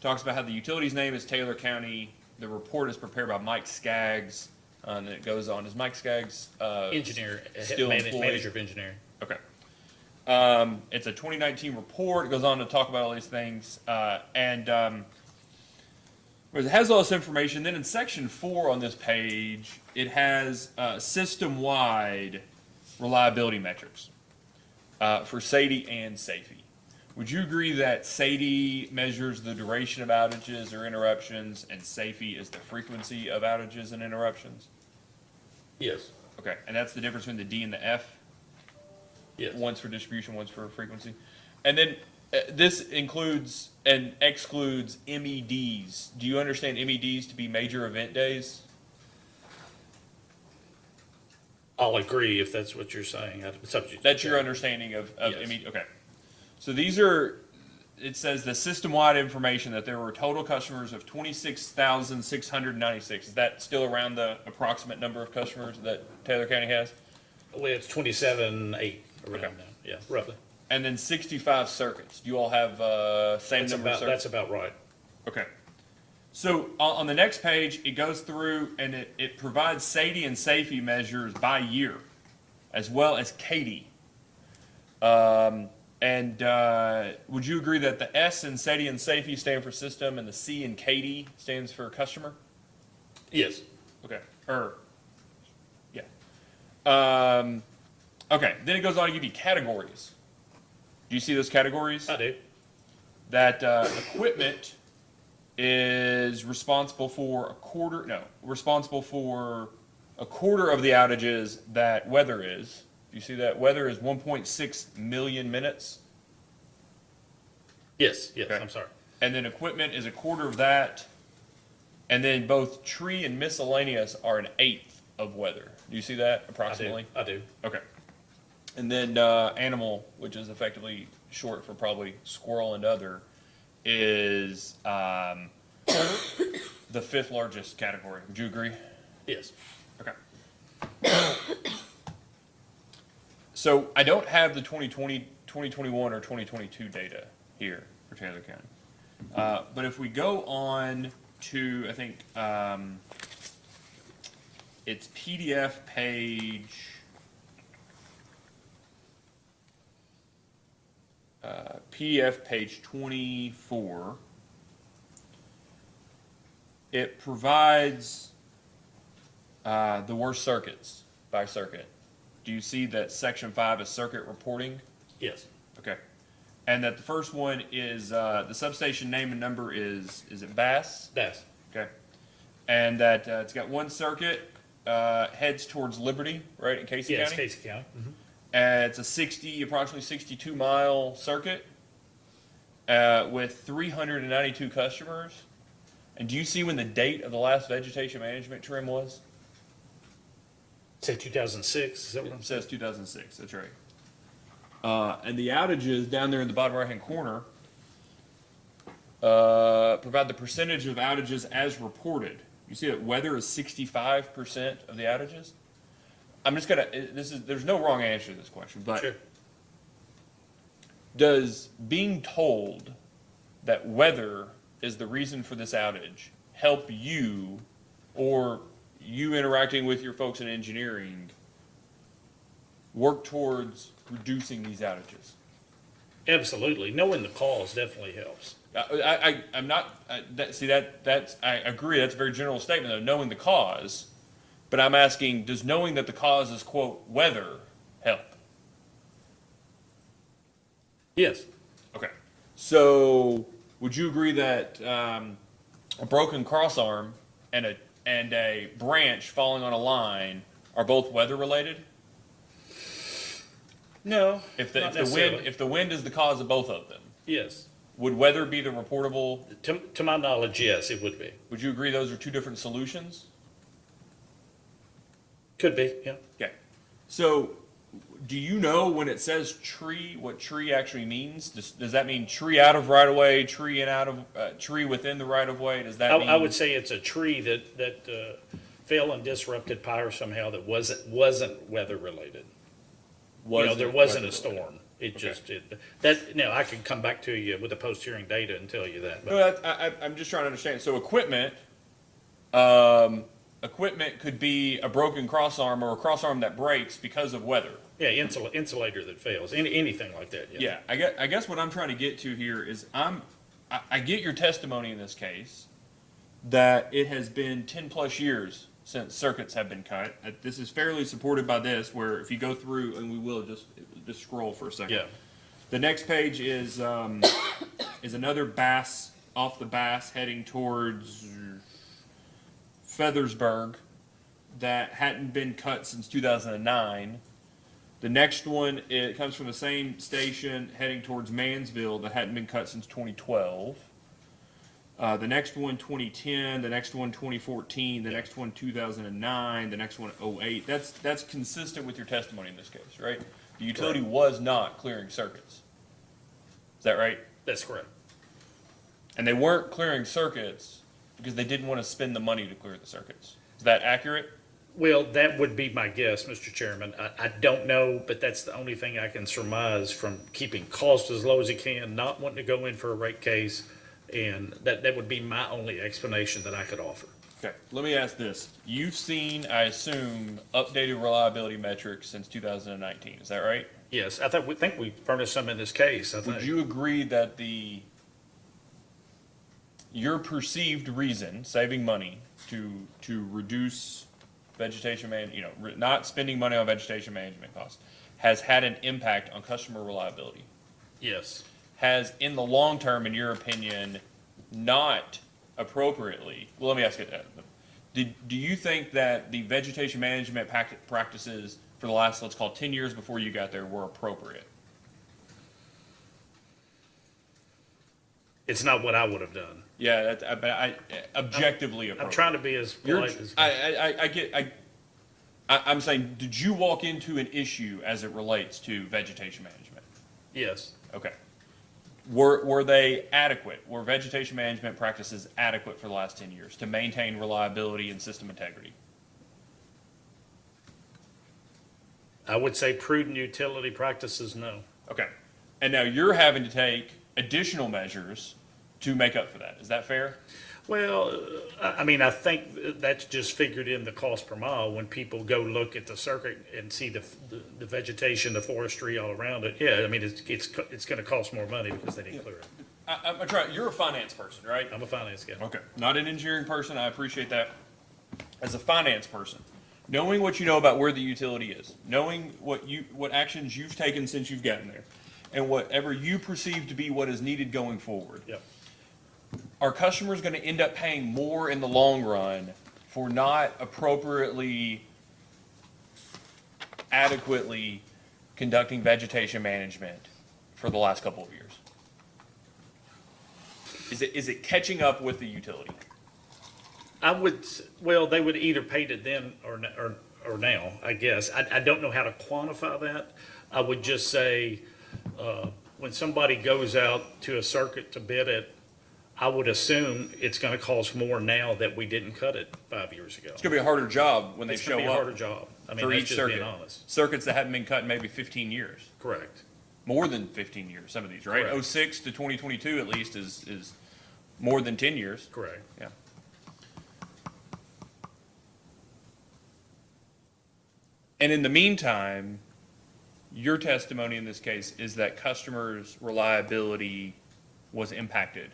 Talks about how the utility's name is Taylor County. The report is prepared by Mike Skaggs. And then it goes on. Is Mike Skaggs Engineer, still employed? manager of engineering. Okay. It's a 2019 report. It goes on to talk about all these things. It has all this information. Then in section 4 on this page, it has system-wide reliability metrics for SAIDI and SAFE. Would you agree that SAIDI measures the duration of outages or interruptions, and SAFE is the frequency of outages and interruptions? Yes. Okay, and that's the difference between the D and the F? Yes. One's for distribution, one's for frequency. And then this includes and excludes MEDs. Do you understand MEDs to be major event days? I'll agree if that's what you're saying. It's up to you. That's your understanding of Yes. MED? Okay. So these are, it says the system-wide information that there were total customers of 26,696. Is that still around the approximate number of customers that Taylor County has? Well, it's 27.8 around Okay. now. Yeah, roughly. And then 65 circuits. Do you all have same That's number of about, circuits? that's about right. Okay. So on the next page, it goes through and it provides SAIDI and SAFE measures by year, as well as CAIDI. Would you agree that the S in SAIDI and SAFE stand for system and the C in CAIDI stands for customer? Yes. Okay. Yeah. Okay. Then it goes on to give you categories. Do you see those categories? I do. That equipment is responsible for a quarter of the outages that weather is. Do you see that? Weather is 1.6 million minutes. Yes, yes, Okay. I'm sorry. And then equipment is a quarter of that. And then both tree and miscellaneous are an eighth of weather. Do you see that approximately? I do. Okay. And then animal, which is effectively short for probably squirrel and other, is the 5th largest category. Would you agree? Yes. Okay. So I don't have the 2020, 2021, or 2022 data here for Taylor County. But if we go on to, I think, it's PDF page... PDF page 24, it provides the worst circuits by circuit. Do you see that section 5 is circuit reporting? Yes. Okay. And that the first one is, the substation name and number is it Bass? That's, Okay. And that, it's got one circuit, heads towards Liberty, right, in Casey yes, County? Casey County. Mhm. It's a approximately 62-mile circuit, with 392 customers. And do you see when the date of the last vegetation management trim was? Say 2006, is that what I'm It saying? says 2006, that's right. And the outages down there in the bottom right-hand corner provide the percentage of outages as reported. You see that weather is 65% of the outages? I'm just gonna, there's no wrong answer to this question, but Sure. does being told that weather is the reason for this outage help you, or you interacting with your folks in engineering, work towards reducing these outages? Absolutely. Knowing the cause definitely helps. I'm not, I agree, that's a very general statement, though, knowing the cause, but I'm asking, does knowing that the cause is, quote, weather, help? Yes. Okay. So, would you agree that a broken crossarm and a branch falling on a line are both weather related? No, If not the necessarily. wind, if the wind is the cause of both of them, Yes. would weather be the reportable? To my knowledge, yes, it would be. Would you agree those are two different solutions? Could be, yeah. Okay. So, do you know when it says tree, what tree actually means? Does that mean tree out of right of way, tree and out of tree within the right of way? Does that mean? I would say it's a tree that fell and disrupted power somehow that wasn't weather related. There wasn't a storm. It just, I can come back to you with the post-hearing data and tell you that. But No, I'm just trying to understand. So equipment could be a broken crossarm or a crossarm that breaks because of weather. yeah, insulator that fails, anything like that. Yeah, I guess what I'm trying to get to here is I get your testimony in this case that it has been 10 plus years since circuits have been cut. This is fairly supported by this, where if you go through, and we will just scroll for a second. Yeah. The next page is another Bass, off the Bass heading towards Feathersburg that hadn't been cut since 2009. The next one, it comes from the same station heading towards Mansville that hadn't been cut since 2012. The next one 2010, the next one 2014, the next one 2009, the next one 08. That's consistent with your testimony in this case, right? The utility was not clearing circuits. Is that right? That's correct. And they weren't clearing circuits because they didn't want to spend the money to clear the circuits. Is that accurate? Well, that would be my guess, Mr. Chairman. I don't know, but that's the only thing I can surmise from keeping costs as low as you can, not wanting to go in for a rate case, and that would be my only explanation that I could offer. Okay, let me ask this. You've seen, I assume, updated reliability metrics since 2019. Is that right? Yes, I think we furnished some in this case. I Would think. you agree that your perceived reason, saving money, to reduce vegetation not spending money on vegetation management costs, has had an impact on customer reliability? Yes. Has, in the long term, in your opinion, not appropriately, well, let me ask it, do you think that the vegetation management practices for the last, let's call it 10 years before you got there, were appropriate? It's not what I would have done. Yeah, but objectively appropriate. I'm trying to be as polite as. I'm saying, did you walk into an issue as it relates to vegetation management? Yes. Okay. Were they adequate? Were vegetation management practices adequate for the last 10 years to maintain reliability and system integrity? I would say prudent utility practices, no. Okay. And now you're having to take additional measures to make up for that. Is that fair? Well, I think that's just figured in the cost per mile when people go look at the circuit and see the vegetation, the forestry all around it. Yeah, it's going to cost more money because they didn't clear it. I'm trying. You're a finance person, right? I'm a finance guy. Okay. Not an engineering person. I appreciate that. As a finance person, knowing what you know about where the utility is, knowing what actions you've taken since you've gotten there, and whatever you perceive to be what is needed going forward. Yep. Are customers going to end up paying more in the long run for not appropriately, adequately conducting vegetation management for the last couple of years? Is it catching up with the utility? Well, they would either paid it then or now, I guess. I don't know how to quantify that. I would just say, when somebody goes out to a circuit to bid it, I would assume it's gonna cost more now that we didn't cut it 5 years ago. It's going to be a harder job when they It's show gonna be a harder up job. I mean, for that's each just being circuit. honest. Circuits that haven't been cut in maybe 15 years. Correct. More than 15 years, some of these, right? Correct. 06 to 2022 at least is more than 10 years. Correct. Yeah. And in the meantime, your testimony in this case is that customers' reliability was impacted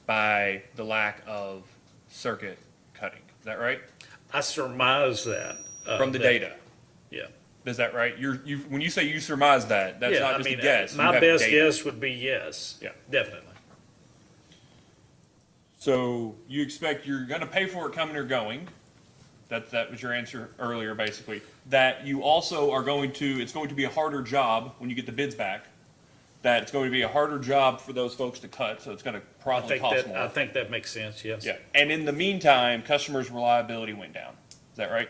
by the lack of circuit cutting. Is that right? I surmise that. From the that- data. Yeah. Is that right? When you say you surmise that, that's Yeah, not I just a mean, guess. You my have best data. guess would be yes. Yeah. Definitely. So you expect you're going to pay for it coming or going. That was your answer earlier, basically. That you also are it's going to be a harder job when you get the bids back. That it's going to be a harder job for those folks to cut, so it's going to probably cost more. I think that makes sense, yes. Yeah, and in the meantime, customers' reliability went down. Is that right?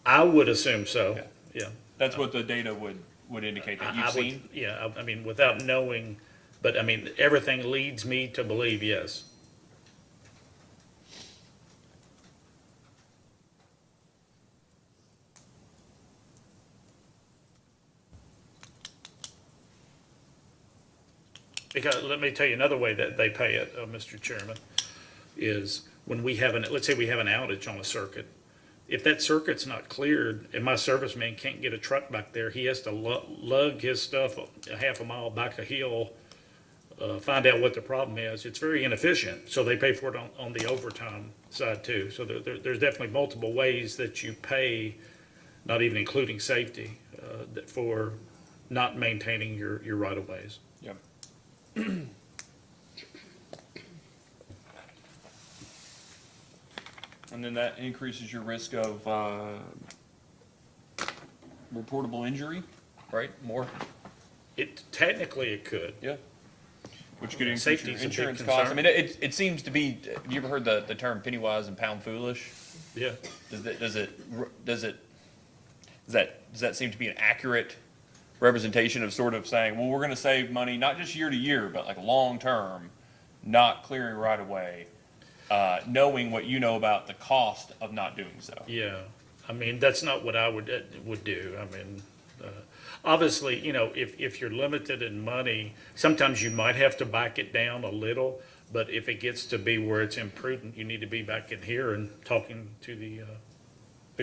I would assume so, Yeah. yeah. That's what the data would indicate that I you've would- seen. Yeah, I mean, without knowing, but I mean, everything leads me to believe yes. Because, let me tell you another way that they pay it, Mr. Chairman, is when we have let's say we have an outage on a circuit. If that circuit's not cleared and my serviceman can't get a truck back there, he has to lug his stuff a half a mile back a hill, find out what the problem is. It's very inefficient, so they pay for it on the overtime side too. So there's definitely multiple ways that you pay, not even including safety, for not maintaining your right-of-ways. Yep. And then that increases your risk of reportable injury, right? More? Technically, it could. Yeah. Which could increase Safety's your a big insurance costs. I concern. mean, it seems to be, you ever heard the term penny wise and pound foolish? Yeah. Does that seem to be an accurate representation of sort of saying, well, we're gonna save money, not just year to year, but like long term, not clearing right away, knowing what you know about the cost of not doing so? Yeah, I mean, that's not what I would do. I mean, obviously, you know, if you're limited in money, sometimes you might have to back it down a little, but if it gets to be where it's imprudent, you need to be back in here and talking to the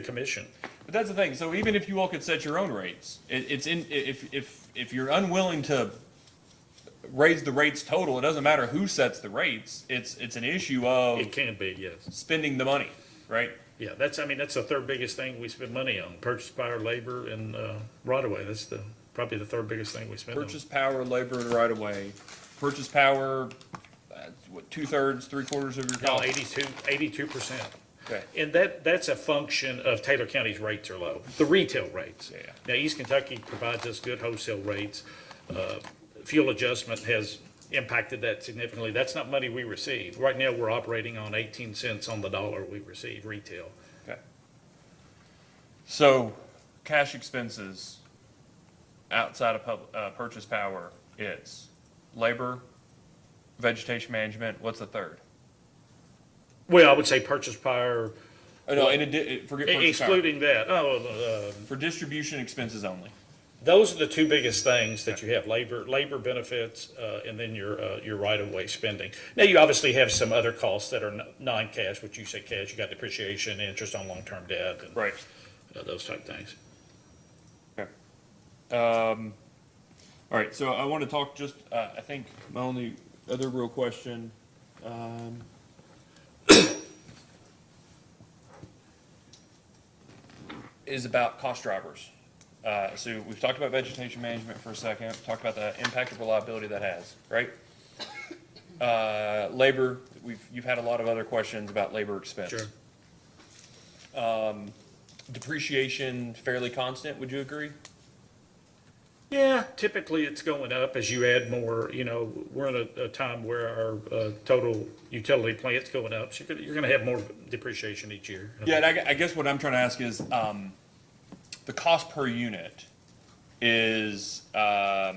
commission. But that's the thing, so even if you all could set your own rates, if you're unwilling to raise the rates total, it doesn't matter who sets the rates, it's an issue of It can be, yes. spending the money, right? Yeah, that's the third biggest thing we spend money on, purchase power, labor, and right away. That's probably the third biggest thing we spend on. Purchase power, labor, and right of way. Purchase power, what, 2/3, 3/4 of your No, cost? 82%. Okay. And that's a function of Taylor County's rates are low, the retail rates. Yeah. Now, East Kentucky provides us good wholesale rates. Fuel adjustment has impacted that significantly. That's not money we receive. Right now, we're operating on 18 cents on the dollar we receive retail. Okay. So, cash expenses outside of purchase power, it's labor, vegetation management, what's the third? Well, I would say purchase power, Oh, no, forget purchase power. excluding that. For distribution expenses only. Those are the two biggest things that you have, labor benefits, and then your right-of-way spending. Now, you obviously have some other costs that are non-cash, which you say cash, you got depreciation, interest on long-term debt, and Right. Those type things. Okay. All right, so I want to talk just, I think my only other real question, is about cost drivers. So we've talked about vegetation management for a second, talked about the impact of reliability that has, right? Labor, you've had a lot of other questions about labor expense. Sure. Depreciation fairly constant, would you agree? Yeah, typically it's going up as you add more, we're in a time where our total utility plant's going up, so you're gonna have more depreciation each year. Yeah, and I guess what I'm trying to ask is, the cost per unit is, Yeah,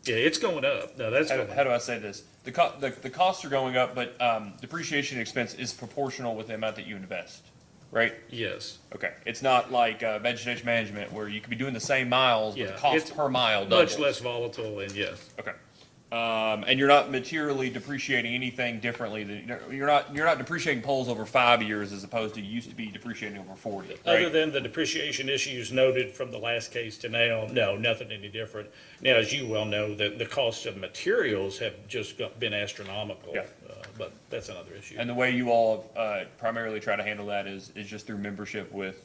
it's going up. No, that's going how up. do I say this? The costs are going up, but, depreciation expense is proportional with the amount that you invest, right? Yes. Okay, it's not like, vegetation management where you could be doing the same miles, but Yeah, the cost it's per mile doubles. Much less volatile, and yes. Okay. And you're not materially depreciating anything differently than, you're not depreciating poles over 5 years as opposed to used to be depreciating over 40, Other right? than the depreciation issues noted from the last case to now, no, nothing any different. Now, as you well know, the cost of materials have just been astronomical. Yeah. But that's another issue. And the way you all, primarily try to handle that is just through membership with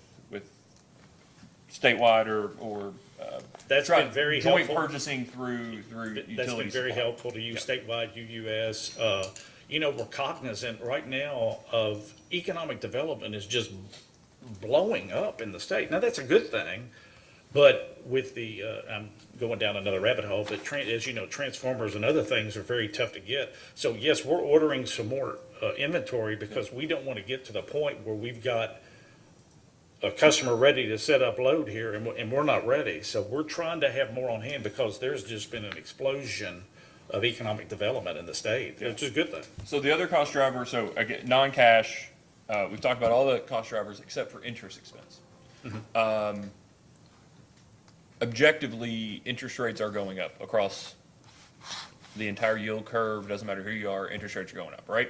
statewide or, That's been very joint helpful. purchasing through utility That's been very supply. helpful to use Yeah. statewide UUS. We're cognizant right now of economic development is just blowing up in the state. Now, that's a good thing, but with the, I'm going down another rabbit hole, but as you know, transformers and other things are very tough to get. So yes, we're ordering some more inventory because we don't want to get to the point where we've got a customer ready to set up load here and we're not ready. So we're trying to have more on hand because there's just been an explosion of economic development in the state, which is a good thing. So the other cost driver, so again, non-cash, we've talked about all the cost drivers except for interest expense. Objectively, interest rates are going up across the entire yield curve. Doesn't matter who you are, interest rates are going up, right?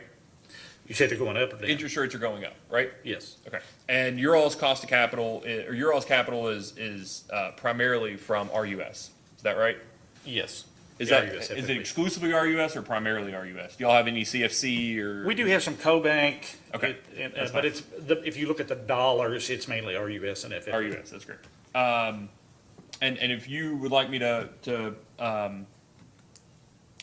You say they're going up or down? Interest rates are going up, right? Yes. Okay. And your all's cost of capital, or your all's capital is primarily from RUS. Is that right? Yes. Is The that, RUS is it FFB. exclusively RUS or primarily RUS? Do y'all have any CFC or? We do have some co-bank. Okay, that's But fine. if you look at the dollars, it's mainly RUS and FFB. RUS, that's great. And if you would like me to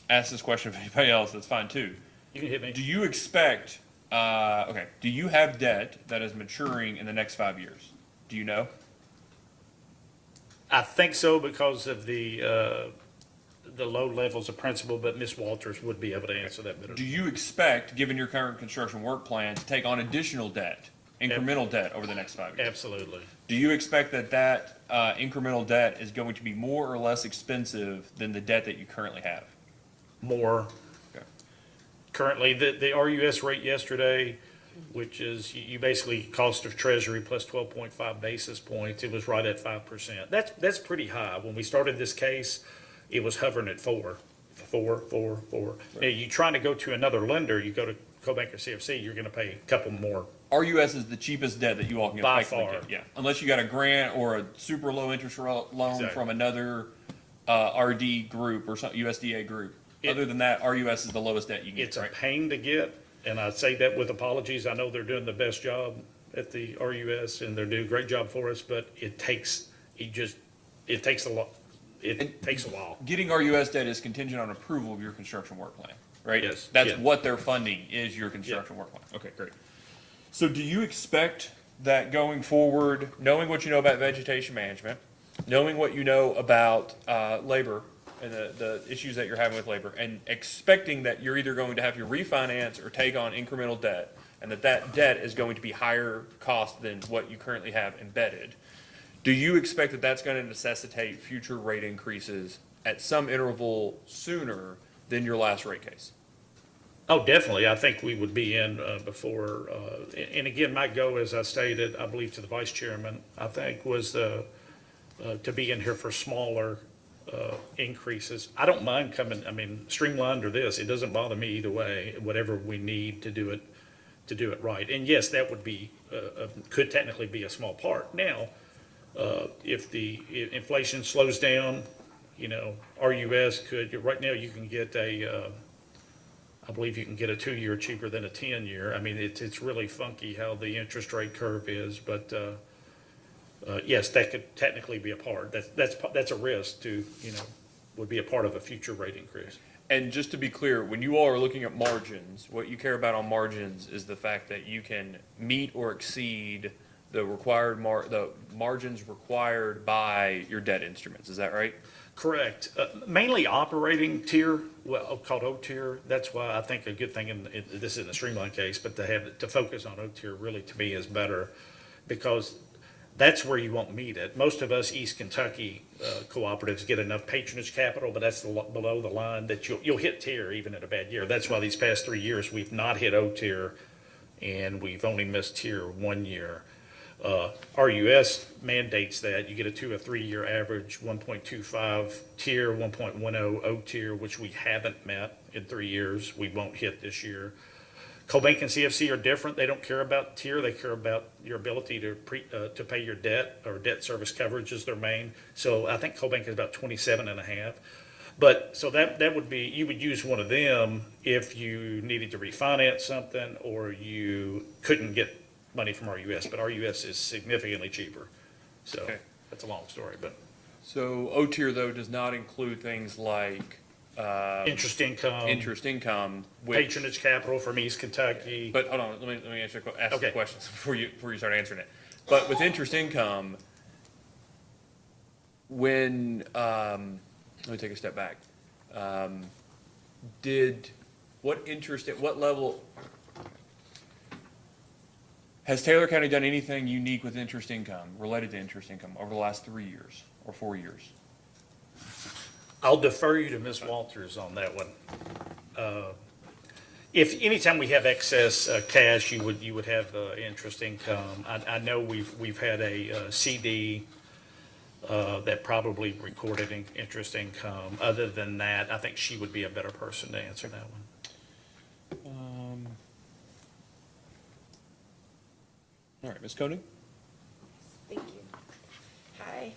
ask this question of anybody else, that's fine too. You can hit me. Do you expect, do you have debt that is maturing in the next 5 years? Do you know? I think so because of the low levels of principal, but Ms. Walters would be able to answer that better. Do you expect, given your current construction work plan, to take on additional debt, incremental debt over the next 5 years? Absolutely. Do you expect that incremental debt is going to be more or less expensive than the debt that you currently have? More. Okay. Currently, the RUS rate yesterday, which is you basically cost of treasury plus 12.5 basis points, it was right at 5%. That's pretty high. When we started this case, it was hovering at 4. Now, you trying to go to another lender, you go to CoBank or CFC, you're gonna pay a couple more. RUS is the cheapest debt that you all can get. By effectively far. get, yeah. Unless you got a grant or a super low interest loan Exactly. from another RD group or some USDA group. Other than that, RUS is the lowest debt you can get, It's a right? pain to get, and I say that with apologies. I know they're doing the best job at the RUS, and they're doing a great job for us, but it takes a lot. It takes a while. Getting RUS debt is contingent on approval of your construction work plan, right? Yes, That's yeah. what they're funding is your construction work plan. Okay, great. So do you expect that going forward, knowing what you know about vegetation management, knowing what you know about labor and the issues that you're having with labor, and expecting that you're either going to have to refinance or take on incremental debt, and that debt is going to be higher cost than what you currently have embedded, do you expect that that's going to necessitate future rate increases at some interval sooner than your last rate case? Oh, definitely. I think we would be in before, and again, my goal, as I stated, I believe to the vice chairman, I think was to be in here for smaller increases. I don't mind coming, streamlined or this, it doesn't bother me either way, whatever we need to do it right. And yes, that would be, could technically be a small part. Now, if if inflation slows down, RUS could, right now you can get I believe you can get a 2-year cheaper than a 10-year. I mean, it's really funky how the interest rate curve is, but yes, that could technically be a part. That's a risk to, would be a part of a future rate increase. And just to be clear, when you all are looking at margins, what you care about on margins is the fact that you can meet or exceed the required the margins required by your debt instruments. Is that right? Correct. Mainly operating tier, well, called O tier. That's why I think a good thing this isn't a streamline case, but to focus on O tier really to me is better, because that's where you won't meet it. Most of us East Kentucky cooperatives get enough patronage capital, but that's below the line that you'll hit tier even in a bad year. That's why these past 3 years we've not hit O tier, and we've only missed tier 1 year. RUS mandates that you get a 2 or 3 year average, 1.25 tier, 1.10 O tier, which we haven't met in 3 years. We won't hit this year. Cobank and CFC are different. They don't care about tier. They care about your ability to pay your debt, or debt service coverage is their main. So I think Cobank is about 27.5. But so that would be, you would use one of them if you needed to refinance something or you couldn't get money from RUS. But RUS is significantly cheaper. So Okay. that's a long story. But So O tier though does not include things like interest income, which, patronage capital from East Kentucky. But hold on, let me ask Okay. the questions before you start answering it. But with interest income, when let me take a step back. At what level has Taylor County done anything unique with interest income, related to interest income, over the last 3 years or 4 years? I'll defer you to Ms. Walters on that one. If anytime we have excess cash, you would have interest income. I know we've had a CD that probably recorded interest income. Other than that, I think she would be a better person to answer that one. All right, Ms. Koenig? Thank you. Hi.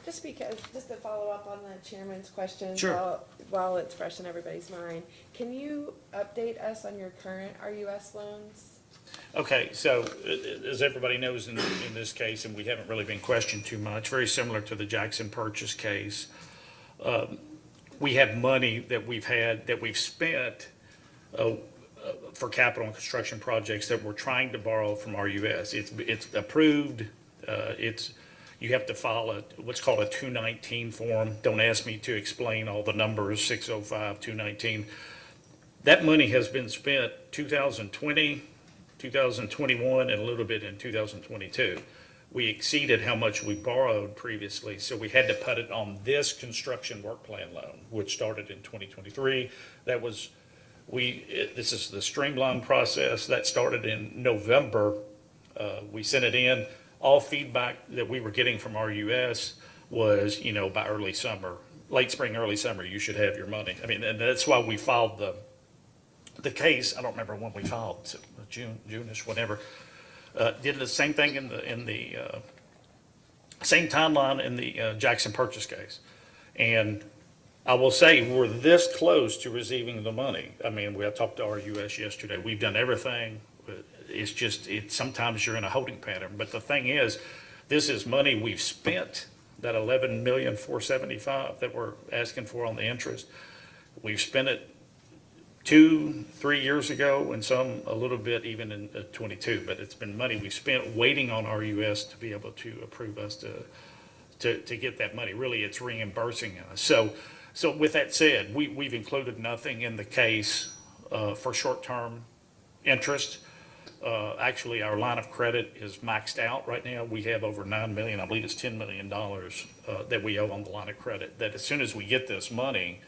Just to follow up on the chairman's question. Sure. While it's fresh in everybody's mind, can you update us on your current RUS loans? Okay, so as everybody knows in this case, and we haven't really been questioned too much, very similar to the Jackson Purchase case, we have money that we've spent for capital and construction projects that we're trying to borrow from RUS. It's approved. You have to file what's called a 219 form. Don't ask me to explain all the numbers, 605, 219. That money has been spent 2020, 2021, and a little bit in 2022. We exceeded how much we borrowed previously, so we had to put it on this construction work plan loan, which started in 2023. This is the streamline process that started in November. We sent it in. All feedback that we were getting from RUS was, by early summer, late spring, early summer, you should have your money. I mean, and that's why we filed the case. I don't remember when we filed, June-ish, whatever. Did the same thing in the same timeline in the Jackson Purchase case. And I will say we're this close to receiving the money. I mean, I talked to RUS yesterday. We've done everything. It's just, sometimes you're in a holding pattern. But the thing is, this is money we've spent, that $11,475,000 that we're asking for on the interest. We've spent it 2-3 years ago, and some a little bit even in 22. But it's been money we spent waiting on RUS to be able to approve us to get that money. Really, it's reimbursing us. So with that said, we've included nothing in the case for short-term interest. Actually, our line of credit is maxed out right now. We have over $9 million, I believe it's $10 million that we owe on the line of credit, that as soon as we get this money,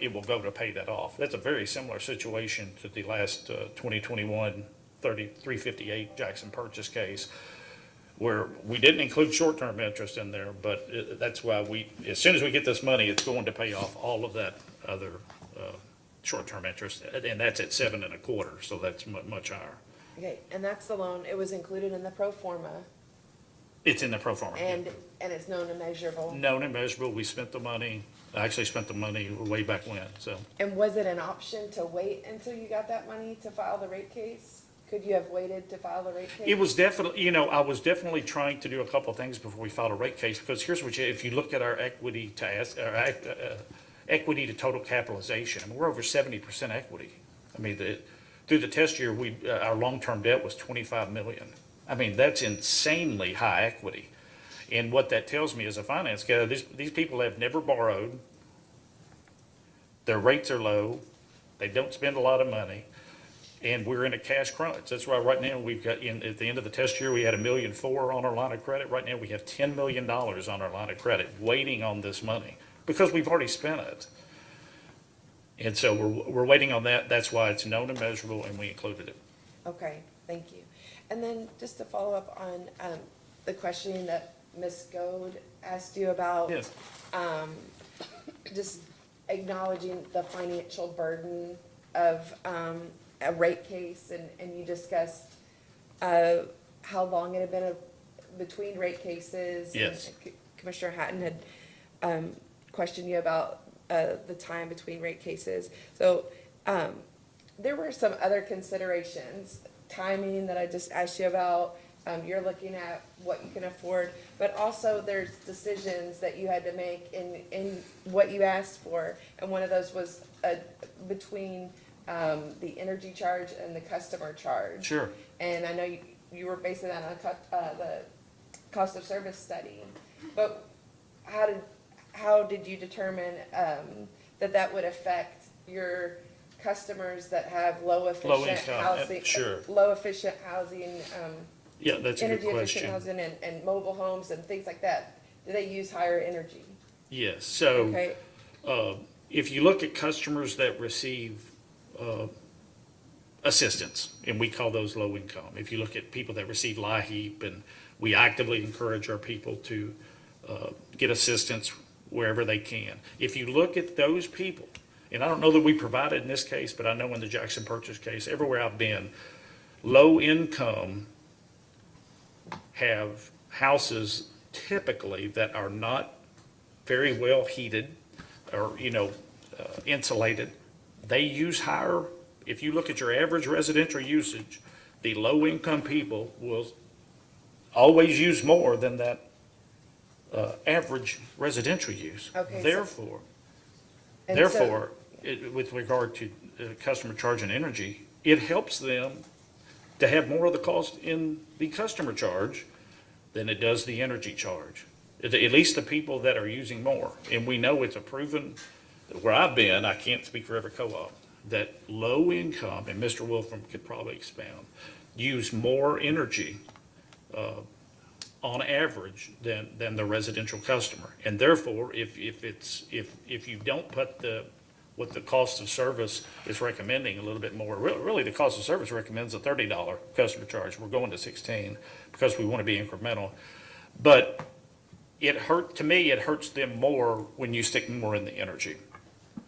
it will go to pay that off. That's a very similar situation to the last 2021 358 Jackson Purchase case, where we didn't include short-term interest in there, but that's why as soon as we get this money, it's going to pay off all of that other short-term interest, and that's at 7.25%, so that's much higher. Okay, and that's the loan. It was included in the pro forma, It's in the pro forma. and it's known and measurable. Known and measurable. We spent the money. I actually spent the money way back when, so. And was it an option to wait until you got that money to file the rate case? Could you have waited to file the rate case? It was definitely, I was definitely trying to do a couple of things before we filed a rate case, because here's what if you look at our equity equity to total capitalization, I mean, we're over 70% equity. I mean, through the test year, our long-term debt was 25 million. I mean, that's insanely high equity. And what that tells me as a finance guy, these people have never borrowed. Their rates are low. They don't spend a lot of money. And we're in a cash crunch. That's why right now we've got, at the end of the test year, we had $1.4 million on our line of credit. Right now, we have $10 million on our line of credit waiting on this money because we've already spent it. And so we're waiting on that. That's why it's known and measurable, and we included it. Okay, thank you. And then just to follow up on the question that Ms. Gold asked you about. Yes. Just acknowledging the financial burden of a rate case, and you discussed how long it had been between rate cases. Yes. And Commissioner Hatton had questioned you about the time between rate cases. So there were some other considerations, timing that I just asked you about. You're looking at what you can afford, but also there's decisions that you had to make in what you asked for. And one of those was between the energy charge and the customer charge. Sure. And I know you were basing that on the cost of service study, but how did you determine that would affect your customers that have low efficient income, housing? sure. Low efficient housing, Yeah, that's a good energy efficient question. housing and mobile homes and things like that. Do they use higher energy? Yes, so Okay, if you look at customers that receive assistance, and we call those low income. If you look at people that receive LIHEAP, and we actively encourage our people to get assistance wherever they can. If you look at those people, and I don't know that we provided in this case, but I know in the Jackson Purchase case, everywhere I've been, low income have houses typically that are not very well heated or, insulated. They use higher, if you look at your average residential usage, the low income people will always use more than that average residential use. Okay, so- Therefore, and so- with regard to customer charge and energy, it helps them to have more of the cost in the customer charge than it does the energy charge. At least the people that are using more. And we know it's a proven, where I've been, I can't speak for every co-op, that low income, and Mr. Wolfram could probably expound, use more energy on average than the residential customer. And therefore, if you don't put what the cost of service is recommending a little bit more, really the cost of service recommends a $30 customer charge. We're going to 16 because we want to be incremental. But to me, it hurts them more when you stick more in the energy.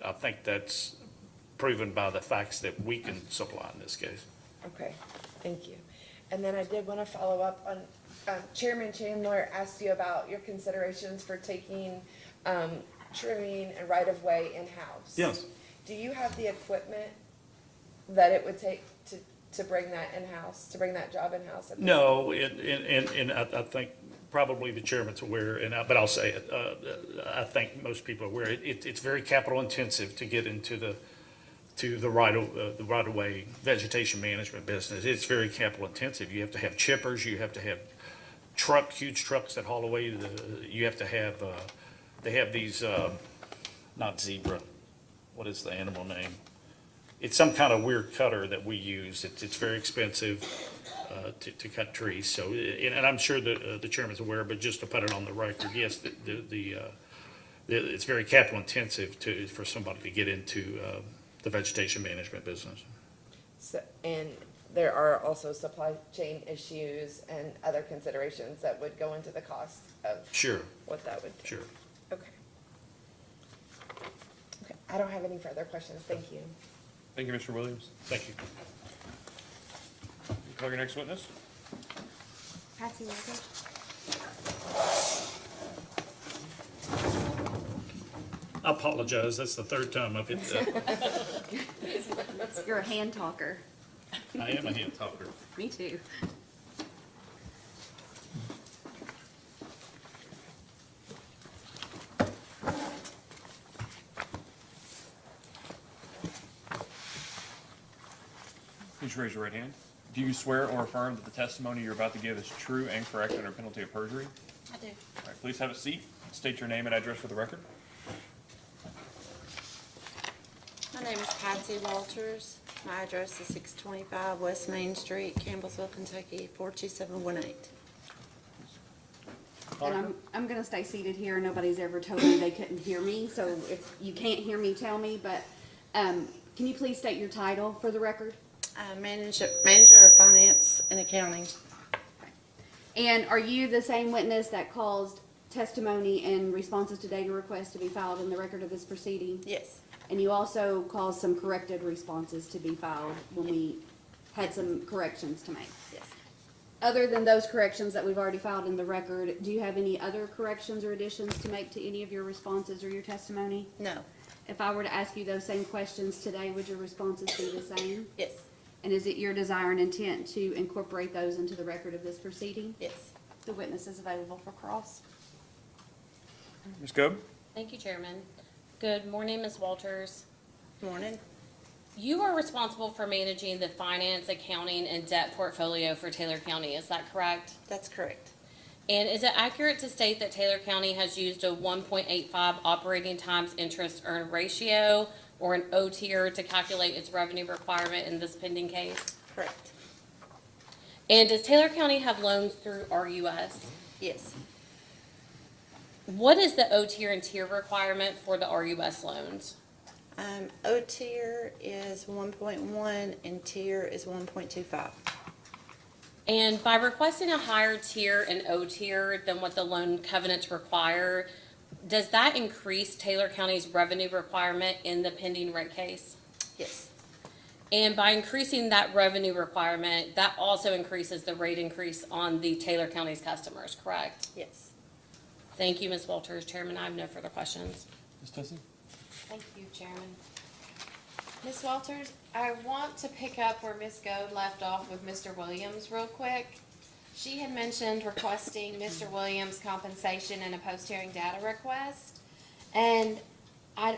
I think that's proven by the facts that we can supply in this case. Okay, thank you. And then I did want to follow up on, Chairman Chandler asked you about your considerations for taking trimming and right-of-way in-house. Yes. Do you have the equipment that it would take to bring that in-house, to bring that job in-house? No, and I think probably the chairman's aware, but I'll say it. I think most people are aware. It's very capital intensive to get into the right of way vegetation management business. It's very capital intensive. You have to have chippers. You have to have huge trucks that haul away. You have to have. They have these, not zebra. What is the animal name? It's some kind of weird cutter that we use. It's very expensive to cut trees. So, and I'm sure the chairman's aware, but just to put it on the record, yes, it's very capital intensive for somebody to get into the vegetation management business. So, and there are also supply chain issues and other considerations that would go into the cost of Sure, what that would take. sure. Okay. Okay, I don't have any further questions. Thank you. Thank you, Mr. Williams. Thank you. Call your next witness. Patsy Walker. I apologize. That's the third time I've hit that. You're a hand talker. I am a hand talker. Me too. Please raise your right hand. Do you swear or affirm that the testimony you're about to give is true and correct under penalty of perjury? I do. All right, please have a seat. State your name and address for the record. My name is Patsy Walters. My address is 625 West Main Street, Campbellsville, Kentucky, 42718. And I'm gonna stay seated here. Nobody's ever told me they couldn't hear me, so if you can't hear me, tell me, but, can you please state your title for the record? Manager of Finance and Accounting. And are you the same witness that caused testimony and responses to data requests to be filed in the record of this proceeding? Yes, And you also caused some corrected responses to be filed when we had some corrections to make? yes. Other than those corrections that we've already filed in the record, do you have any other corrections or additions to make to any of your responses or your testimony? No, If I were to ask you those same questions today, would your responses be the same? yes, And is it your desire and intent to incorporate those into the record of this proceeding? yes. The witness is available for cross. Ms. Goeb? Thank you, Chairman. Good morning, Ms. Walters. Morning. You are responsible for managing the finance, accounting, and debt portfolio for Taylor County, is that correct? That's correct. And is it accurate to state that Taylor County has used a 1.85 operating times interest earned ratio, or an O tier, to calculate its revenue requirement in this pending case? Correct. And does Taylor County have loans through R.U.S.? Yes. What is the O tier and tier requirement for the R.U.S. loans? O tier is 1.1 and tier is 1.25. And by requesting a higher tier and O tier than what the loan covenants require, does that increase Taylor County's revenue requirement in the pending rate case? Yes, And by increasing that revenue requirement, that also increases the rate increase on the Taylor County's customers, correct? yes. Thank you, Ms. Walters. Chairman, I have no further questions. Ms. Tessie? Thank you, Chairman. Ms. Walters, I want to pick up where Ms. Goode left off with Mr. Williams real quick. She had mentioned requesting Mr. Williams' compensation in a post-hearing data request. And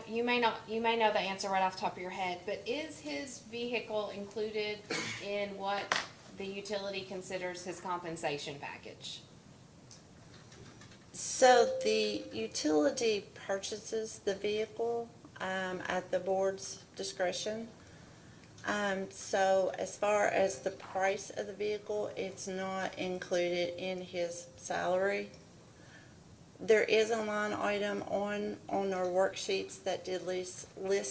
you may know the answer right off the top of your head, but is his vehicle included in what the utility considers his compensation package? So the utility purchases the vehicle at the board's discretion. So as far as the price of the vehicle, it's not included in his salary. There is a line item on our worksheets that did list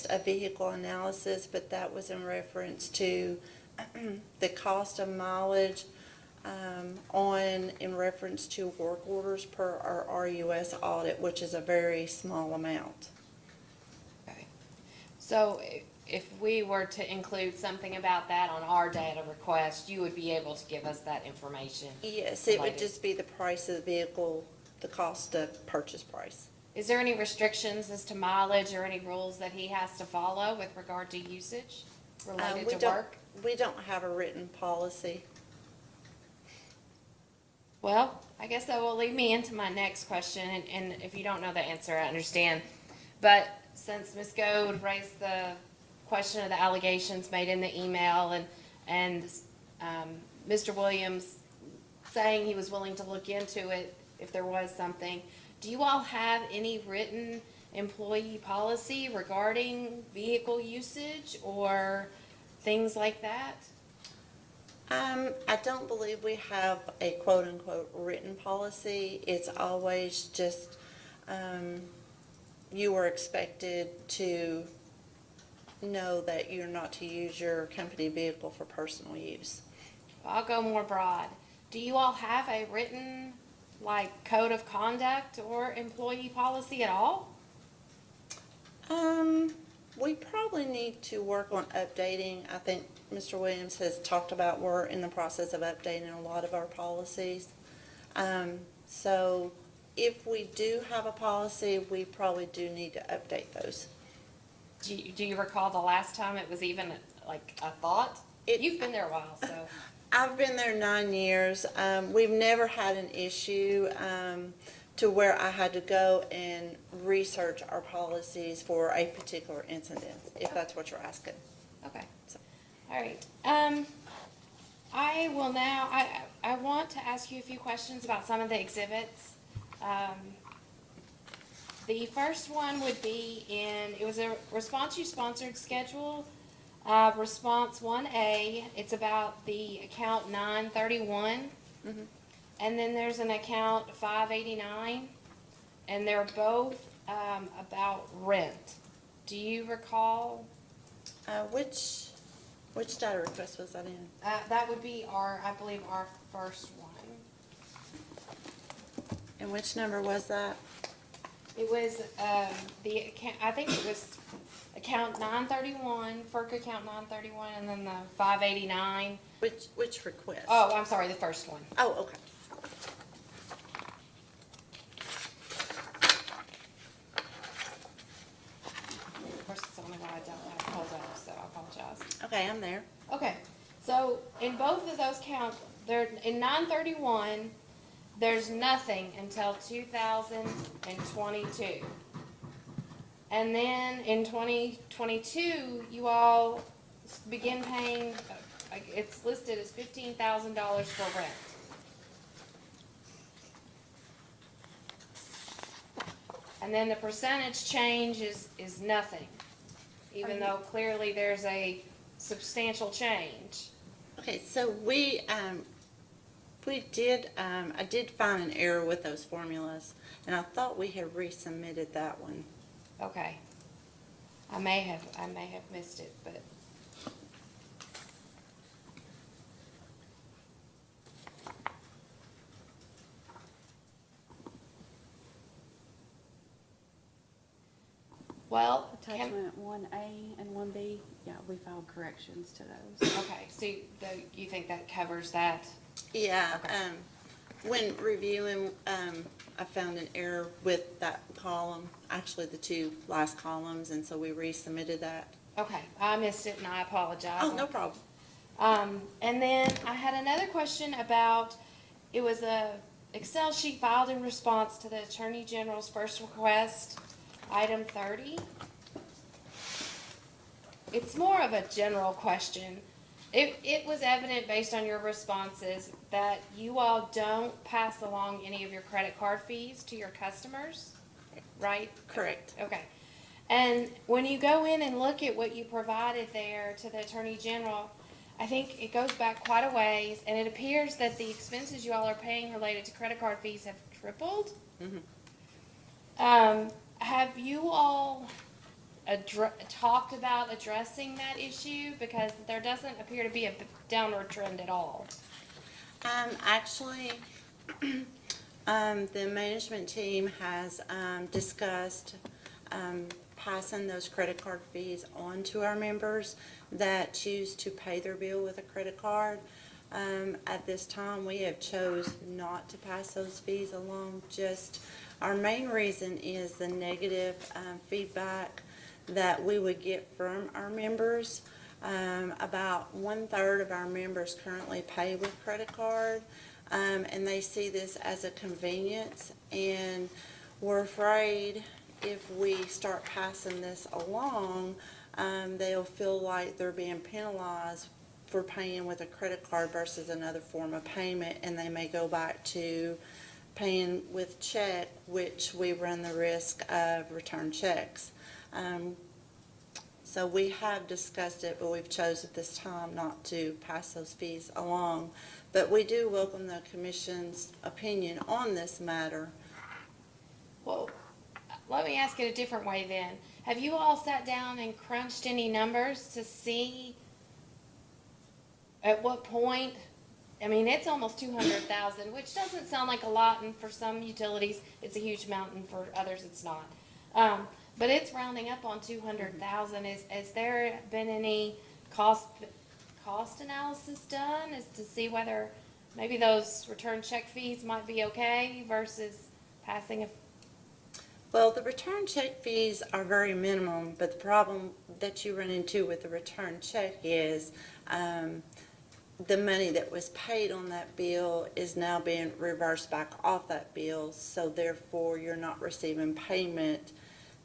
a vehicle analysis, but that was in reference to the cost of mileage in reference to work orders per our R.U.S. audit, which is a very small amount. Okay. So if we were to include something about that on our data request, you would be able to give us that information? Yes, it would Related. just be the price of the vehicle, the cost of purchase price. Is there any restrictions as to mileage or any rules that he has to follow with regard to usage related to work? We don't have a written policy. Well, I guess that will lead me into my next question, and if you don't know the answer, I understand. But since Ms. Goode raised the question of the allegations made in the email and Mr. Williams saying he was willing to look into it if there was something, do you all have any written employee policy regarding vehicle usage or things like that? I don't believe we have a quote-unquote written policy. It's always just, you are expected to know that you're not to use your company vehicle for personal use. I'll go more broad. Do you all have a written, code of conduct or employee policy at all? We probably need to work on updating. I think Mr. Williams has talked about we're in the process of updating a lot of our policies. So if we do have a policy, we probably do need to update those. Do you recall the last time it was even a thought? You've been there a while, so. I've been there 9 years. We've never had an issue to where I had to go and research our policies for a particular incident, if that's what you're asking. Okay, all right. I will now, I want to ask you a few questions about some of the exhibits. The first one would be it was a response you sponsored schedule, response 1A. It's about the account 931. And then there's an account 589, and they're both about rent. Do you recall? Which data request was that in? That would be I believe our first one. And which number was that? It was, the account, I think it was account 931, FERC account 931, and then the 589. Which request? Oh, I'm sorry, the first one. Oh, okay. Of course, it's the only one I don't have pulled up, so I apologize. Okay, I'm there. Okay, so in both of those counts, in 931, there's nothing until 2022. And then in 2022, you all begin paying, it's listed as $15,000 for rent. And then the percentage change is nothing, even though clearly there's a substantial change. Okay, so we did, I did find an error with those formulas, and I thought we had resubmitted that one. Okay. I may have missed it, but. Well, Attachment 1A and 1B, yeah, we filed corrections to those. okay, so you think that covers that? Yeah, when reviewing, I found an error with that column, actually the two last columns, and so we resubmitted that. Okay, I missed it and I apologize. Oh, no problem. And then I had another question about, it was a Excel sheet filed in response to the Attorney General's first request, item 30. It's more of a general question. It was evident based on your responses that you all don't pass along any of your credit card fees to your customers, right? Correct. Okay. And when you go in and look at what you provided there to the Attorney General, I think it goes back quite a ways, and it appears that the expenses you all are paying related to credit card fees have tripled. Have you all talked about addressing that issue? Because there doesn't appear to be a downward trend at all. Actually, the management team has discussed passing those credit card fees on to our members that choose to pay their bill with a credit card. At this time, we have chose not to pass those fees along. Just our main reason is the negative feedback that we would get from our members. About 1/3 of our members currently pay with credit card, and they see this as a convenience, and we're afraid if we start passing this along, they'll feel like they're being penalized for paying with a credit card versus another form of payment, and they may go back to paying with check, which we run the risk of return checks. So we have discussed it, but we've chosen at this time not to pass those fees along. But we do welcome the Commission's opinion on this matter. Well, let me ask it a different way then. Have you all sat down and crunched any numbers to see at what point? I mean, it's almost 200,000, which doesn't sound like a lot, and for some utilities, it's a huge amount, and for others, it's not. But it's rounding up on 200,000. Has there been any cost analysis done as to see whether maybe those return check fees might be okay versus passing a? Well, the return check fees are very minimum, but the problem that you run into with the return check is the money that was paid on that bill is now being reversed back off that bill, so therefore you're not receiving payment.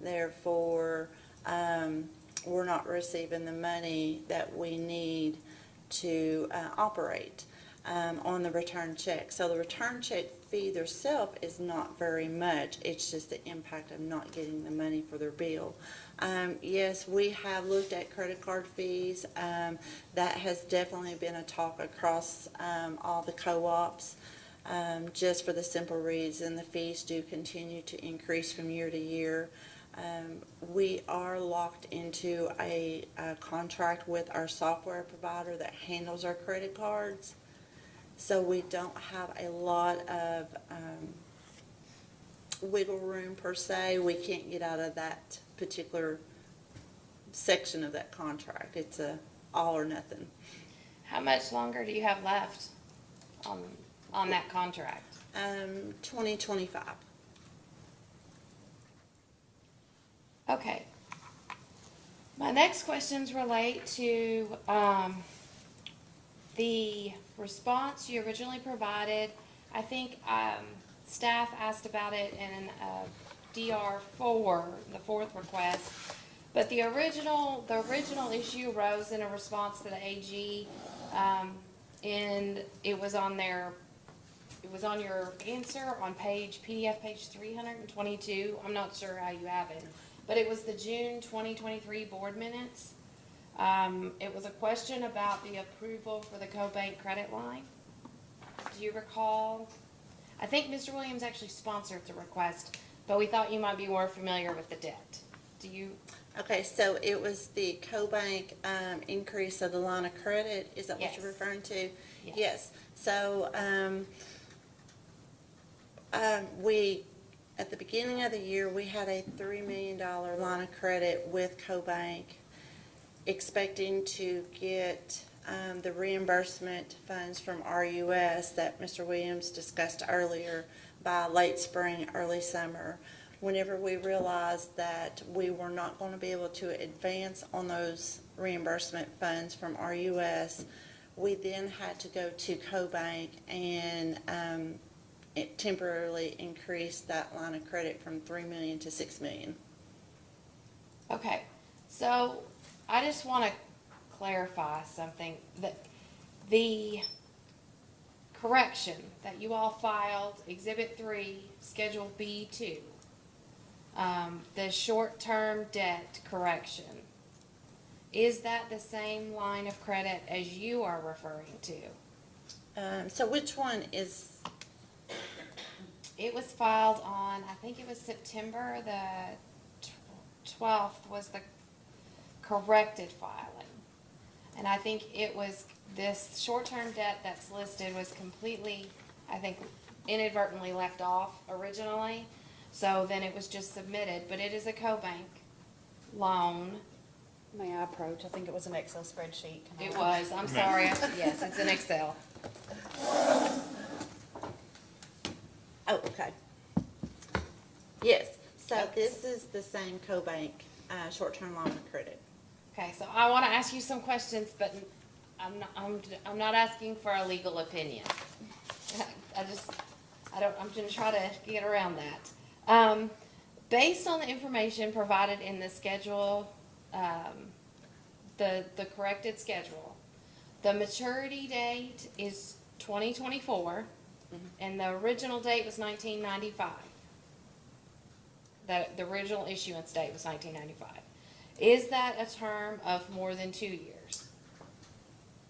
Therefore, we're not receiving the money that we need to operate on the return check. So the return check fee theirself is not very much. It's just the impact of not getting the money for their bill. Yes, we have looked at credit card fees. That has definitely been a talk across all the co-ops, just for the simple reason the fees do continue to increase from year to year. We are locked into a contract with our software provider that handles our credit cards. So we don't have a lot of wiggle room per se. We can't get out of that particular section of that contract. It's a all or nothing. How much longer do you have left on that contract? 2025. Okay. My next questions relate to the response you originally provided. I think staff asked about it in DR4, the fourth request. But the original issue arose in a response to the AG, and it was on your answer on PDF page 322. I'm not sure how you have it, but it was the June 2023 board minutes. It was a question about the approval for the CoBank credit line. Do you recall? I think Mr. Williams actually sponsored the request, but we thought you might be more familiar with the debt. Do you? Okay, so it was the CoBank increase of the line of credit. Is that what you're Yes. referring to? Yes. So we, at the beginning of the year, we had a $3 million line of credit with CoBank, expecting to get the reimbursement funds from R.E.C.C that Mr. Williams discussed earlier by late spring, early summer. Whenever we realized that we were not going to be able to advance on those reimbursement funds from R.E.C., we then had to go to CoBank and it temporarily increased that line of credit from $3 million to $6 million. Okay, so I just want to clarify something, that the correction that you all filed, Exhibit 3, Schedule B2, the short-term debt correction, is that the same line of credit as you are referring to? So which one is? It was filed on, I think it was September the 12th was the corrected filing. And I think it was, this short-term debt that's listed was completely, I think, inadvertently left off originally. So then it was just submitted, but it is a CoBank loan. May I approach? I think it was an Excel spreadsheet. Can I- It was, I'm sorry, yes, it's in Excel. Oh, okay. Yes, so this is the same CoBank short-term line of credit. Okay, so I want to ask you some questions, but I'm not asking for a legal opinion. I'm gonna try to get around that. Based on the information provided in the schedule, the corrected schedule, the maturity date is 2024, and the original date was 1995. The original issuance date was 1995. Is that a term of more than 2 years?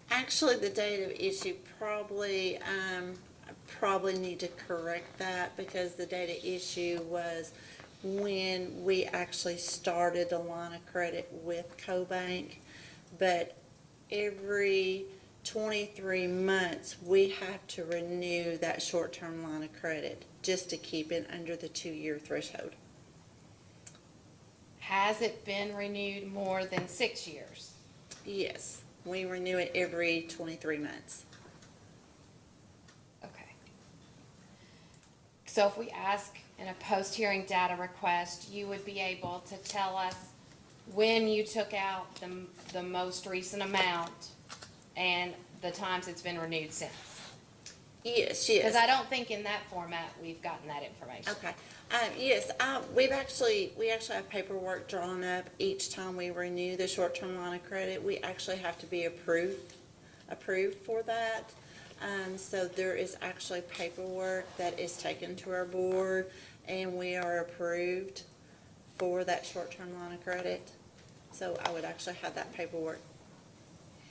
Actually, the date of issue probably, I probably need to correct that because the date of issue was when we actually started the line of credit with CoBank. But every 23 months, we have to renew that short-term line of credit just to keep it under the 2-year threshold. Has it been renewed more than 6 years? Yes, we renew it every 23 months. Okay. So if we ask in a post-hearing data request, you would be able to tell us when you took out the most recent amount and the times it's been renewed since. Yes, Because yes. I don't think in that format we've gotten that information. Okay. Yes, we actually have paperwork drawn up each time we renew the short-term line of credit. We actually have to be approved for that. So there is actually paperwork that is taken to our board, and we are approved for that short-term line of credit. So I would actually have that paperwork.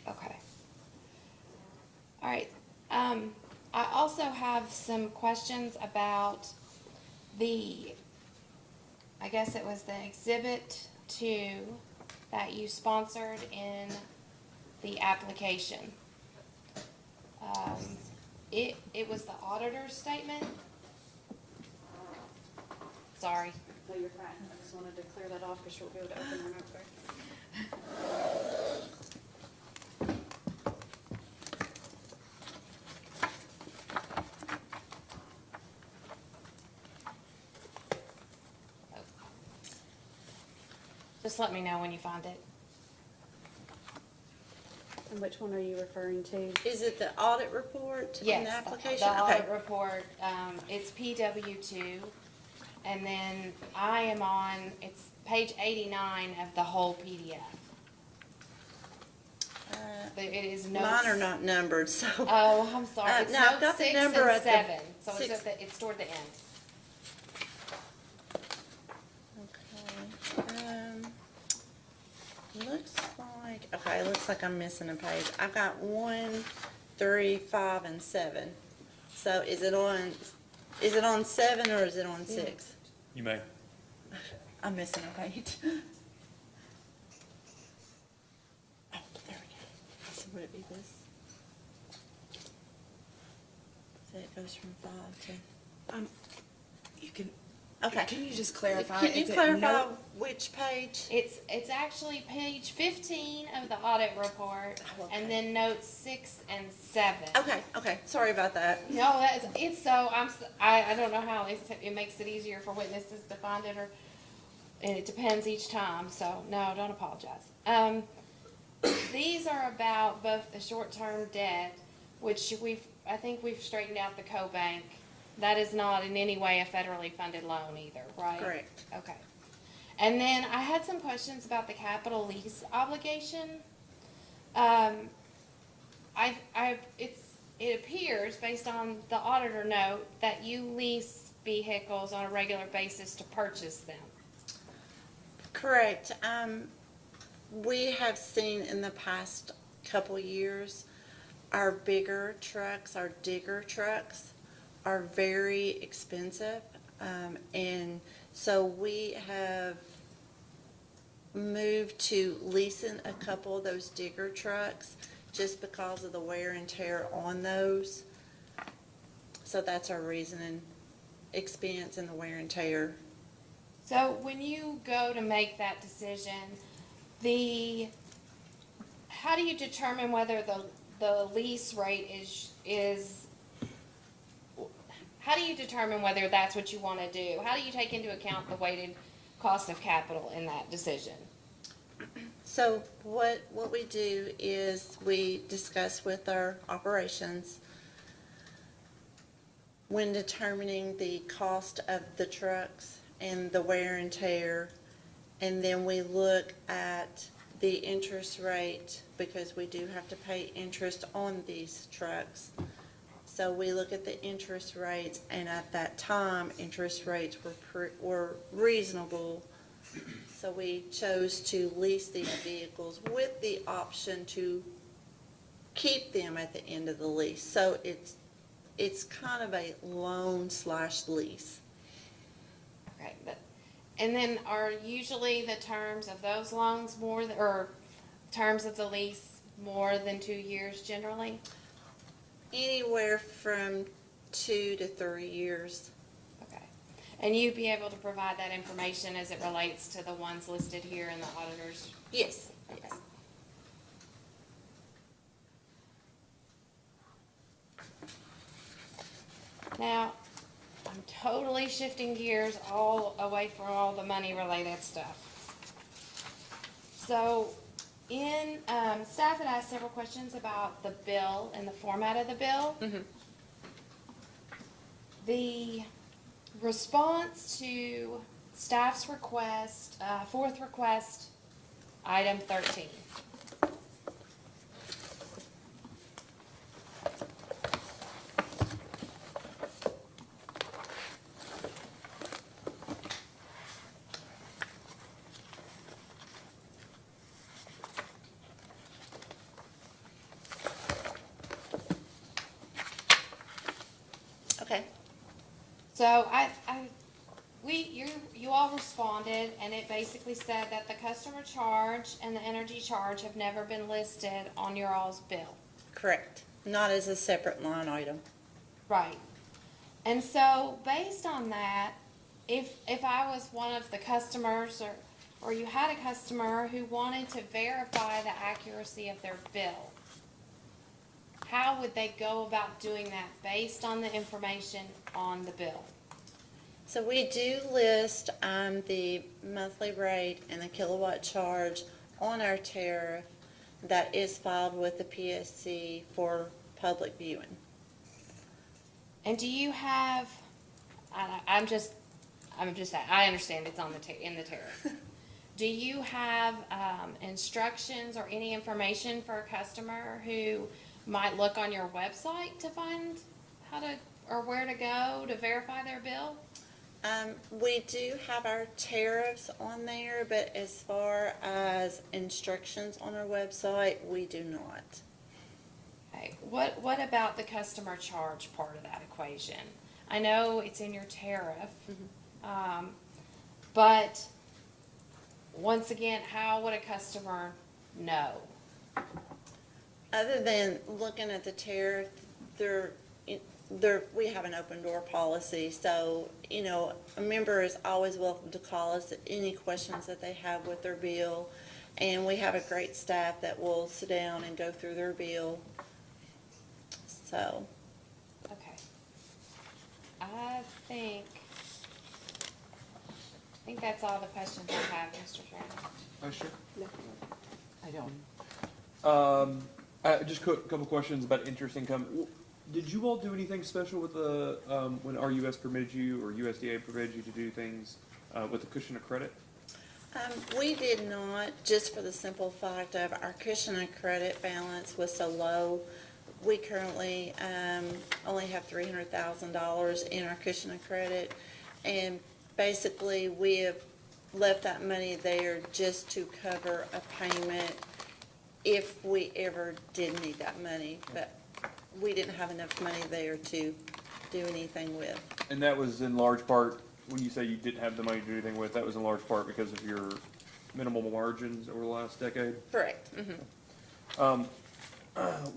Okay. All right. I also have some questions about I guess it was the Exhibit 2 that you sponsored in the application. It was the auditor's statement? Sorry. No, you're fine. I just wanted to clear that off because you'll be able to open your notebook. Just let me know when you find it. And which one are you referring to? Is it the audit report in the Yes, application? the Okay. audit report, it's PW2, and then I am on, it's page 89 of the whole PDF. But it is notes. Mine are not numbered, so. Oh, I'm sorry, it's no, I've note got the 6 number and at the 7, so it's six- it's toward the end. Looks like I'm missing a page. I've got 1, 3, 5, and 7. So is it on 7 or is it on 6? You may. I'm missing a page. Oh, there we go. So would it be this? So it goes from 5 to, You can, okay. can you just clarify? Can you Is it clarify note- which page? It's actually page 15 of the audit report, Okay. and then notes 6 and 7. Okay, sorry about that. No, it's so, I don't know how it makes it easier for witnesses to find it, or, and it depends each time, so, no, don't apologize. These are about both the short-term debt, which I think we've straightened out the co-bank. That is not in any way a federally funded loan either, right? Correct. Okay. And then I had some questions about the capital lease obligation. It appears, based on the auditor note, that you lease vehicles on a regular basis to purchase them. Correct. We have seen in the past couple years, our bigger trucks, our digger trucks, are very expensive. And so we have moved to leasing a couple of those digger trucks just because of the wear and tear on those. So that's our reasoning, expense and the wear and tear. So when you go to make that decision, how do you determine whether the lease rate is how do you determine whether that's what you want to do? How do you take into account the weighted cost of capital in that decision? So what we do is we discuss with our operations when determining the cost of the trucks and the wear and tear, and then we look at the interest rate because we do have to pay interest on these trucks. So we look at the interest rates, and at that time, interest rates were reasonable. So we chose to lease these vehicles with the option to keep them at the end of the lease. So it's kind of a loan/lease. Okay, and then are usually the terms of those loans or terms of the lease more than 2 years generally? Anywhere from 2 to 3 years. Okay. And you'd be able to provide that information as it relates to the ones listed here in the auditor's? Yes, yes. Now, I'm totally shifting gears all away from all the money related stuff. So, staff had asked several questions about the bill and the format of the bill. The response to staff's request, fourth request, item 13. Okay. So you all responded, and it basically said that the customer charge and the energy charge have never been listed on your all's bill. Correct. Not as a separate line item. Right. And so, based on that, if I was one of the customers, or you had a customer who wanted to verify the accuracy of their bill, how would they go about doing that based on the information on the bill? So we do list the monthly rate and the kilowatt charge on our tariff that is filed with the PSC for public viewing. And do you have, I understand it's on in the tariff. Do you have instructions or any information for a customer who might look on your website to find how to, or where to go to verify their bill? We do have our tariffs on there, but as far as instructions on our website, we do not. Okay, what about the customer charge part of that equation? I know it's in your tariff, but once again, how would a customer know? Other than looking at the tariff, we have an open door policy, so, a member is always welcome to call us at any questions that they have with their bill. And we have a great staff that will sit down and go through their bill. So, Okay. I think that's all the questions I have, Mr. Chairman. Oh, sure. I don't. Just a couple questions about interest income. Did you all do anything special with the, when RUS permitted you or USDA permitted you to do things with the cushion of credit? we did not, just for the simple fact of our cushion of credit balance was so low. We currently, only have $300,000 in our cushion of credit. And basically, we have left that money there just to cover a payment if we ever did need that money. But we didn't have enough money there to do anything with. And that was in large part, when you say you didn't have the money to do anything with, that was in large part because of your minimal margins over the last decade? Correct. Mm-hmm.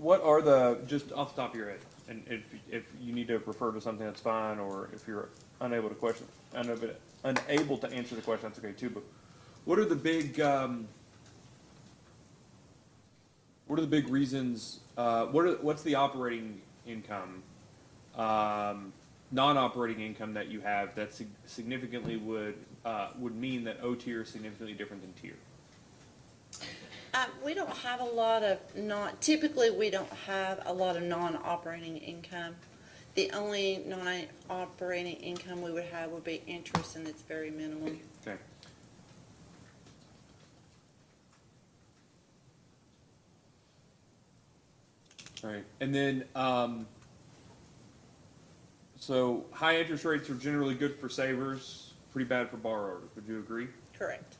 What are the, just off the top of your head, and if you need to refer to something, that's fine, or if you're unable to answer the question, that's okay too, but what are the big, reasons, what's the operating income, non-operating income that you have that significantly would mean that O tier is significantly different than tier? We don't have a lot of typically we don't have a lot of non-operating income. The only non-operating income we would have would be interest, and it's very minimal. Okay. All right, and then, so high interest rates are generally good for savers, pretty bad for borrowers. Would you agree? Correct.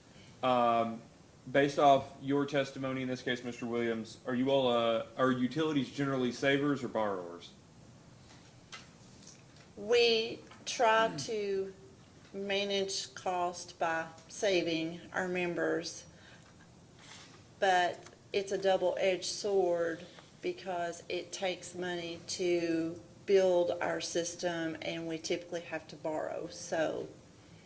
Based off your testimony, in this case, Mr. Williams, are you all, are utilities generally savers or borrowers? We try to manage cost by saving our members, but it's a double-edged sword because it takes money to build our system, and we typically have to borrow, so.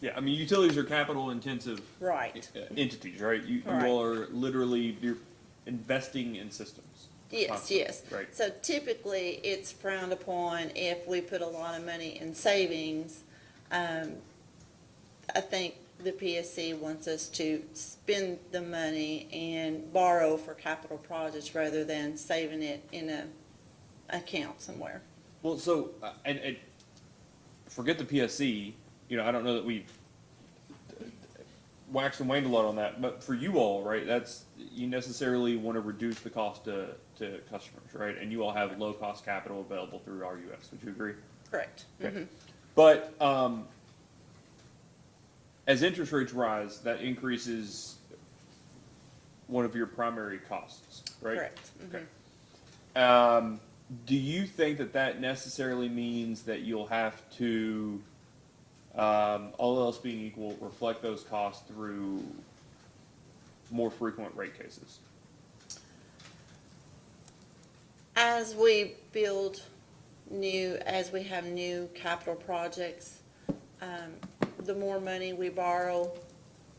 Yeah, I mean, utilities are capital-intensive Right. entities, right? You Right. all are literally, you're investing in systems. Yes, constantly, yes. Right. So typically, it's frowned upon if we put a lot of money in savings, I think the PSC wants us to spend the money and borrow for capital projects rather than saving it in a account somewhere. Well, so, and forget the PSC, you know, I don't know that we waxed and waned a lot on that, but for you all, right, that's, you necessarily want to reduce the cost to customers, right? And you all have low-cost capital available through R.U.S., would you agree? Correct. Okay. But, as interest rates rise, that increases one of your primary costs, right? Correct. Okay. Do you think that that necessarily means that you'll have to, all else being equal, reflect those costs through more frequent rate cases? As we build as we have new capital projects, the more money we borrow,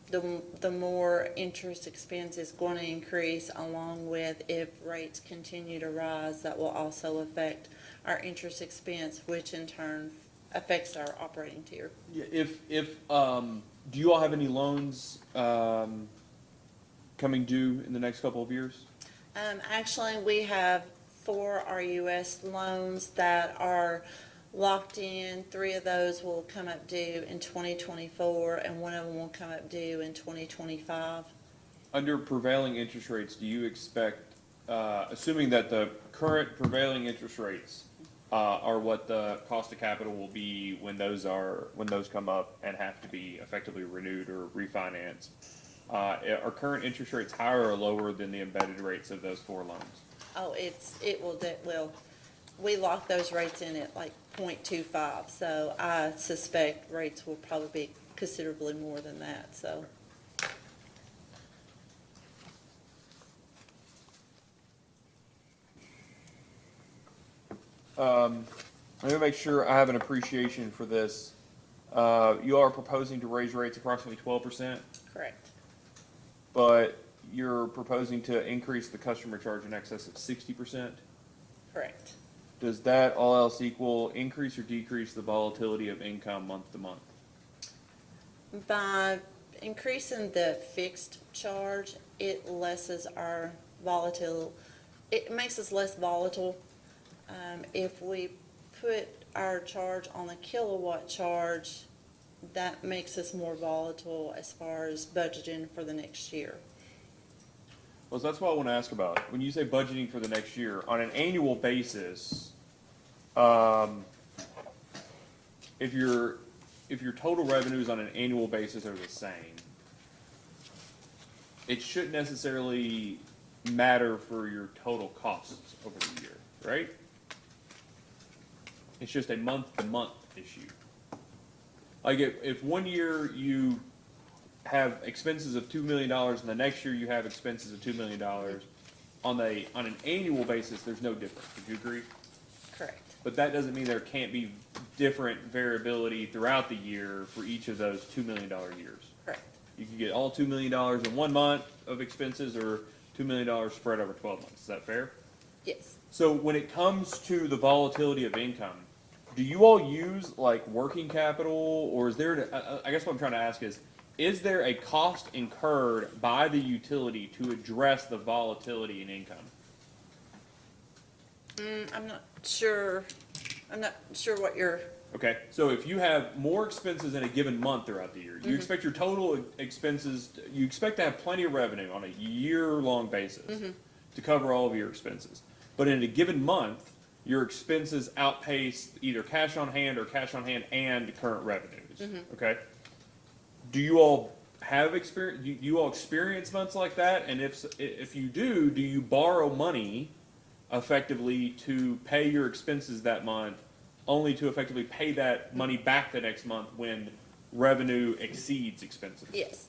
the more interest expense is going to increase, along with if rates continue to rise, that will also affect our interest expense, which in turn affects our operating tier. Yeah, do you all have any loans, coming due in the next couple of years? Actually, we have 4 R.U.S. loans that are locked in. 3 of those will come up due in 2024, and 1 of them will come up due in 2025. Under prevailing interest rates, do you expect, assuming that the current prevailing interest rates are what the cost of capital will be when those come up and have to be effectively renewed or refinanced, are current interest rates higher or lower than the embedded rates of those 4 loans? Oh, we lock those rates in at like 0.25, so I suspect rates will probably be considerably more than that, so. Let me make sure I have an appreciation for this. You are proposing to raise rates approximately 12%, Correct. but you're proposing to increase the customer charge in excess of 60%. Correct. Does that, all else equal, increase or decrease the volatility of income month to month? By increasing the fixed charge, it lessens our volatile, it makes us less volatile. If we put our charge on a kilowatt charge, that makes us more volatile as far as budgeting for the next year. Well, that's what I want to ask about. When you say budgeting for the next year, on an annual basis, if your total revenues on an annual basis are the same, it shouldn't necessarily matter for your total costs over the year, right? It's just a month-to-month issue. Like if one year you have expenses of $2 million and the next year you have expenses of $2 million, on an annual basis, there's no difference. Would you agree? Correct. But that doesn't mean there can't be different variability throughout the year for each of those $2 million years. Correct. You can get all $2 million in 1 month of expenses or $2 million spread over 12 months. Is that fair? Yes. So when it comes to the volatility of income, do you all use like working capital, or is there, I guess what I'm trying to ask is there a cost incurred by the utility to address the volatility in income? I'm not sure what you're, Okay, so if you have more expenses in a given month throughout the year, you expect your total expenses, you expect to have plenty of revenue on a year-long basis to cover all of your expenses. But in a given month, your expenses outpace either cash on hand or cash on hand and current revenues. Okay? Do you all have experience? Do you all experience months like that? And if you do you borrow money effectively to pay your expenses that month, only to effectively pay that money back the next month when revenue exceeds expenses? yes.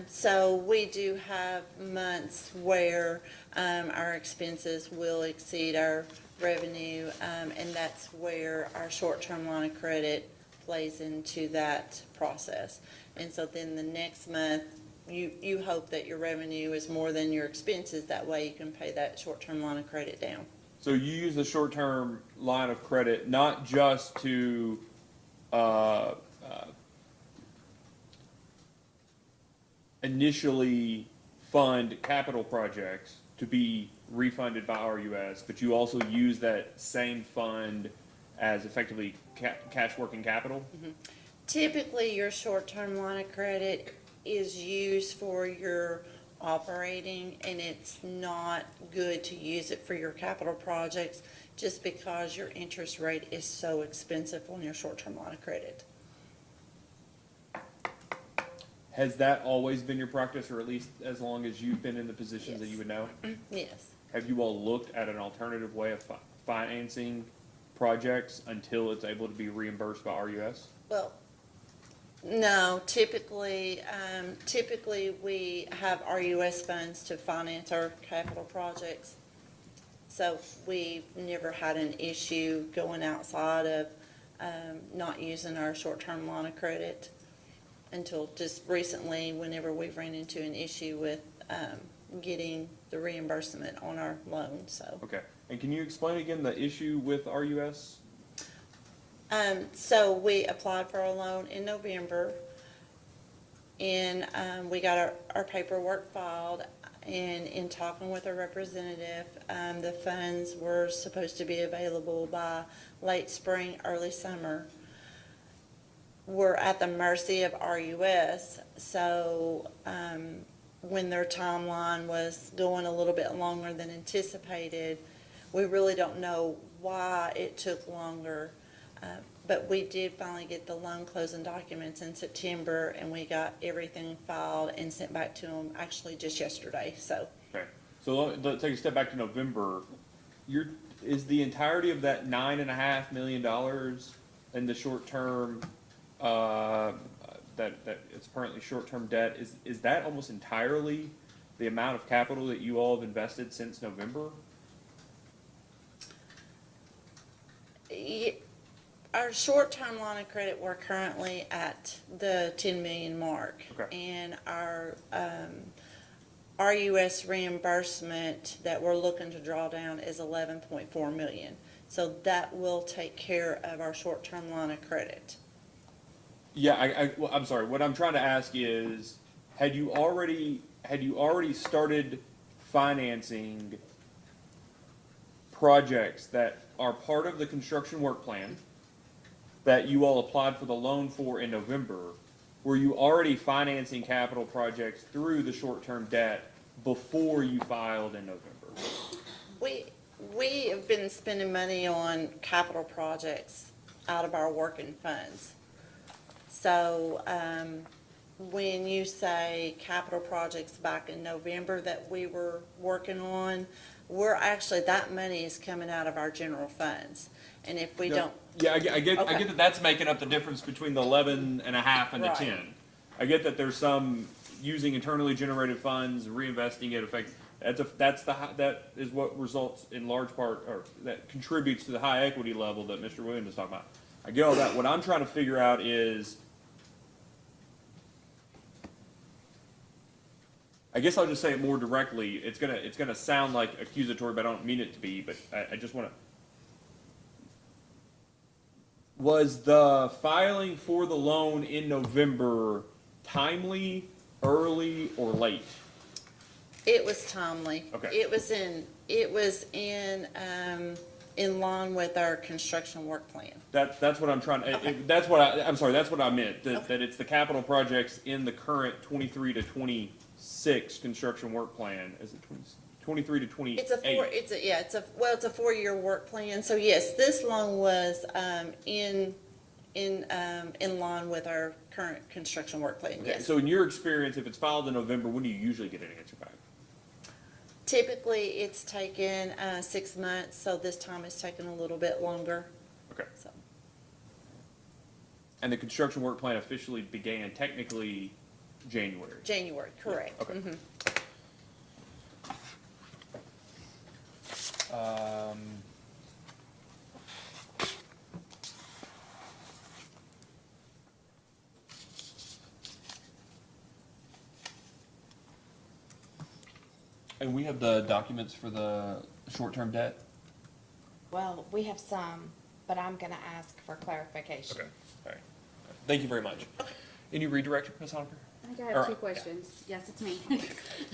So we do have months where our expenses will exceed our revenue, and that's where our short-term line of credit plays into that process. And so then the next month, you hope that your revenue is more than your expenses. That way you can pay that short-term line of credit down. So you use the short-term line of credit not just to initially fund capital projects to be refunded by RUS, but you also use that same fund as effectively cash working capital? Typically, your short-term line of credit is used for your operating, and it's not good to use it for your capital projects just because your interest rate is so expensive on your short-term line of credit. Has that always been your practice, or at least as long as you've been in the positions that you would know? Yes. Have you all looked at an alternative way of financing projects until it's able to be reimbursed by RUS? Well, no, typically we have RUS funds to finance our capital projects. So we've never had an issue going outside of, not using our short-term line of credit until just recently, whenever we've ran into an issue with, getting the reimbursement on our loan, so. Okay, and can you explain again the issue with RUS? So we applied for a loan in November, and we got our paperwork filed, and in talking with a representative, the funds were supposed to be available by late spring, early summer. We're at the mercy of RUS, so when their timeline was going a little bit longer than anticipated, we really don't know why it took longer. But we did finally get the loan closing documents in September, and we got everything filed and sent back to them actually just yesterday, so. Okay, so let's take a step back to November. Is the entirety of that $9.5 million in the short term, that it's currently short-term debt, is that almost entirely the amount of capital that you all have invested since November? Our short-term line of credit, we're currently at the 10 million mark. Okay. And our RUS reimbursement that we're looking to draw down is 11.4 million. So that will take care of our short-term line of credit. Yeah, well, I'm sorry. What I'm trying to ask is, had you already started financing projects that are part of the construction work plan that you all applied for the loan for in November? Were you already financing capital projects through the short-term debt before you filed in November? We have been spending money on capital projects out of our working funds. So, when you say capital projects back in November that we were working on, that money is coming out of our general funds. And if we don't. Yeah, I get Okay. that that's making up the difference between the 11.5 and the Right. 10. I get that there's some using internally generated funds, reinvesting it. That is what results in large part, or that contributes to the high equity level that Mr. Williams is talking about. I get all that. What I'm trying to figure out is, I guess I'll just say it more directly. It's gonna sound like accusatory, but I don't mean it to be. But I just want to. Was the filing for the loan in November timely, early, or late? It was timely. Okay. It was in line with our construction work plan. That's what I'm trying to. Okay. That's what I'm sorry. That's what I meant. That it's the capital projects in the current 23 to 26 construction work plan. Is it 23 to 28? It's a 4-year work plan. So yes, this loan was in line with our current construction work plan. Okay, Yes. so in your experience, if it's filed in November, when do you usually get an answer back? Typically, it's taken 6 months. So this time it's taken a little bit longer. Okay. So. And the construction work plan officially began technically January. January, correct. Okay. Mhm. And we have the documents for the short-term debt? Well, we have some, but I'm gonna ask for clarification. Okay, all right. Thank you very much. Any redirect, Ms. Honiker? I think I Or- have two questions. Yes, it's me.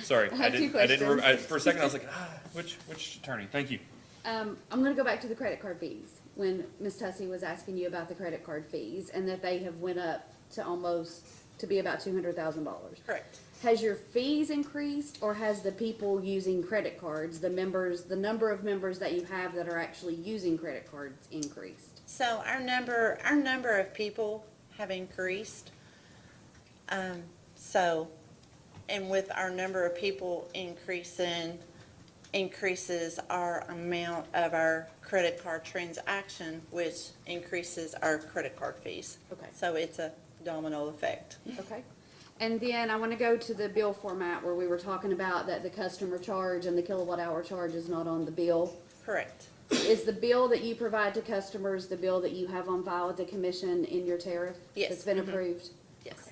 Sorry, I have two for a second I was like, which attorney? Thank you. I'm gonna go back to the credit card fees. When Ms. Tussey was asking you about the credit card fees and that they have went up to be about $200,000. Correct. Has your fees increased or has the people using credit cards, the number of members that you have that are actually using credit cards increased? So our number of people have increased. So, and with our number of people increases our amount of our credit card transaction, which increases our credit card fees. Okay. So it's a domino effect. Okay. And then I want to go to the bill format where we were talking about that the customer charge and the kilowatt hour charge is not on the bill. Correct. Is the bill that you provide to customers the bill that you have on file with the commission in your tariff? Yes. That's been approved? Yes.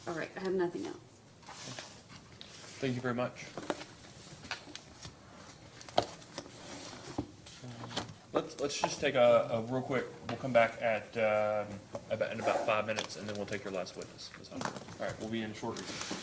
All right, I have nothing else. Thank you very much. Let's just take a real quick, we'll come back in about 5 minutes, and then we'll take your last witness. All right, we'll be in short recess.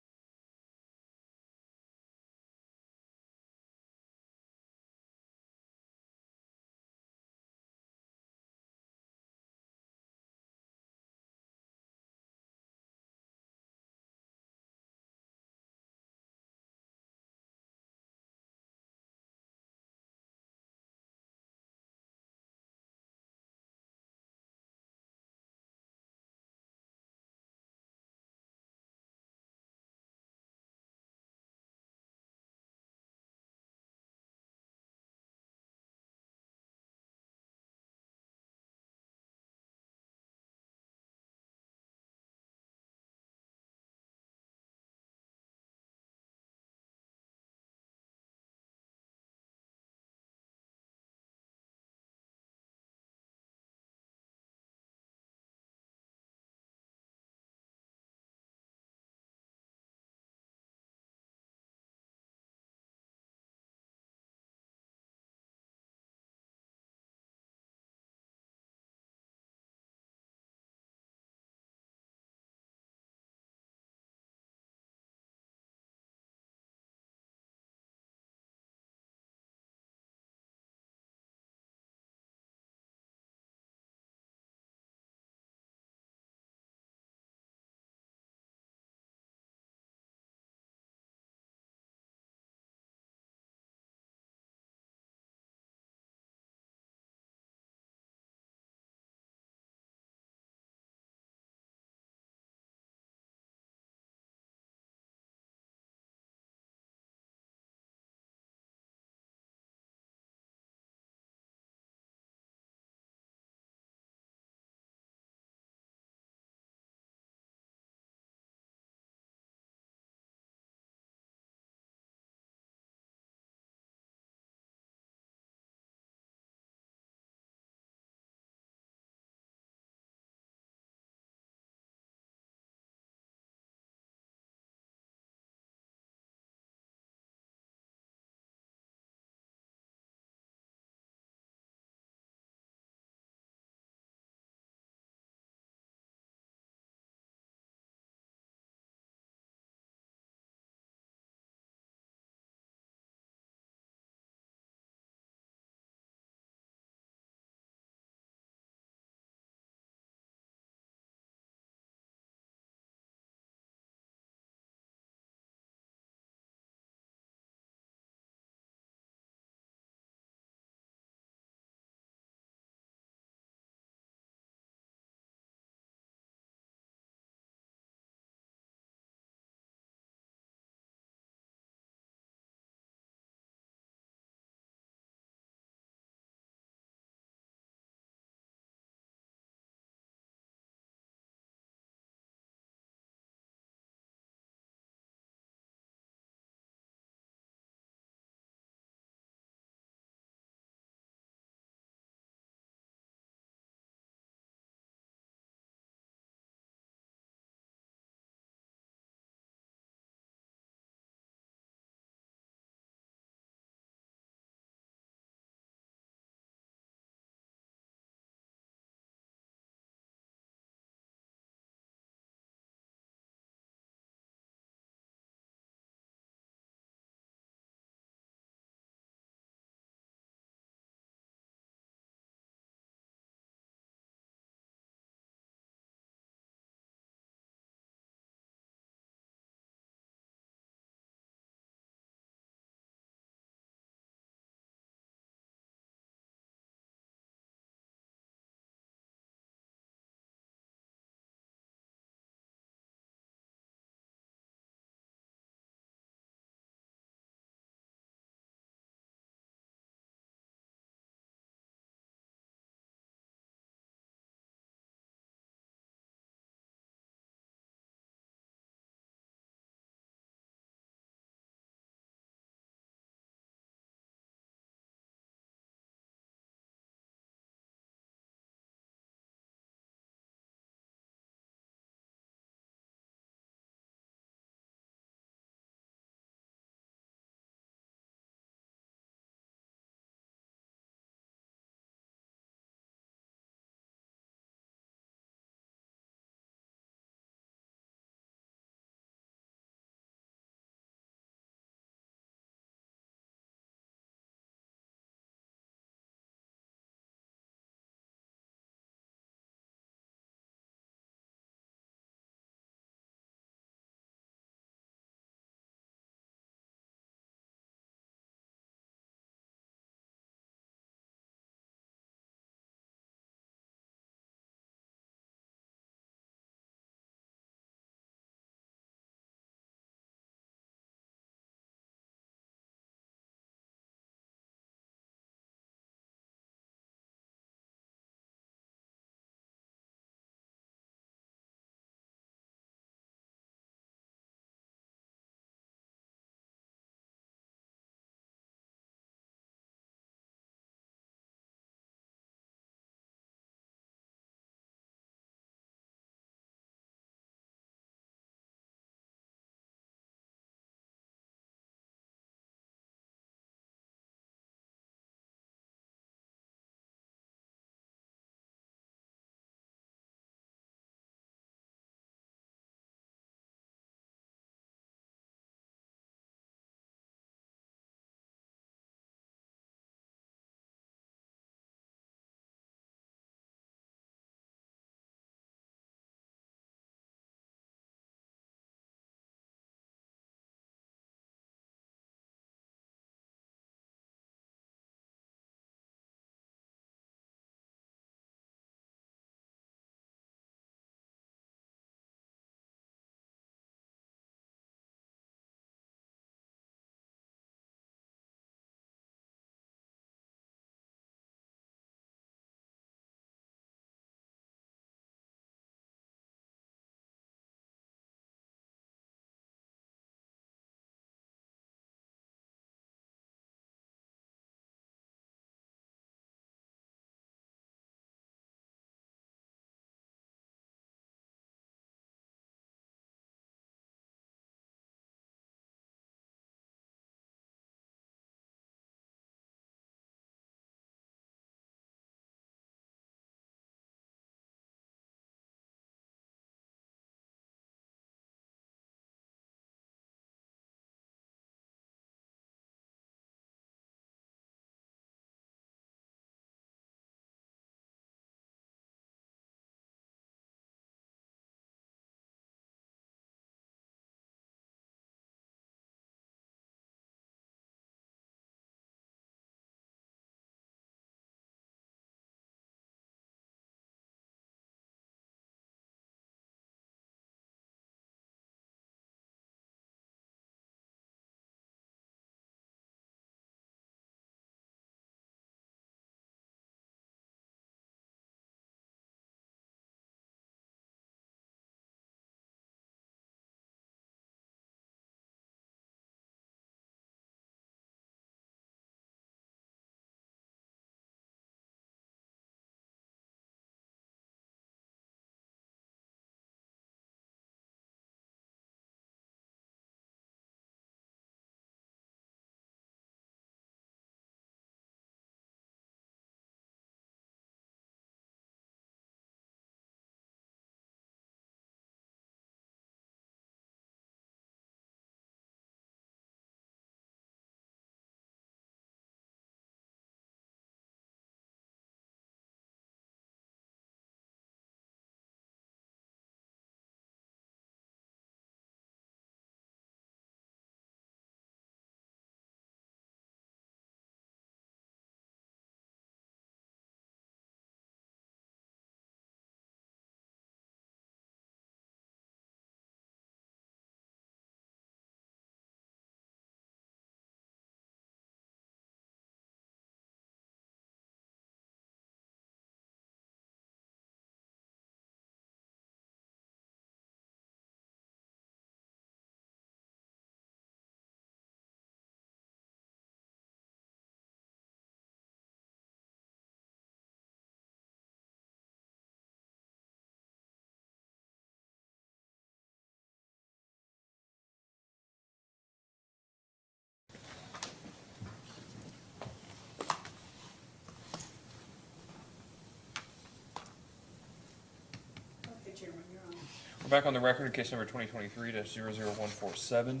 We're back on the record in case number 2023-00147.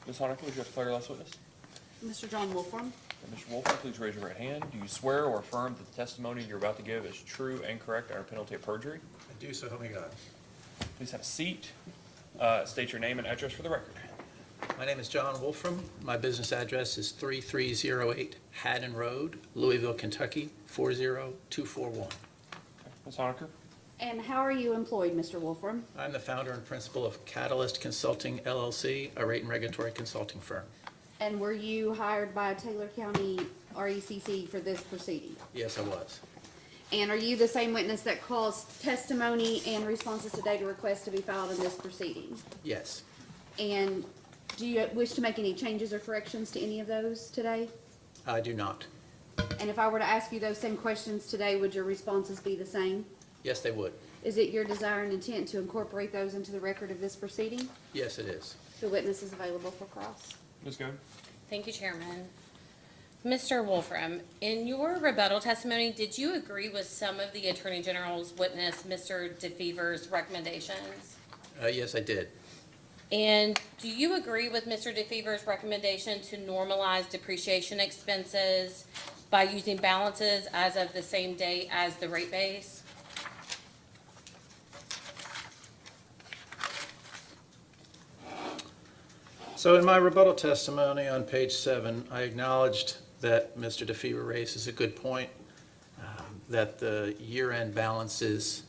Ms. Honaker, would you like to call your last witness? Mr. John Wolfram? And Mr. Wolfram, please raise your right hand. Do you swear or affirm that the testimony you're about to give is true and correct under penalty of perjury? I do, so help me God. Please have a seat. State your name and address for the record. My name is John Wolfram. My business address is 3308 Haddon Road, Louisville, Kentucky, 40241. Okay. Ms. Honaker? And how are you employed, Mr. Wolfram? I'm the founder and principal of Catalyst Consulting LLC, a rate and regulatory consulting firm. And were you hired by Taylor County R.E.C.C. for this proceeding? Yes, I was. And are you the same witness that caused testimony and responses to data requests to be filed in this proceeding? Yes. And do you wish to make any changes or corrections to any of those today? I do not. And if I were to ask you those same questions today, would your responses be the same? Yes, they would. Is it your desire and intent to incorporate those into the record of this proceeding? Yes, it is. The witness is available for cross. Ms. Goode? Thank you, Chairman. Mr. Wolfram, in your rebuttal testimony, did you agree with some of the Attorney General's witness, Mr. DeFever's recommendations? Yes, I did. And do you agree with Mr. DeFever's recommendation to normalize depreciation expenses by using balances as of the same date as the rate base? So in my rebuttal testimony on page 7, I acknowledged that Mr. DeFever raises a good point, that the year-end balances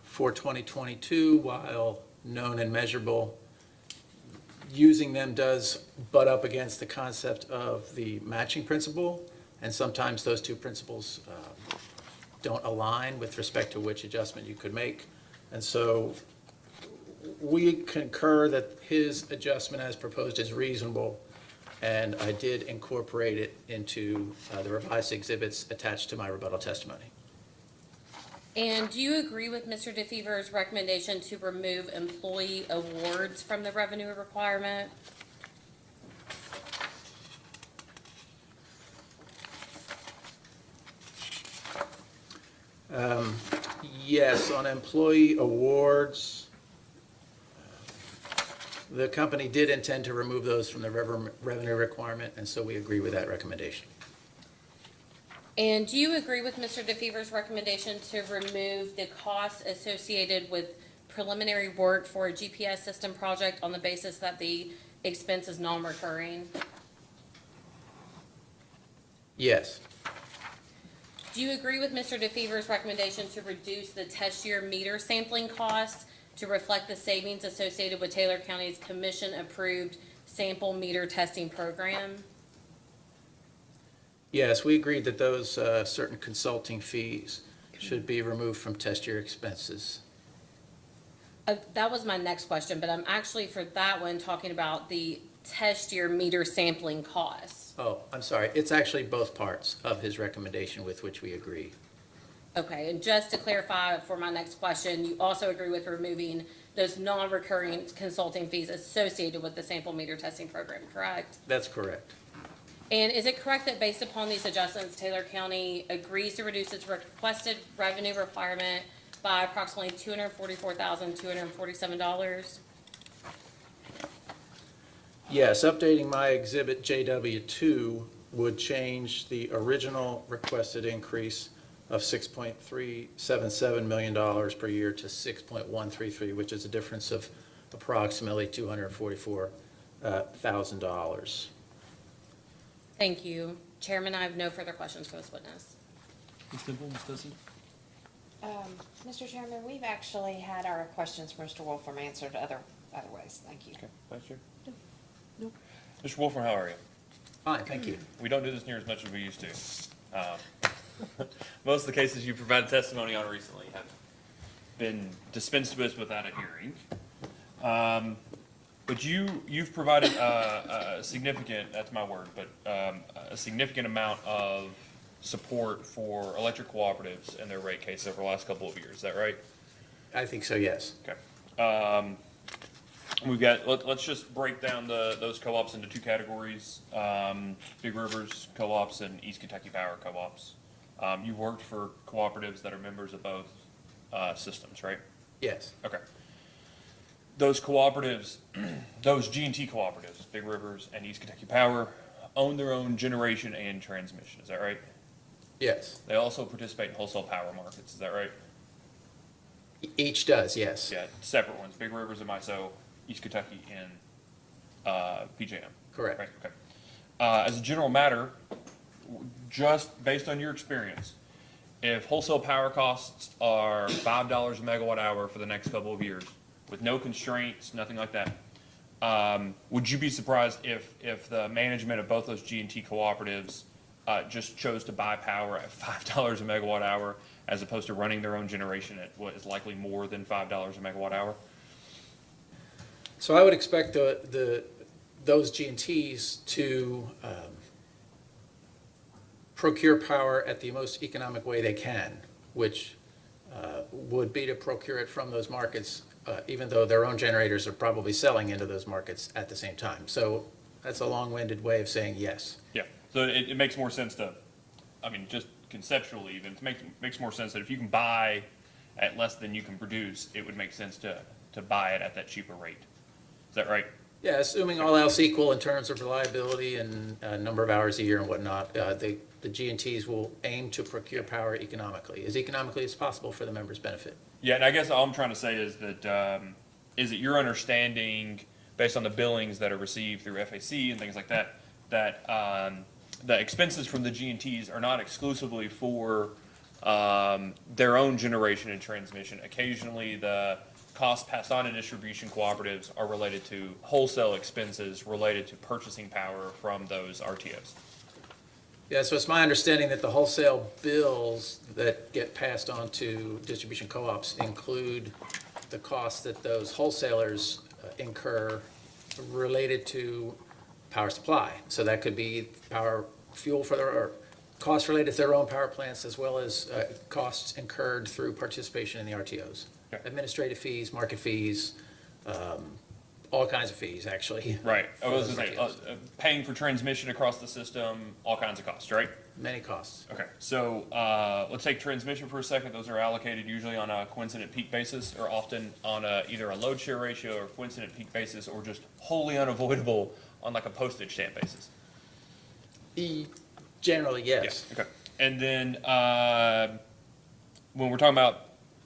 for 2022, while known and measurable, using them does butt up against the concept of the matching principle, and sometimes those two principles don't align with respect to which adjustment you could make. And so we concur that his adjustment as proposed is reasonable, and I did incorporate it into the revised exhibits attached to my rebuttal testimony. And do you agree with Mr. DeFever's recommendation to remove employee awards from the revenue requirement? Yes, on employee awards, the company did intend to remove those from the revenue requirement, and so we agree with that recommendation. And do you agree with Mr. DeFever's recommendation to remove the costs associated with preliminary work for a GPS system project on the basis that the expense is non-recurring? Yes. Do you agree with Mr. DeFever's recommendation to reduce the test year meter sampling costs to reflect the savings associated with Taylor County's commission-approved sample meter testing program? Yes, we agreed that those certain consulting fees should be removed from test year expenses. That was my next question, but I'm actually for that one talking about the test year meter sampling costs. Oh, I'm sorry. It's actually both parts of his recommendation with which we agree. Okay, and just to clarify for my next question, you also agree with removing those non-recurring consulting fees associated with the sample meter testing program, correct? That's correct. And is it correct that based upon these adjustments, Taylor County agrees to reduce its requested revenue requirement by approximately $244,247? Yes, updating my exhibit JW2 would change the original requested increase of $6.377 million per year to $6.133, which is a difference of approximately $244,000. Thank you. Chairman, I have no further questions for this witness. Ms. Dimple, Ms. Dustin? Mr. Chairman, we've actually had our questions from Mr. Wolfram answered other ways. Thank you. Okay, Vice Chair? No. Mr. Wolfram, how are you? Fine, thank you. We don't do this near as much as we used to. Most of the cases you provided testimony on recently have been dispensed with without a hearing. But you've provided a significant, that's my word, but a significant amount of support for electric cooperatives and their rate case over the last couple of years. Is that right? I think so, yes. Okay. We've got, let's just break down those co-ops into two categories, Big Rivers co-ops and East Kentucky Power co-ops. You worked for cooperatives that are members of both systems, right? Yes, Okay. Those cooperatives, those G&T cooperatives, Big Rivers and East Kentucky Power, own their own generation and transmission, is that right? yes. They also participate in wholesale power markets, is that right? Each does, yes. Yeah, separate ones, Big Rivers and MISO, East Kentucky and PJM. Correct. Right, okay. As a general matter, just based on your experience, if wholesale power costs are $5 a megawatt hour for the next couple of years, with no constraints, nothing like that, would you be surprised if the management of both those G&T cooperatives just chose to buy power at $5 a megawatt hour as opposed to running their own generation at what is likely more than $5 a megawatt hour? So I would expect those G&Ts to procure power at the most economic way they can, which would be to procure it from those markets, even though their own generators are probably selling into those markets at the same time. So that's a long-winded way of saying yes. Yeah, so it makes more sense to, I mean, just conceptually even, it makes more sense that if you can buy at less than you can produce, it would make sense to buy it at that cheaper rate. Is that right? Yeah, assuming all else equal in terms of reliability and number of hours a year and whatnot, the G&Ts will aim to procure power economically as possible for the members' benefit. Yeah, and I guess all I'm trying to say is that, is it your understanding, based on the billings that are received through FAC and things like that, that the expenses from the G&Ts are not exclusively for their own generation and transmission? Occasionally, the costs passed on to distribution cooperatives are related to wholesale expenses related to purchasing power from those RTOs. Yeah, so it's my understanding that the wholesale bills that get passed on to distribution co-ops include the costs that those wholesalers incur related to power supply. So that could be fuel for or costs related to their own power plants, as well as costs incurred through participation in the RTOs. Okay. Administrative fees, market fees, all kinds of fees, actually. Right. I was For going those to say, RTOs. paying for transmission across the system, all kinds of costs, right? Many costs. Okay, so let's take transmission for a second. Those are allocated usually on a coincident peak basis, or often on either a load share ratio or coincident peak basis, or just wholly unavoidable on like a postage stamp basis. Generally, yes. Yeah, okay. And then when we're talking about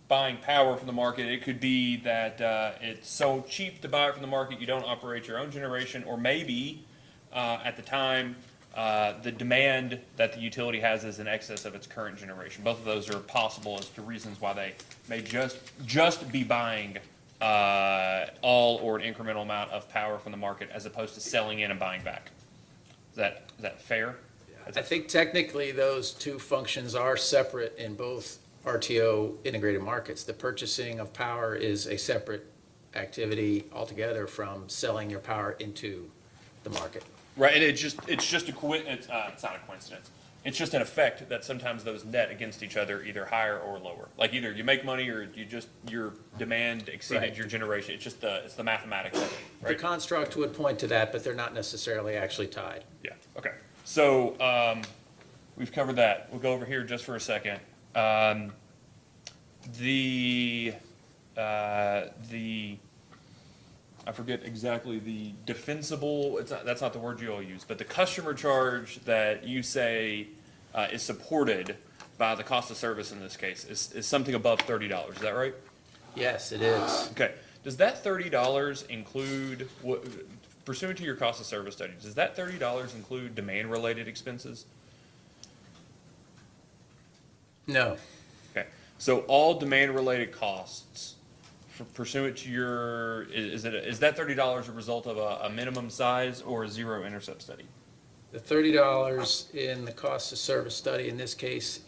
buying power from the market, it could be that it's so cheap to buy it from the market you don't operate your own generation, or maybe at the time the demand that the utility has is in excess of its current generation. Both of those are possible as to reasons why they may just be buying all or an incremental amount of power from the market as opposed to selling in and buying back. Is that fair? I think technically those two functions are separate in both RTO integrated markets. The purchasing of power is a separate activity altogether from selling your power into the market. Right, and it's just it's not a coincidence. It's just an effect that sometimes those net against each other, either higher or lower. Like either you make money or your demand exceeded Right. your generation. It's just it's the mathematics of it, The right? construct would point to that, but they're not necessarily actually tied. Yeah. Okay. So we've covered that. We'll go over here just for a second. I forget exactly the defensible. That's not the word you all use, but the customer charge that you say is supported by the cost of service in this case is something above $30. Is that right? Yes, it is. Okay. Does that $30 include pursuant to your cost of service study? Does that $30 include demand-related expenses? No. Okay. So all demand-related costs pursuant to your, is that $30 a result of a minimum size or a zero intercept study? The $30 in the cost of service study in this case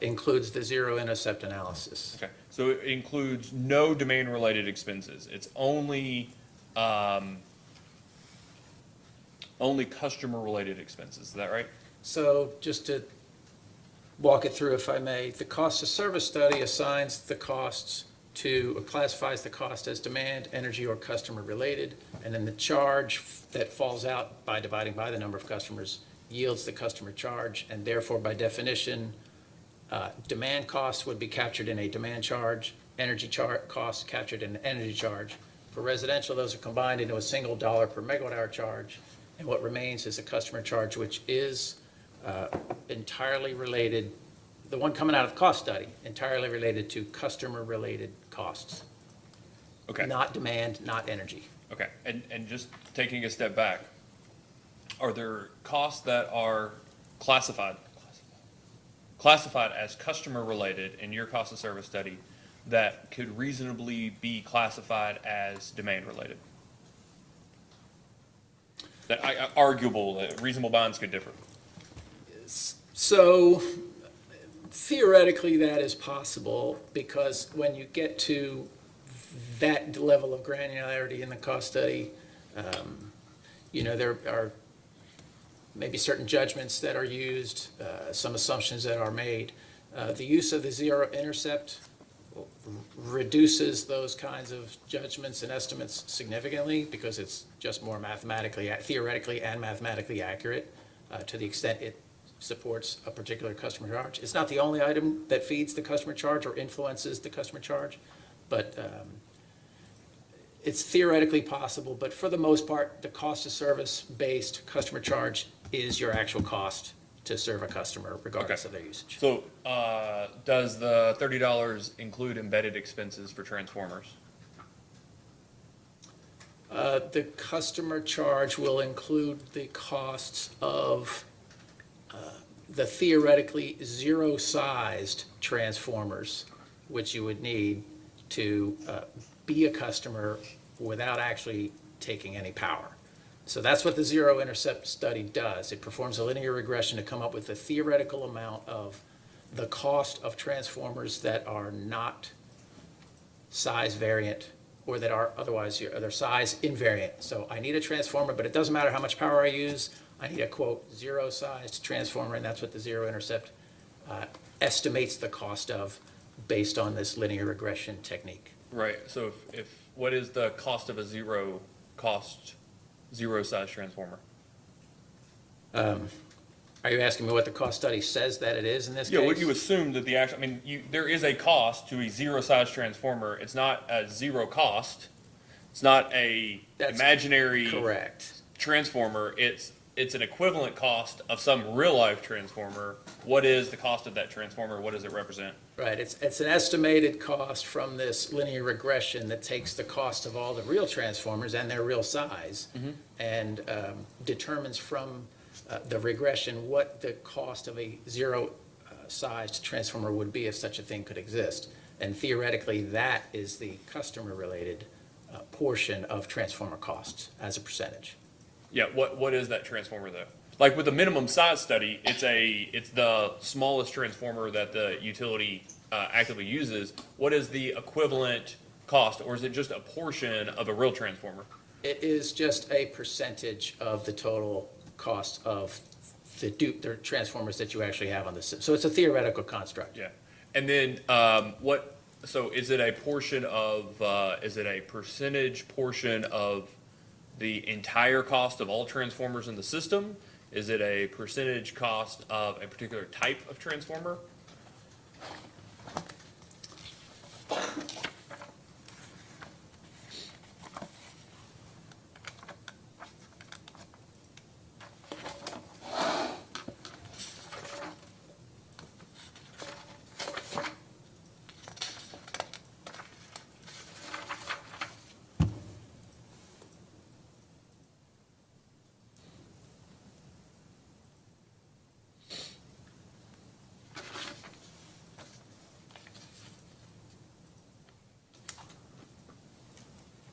includes the zero intercept analysis. Okay. So it includes no demand-related expenses. It's only customer-related expenses. Is that right? So just to walk it through, if I may, the cost of service study assigns the costs classifies the cost as demand, energy, or customer related, and then the charge that falls out by dividing by the number of customers yields the customer charge, and therefore, by definition, demand costs would be captured in a demand charge, energy costs captured in an energy charge. For residential, those are combined into a single dollar per megawatt hour charge, and what remains is a customer charge, which is entirely related, the one coming out of the cost study, entirely related to customer-related costs. Okay. Not demand, not energy. Okay, and just taking a step back, are there costs that are classified as customer-related in your cost of service study that could reasonably be classified as demand-related? That arguable, that reasonable bounds could differ. So theoretically, that is possible, because when you get to that level of granularity in the cost study, there are maybe certain judgments that are used, some assumptions that are made. The use of the zero intercept reduces those kinds of judgments and estimates significantly, because it's just more theoretically and mathematically accurate to the extent it supports a particular customer charge. It's not the only item that feeds the customer charge or influences the customer charge, but it's theoretically possible. But for the most part, the cost of service-based customer charge is your actual cost to serve a customer, regardless of their usage. So, does the $30 include embedded expenses for transformers? The customer charge will include the costs of the theoretically zero-sized transformers, which you would need to be a customer without actually taking any power. So that's what the zero intercept study does. It performs a linear regression to come up with a theoretical amount of the cost of transformers that are not size variant, or that are otherwise, they're size invariant. So I need a transformer, but it doesn't matter how much power I use. I need a, quote, zero-sized transformer, and that's what the zero intercept estimates the cost of based on this linear regression technique. Right, so if what is the cost of a zero-size transformer? Are you asking me what the cost study says that it is in this case? Yeah, would you assume that there is a cost to a zero-size transformer. It's not a zero cost. It's not a That's imaginary correct. transformer. It's an equivalent cost of some real-life transformer. What is the cost of that transformer? What does it represent? Right, it's an estimated cost from this linear regression that takes the cost of all the real transformers and their real size, and determines from the regression what the cost of a zero-sized transformer would be if such a thing could exist. And theoretically, that is the customer-related portion of transformer costs as a percentage. Yeah, what is that transformer though? Like with the minimum size study, it's the smallest transformer that the utility actively uses. What is the equivalent cost, or is it just a portion of a real transformer? It is just a percentage of the total cost of the transformers that you actually have on the system. So it's a theoretical construct. Yeah, and then so is it a portion of? Is it a percentage portion of the entire cost of all transformers in the system? Is it a percentage cost of a particular type of transformer?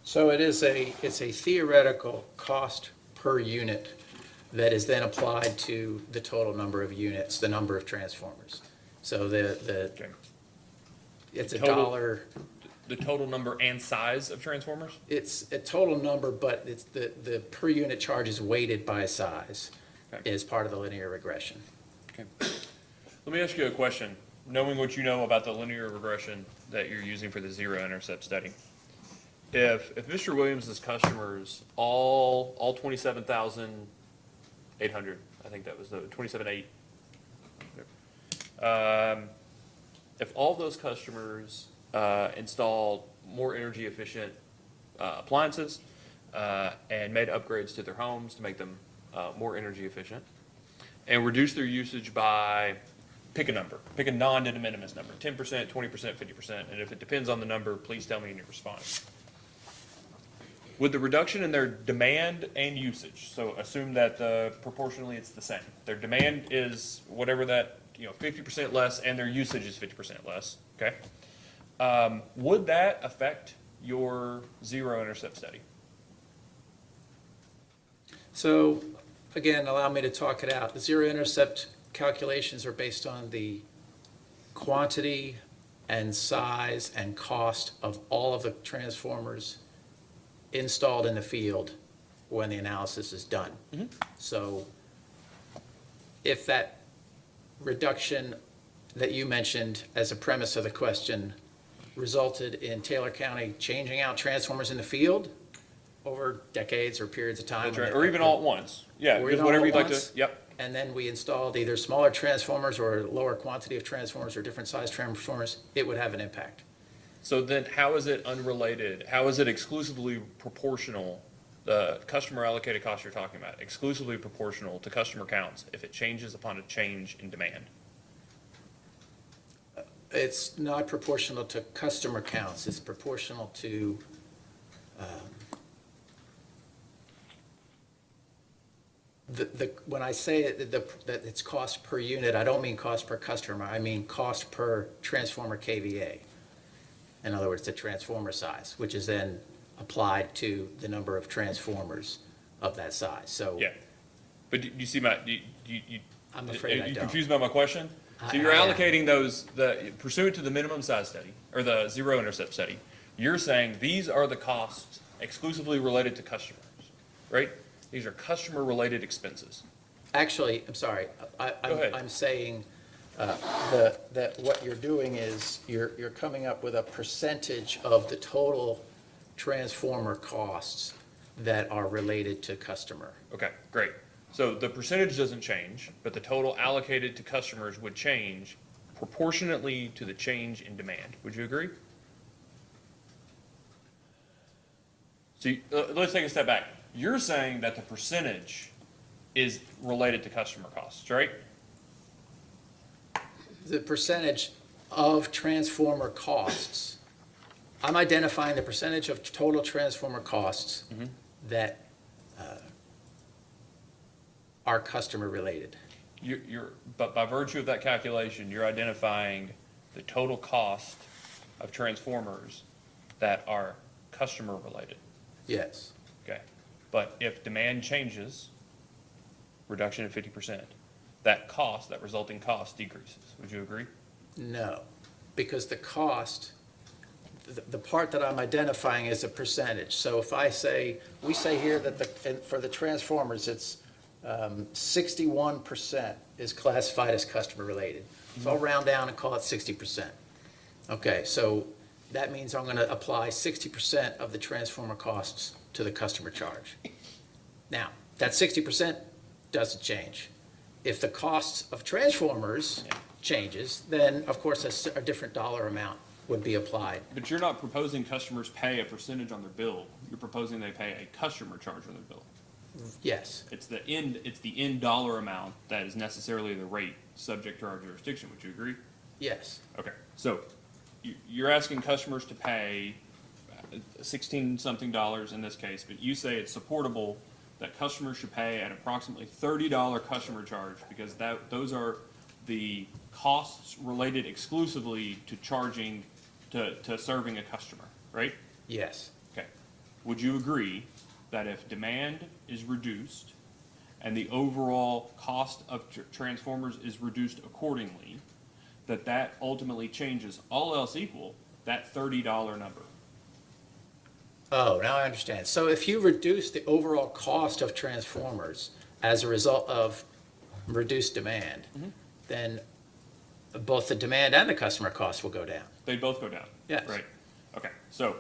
So it's a theoretical cost per unit that is then applied to the total number of units, the number of transformers. So Okay. it's a Total- dollar, The total number and size of transformers? it's a total number, but it's the per unit charge is weighted by size, Okay. is part of the linear regression. Okay. Let me ask you a question. Knowing what you know about the linear regression that you're using for the zero intercept study, if Mr. Williams' customers, all 27,000 800. I think that was the 27.8. If all those customers installed more energy efficient appliances and made upgrades to their homes to make them more energy efficient, and reduce their usage by, pick a number, pick a non-de minimis number, 10%, 20%, 50%, and if it depends on the number, please tell me in your response. With the reduction in their demand and usage, so assume that proportionally it's the same. Their demand is whatever that, 50% less, and their usage is 50% less, okay? Would that affect your zero intercept study? So, again, allow me to talk it out. The zero intercept calculations are based on the quantity and size and cost of all of the transformers installed in the field when the analysis is done. So if that reduction that you mentioned as a premise of the question resulted in Taylor County changing out transformers in the field over decades or periods of time. That's right, or even all at once. Yeah, Or just even whatever all you'd at like to, once? yep. And then we installed either smaller transformers or a lower quantity of transformers or different size transformers, it would have an impact. So then how is it unrelated? How is it exclusively proportional, the customer allocated cost you're talking about, exclusively proportional to customer counts if it changes upon a change in demand? It's not proportional to customer counts, it's proportional to when I say that it's cost per unit, I don't mean cost per customer, I mean cost per transformer KVA. In other words, the transformer size, which is then applied to the number of transformers of that size, so. Yeah. But do you see my, I'm afraid I you don't. confused by my question? So you're I am. allocating those, pursuant to the minimum size study, or the zero intercept study, you're saying these are the costs exclusively related to customers, right? These are customer-related expenses. Actually, I'm sorry, Go ahead. I'm saying that what you're doing is you're coming up with a percentage of the total transformer costs that are related to customer. Okay, great. So the percentage doesn't change, but the total allocated to customers would change proportionately to the change in demand. Would you agree? So let's take a step back. You're saying that the percentage is related to customer costs, right? The percentage of transformer costs, I'm identifying the percentage of total transformer costs that are customer related. But by virtue of that calculation, you're identifying the total cost of transformers that are customer related. Yes. Okay. But if demand changes, reduction of 50%, that cost, that resulting cost decreases. Would you agree? No, because the cost, the part that I'm identifying is a percentage. So if I say, we say here that for the transformers, it's 61% is classified as customer related. So I'll round down and call it 60%. Okay, so that means I'm gonna apply 60% of the transformer costs to the customer charge. Now, that 60% doesn't change. If the costs of transformers changes, then of course a different dollar amount would be applied. But you're not proposing customers pay a percentage on their bill. You're proposing they pay a customer charge on their bill. Yes, It's the end dollar amount that is necessarily the rate subject to our jurisdiction. Would you agree? yes, Okay, so you're asking customers to pay 16-something dollars in this case, but you say it's supportable that customers should pay an approximately $30 customer charge because those are the costs related exclusively to charging, to serving a customer, right? yes, Okay. Would you agree that if demand is reduced and the overall cost of transformers is reduced accordingly, that ultimately changes, all else equal, that $30 number? Oh, now I understand. So if you reduce the overall cost of transformers as a result of reduced demand, then both the demand and the customer cost will go down. They both go down? Yes. Right. Okay, so,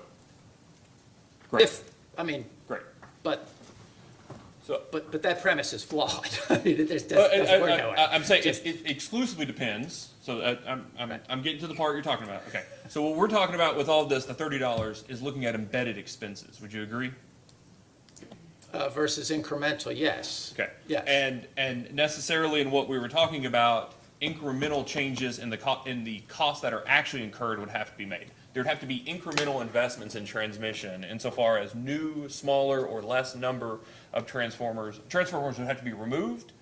great, Great, great. but But that premise is flawed. I mean, it doesn't work that way. I'm saying it exclusively depends. So I'm getting to the part you're talking about. Okay. So what we're talking about with all of this, the $30, is looking at embedded expenses. Would you agree? Versus incremental, yes. Okay. Yes. And necessarily in what we were talking about, incremental changes in the costs that are actually incurred would have to be made. There'd have to be incremental investments in transmission insofar as new, smaller, or less number of transformers. Transformers would have to be removed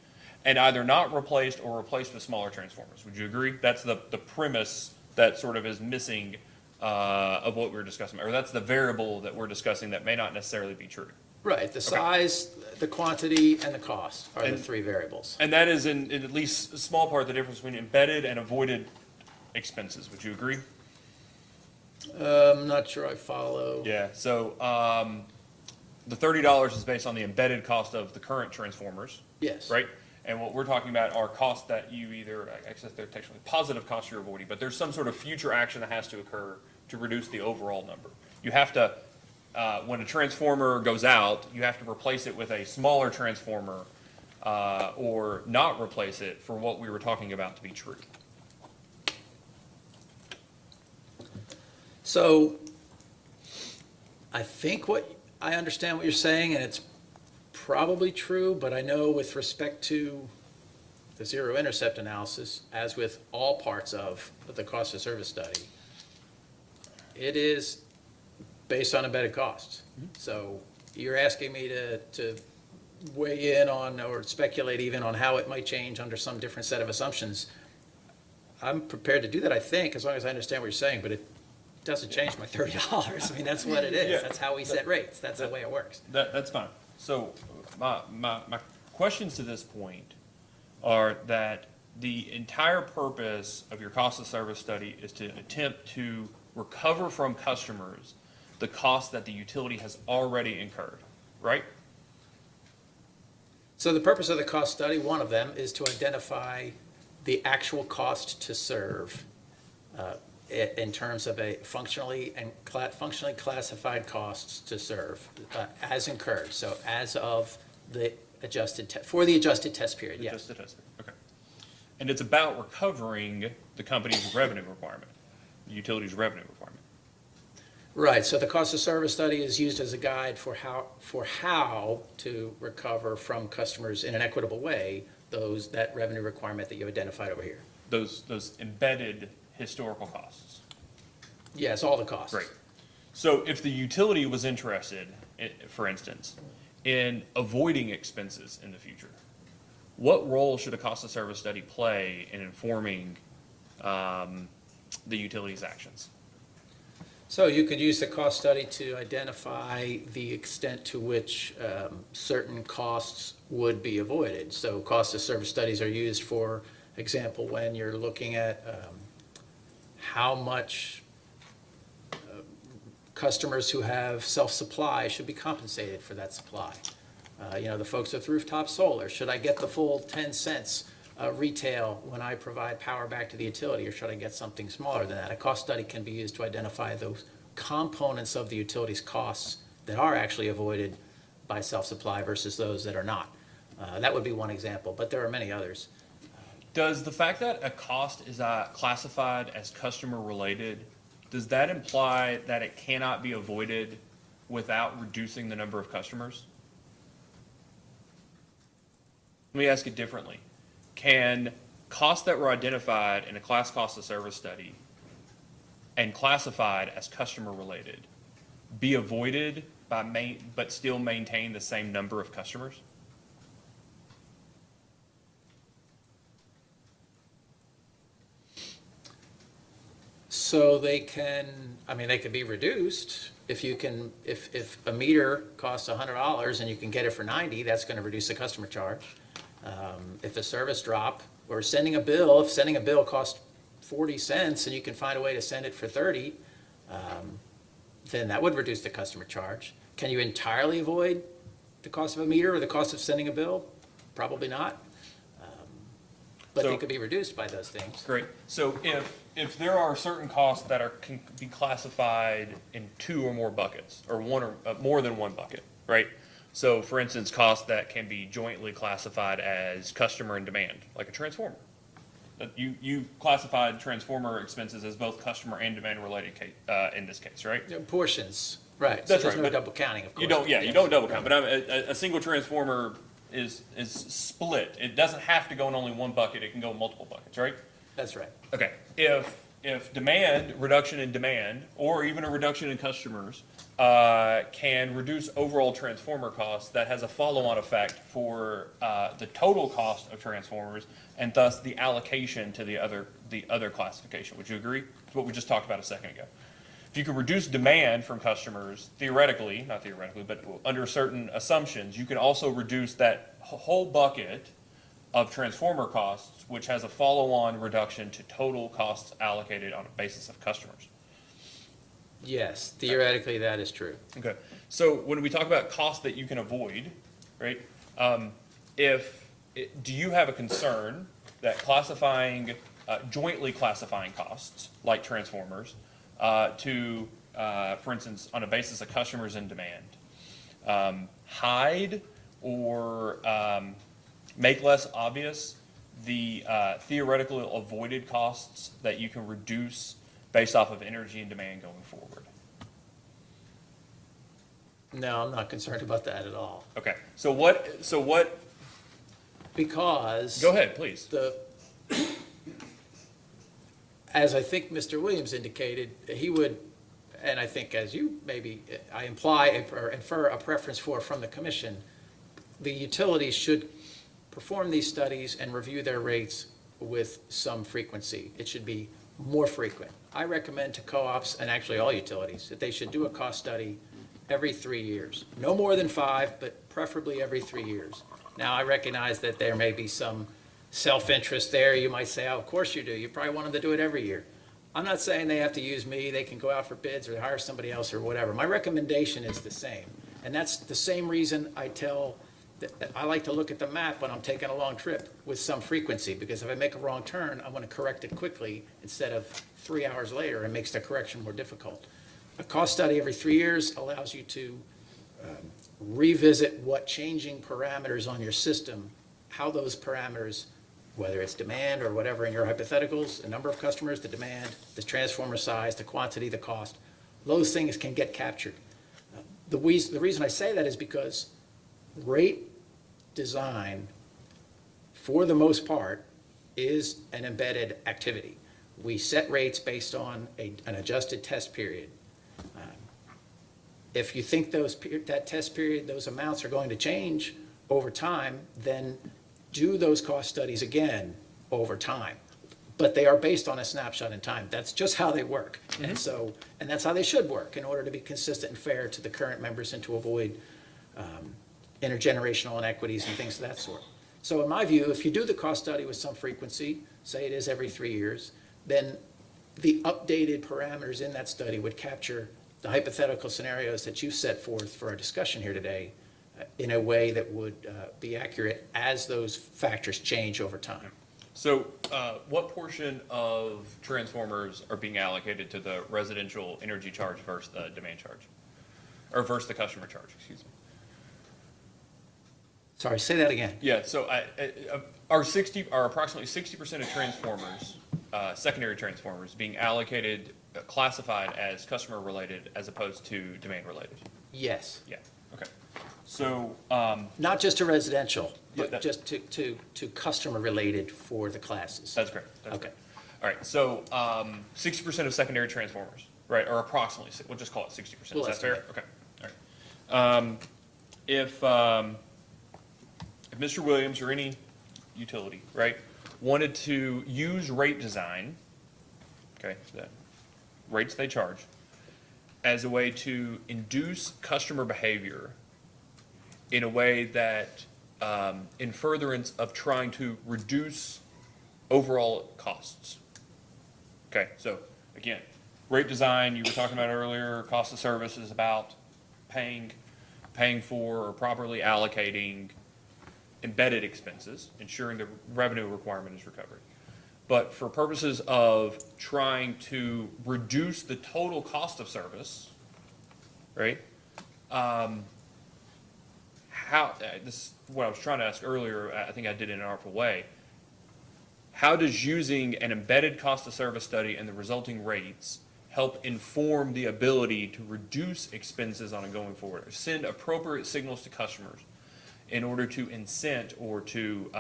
and either not replaced or replaced with smaller transformers. Would you agree? That's the premise that sort of is missing of what we're discussing, or that's the variable that we're discussing that may not necessarily be true. Right, the size, the quantity, and the cost are the And- three variables. And that is in at least a small part the difference between embedded and avoided expenses. Would you agree? I'm not sure I follow. Yeah, so the $30 is based on the embedded cost of the current transformers, Yes. right? And what we're talking about are costs that you either, I guess they're technically positive costs you're avoiding, but there's some sort of future action that has to occur to reduce the overall number. You have to, when a transformer goes out, you have to replace it with a smaller transformer or not replace it for what we were talking about to be true. So I think I understand what you're saying, and it's probably true, but I know with respect to the zero intercept analysis, as with all parts of the cost of service study, it is based on embedded costs. So you're asking me to weigh in on or speculate even on how it might change under some different set of assumptions. I'm prepared to do that, I think, as long as I understand what you're saying, but it doesn't change my $30. I mean, that's what it is. Yeah. That's how we set rates. That's the way it works. That's fine. So my questions to this point are that the entire purpose of your cost of service study is to attempt to recover from customers the cost that the utility has already incurred, right? So the purpose of the cost study, one of them, is to identify the actual cost to serve in terms of a functionally classified costs to serve as incurred. So as of the for the adjusted test period, yes. Just the test. Okay. And it's about recovering the company's revenue requirement, the utility's revenue requirement. Right, so the cost of service study is used as a guide for how to recover from customers in an equitable way that revenue requirement that you identified over here. Those embedded historical costs. Yes, all the costs. Great. So if the utility was interested, for instance, in avoiding expenses in the future, what role should a cost of service study play in informing the utility's actions? So you could use the cost study to identify the extent to which certain costs would be avoided. So cost of service studies are used, for example, when you're looking at how much customers who have self-supply should be compensated for that supply. The folks with rooftop solar, should I get the full 10 cents retail when I provide power back to the utility, or should I get something smaller than that? A cost study can be used to identify those components of the utility's costs that are actually avoided by self-supply versus those that are not. That would be one example, but there are many others. Does the fact that a cost is classified as customer related, does that imply that it cannot be avoided without reducing the number of customers? Let me ask it differently. Can costs that were identified in a class cost of service study and classified as customer related be avoided but still maintain the same number of customers? So they could be reduced. If a meter costs $100 and you can get it for $90, that's going to reduce the customer charge. If a service drop, or if sending a bill costs 40 cents and you can find a way to send it for 30, then that would reduce the customer charge. Can you entirely avoid the cost of a meter or the cost of sending a bill? Probably not. But they could be reduced by those things. Great. So if there are certain costs that can be classified in two or more buckets, or one or more than one bucket, right? So, for instance, costs that can be jointly classified as customer and demand, like a transformer. You classified transformer expenses as both customer and demand related in this case, right? Portions, right. That's So there's right, no but double counting, of course. You don't, yeah, you don't double count, but a single transformer is split. It doesn't have to go in only one bucket, it can go in multiple buckets, right? That's right. Okay, if reduction in demand, or even a reduction in customers, can reduce overall transformer costs, that has a follow-on effect for the total cost of transformers, and thus the allocation to the other classification. Would you agree? It's what we just talked about a second ago. If you could reduce demand from customers, theoretically, not theoretically, but under certain assumptions, you can also reduce that whole bucket of transformer costs, which has a follow-on reduction to total costs allocated on a basis of customers. Yes, theoretically, that is true. Okay, so when we talk about costs that you can avoid, right, do you have a concern that jointly classifying costs, like transformers, for instance, on a basis of customers and demand, hide or make less obvious the theoretical avoided costs that you can reduce based off of energy and demand going forward? No, I'm not concerned about that at all. Okay, so what, Because. go ahead, please. As I think Mr. Williams indicated, he would, and I think as you maybe, I imply or infer a preference for from the commission, the utilities should perform these studies and review their rates with some frequency. It should be more frequent. I recommend to co-ops, and actually all utilities, that they should do a cost study every 3 years. No more than 5, but preferably every 3 years. Now, I recognize that there may be some self-interest there. You might say, oh, of course you do. You probably want them to do it every year. I'm not saying they have to use me. They can go out for bids or hire somebody else or whatever. My recommendation is the same. And that's the same reason I like to look at the map when I'm taking a long trip with some frequency, because if I make a wrong turn, I want to correct it quickly instead of 3 hours later. It makes the correction more difficult. A cost study every 3 years allows you to revisit what changing parameters on your system, how those parameters, whether it's demand or whatever in your hypotheticals, the number of customers, the demand, the transformer size, the quantity, the cost, those things can get captured. The reason I say that is because rate design, for the most part, is an embedded activity. We set rates based on an adjusted test period. If you think that test period, those amounts are going to change over time, then do those cost studies again over time. But they are based on a snapshot in time. That's just how they work. Mm-hmm. And that's how they should work in order to be consistent and fair to the current members and to avoid intergenerational inequities and things of that sort. So in my view, if you do the cost study with some frequency, say it is every 3 years, then the updated parameters in that study would capture the hypothetical scenarios that you set forth for our discussion here today in a way that would be accurate as those factors change over time. So what portion of transformers are being allocated to the residential energy charge versus the demand charge? Or versus the customer charge, excuse me? Sorry, say that again. Yeah, so are approximately 60% of transformers, secondary transformers, being allocated, classified as customer related as opposed to demand related? Yes. Yeah, okay. So, not just to residential, Yeah, but just to customer related for the classes. that's great. That's Okay. great. All right, so 60% of secondary transformers, right, or approximately, we'll just call it 60%. We'll Is that fair? estimate. Okay, all right. If Mr. Williams or any utility, right, wanted to use rate design, okay, the rates they charge, as a way to induce customer behavior in a way that, in furtherance of trying to reduce overall costs. Okay, so again, rate design, you were talking about earlier, cost of service is about paying for or properly allocating embedded expenses, ensuring the revenue requirement is recovered. But for purposes of trying to reduce the total cost of service, right? how, this is what I was trying to ask earlier, I think I did it in an artful way. How does using an embedded cost of service study and the resulting rates help inform the ability to reduce expenses on a going forward, or send appropriate signals to customers in order to incent or to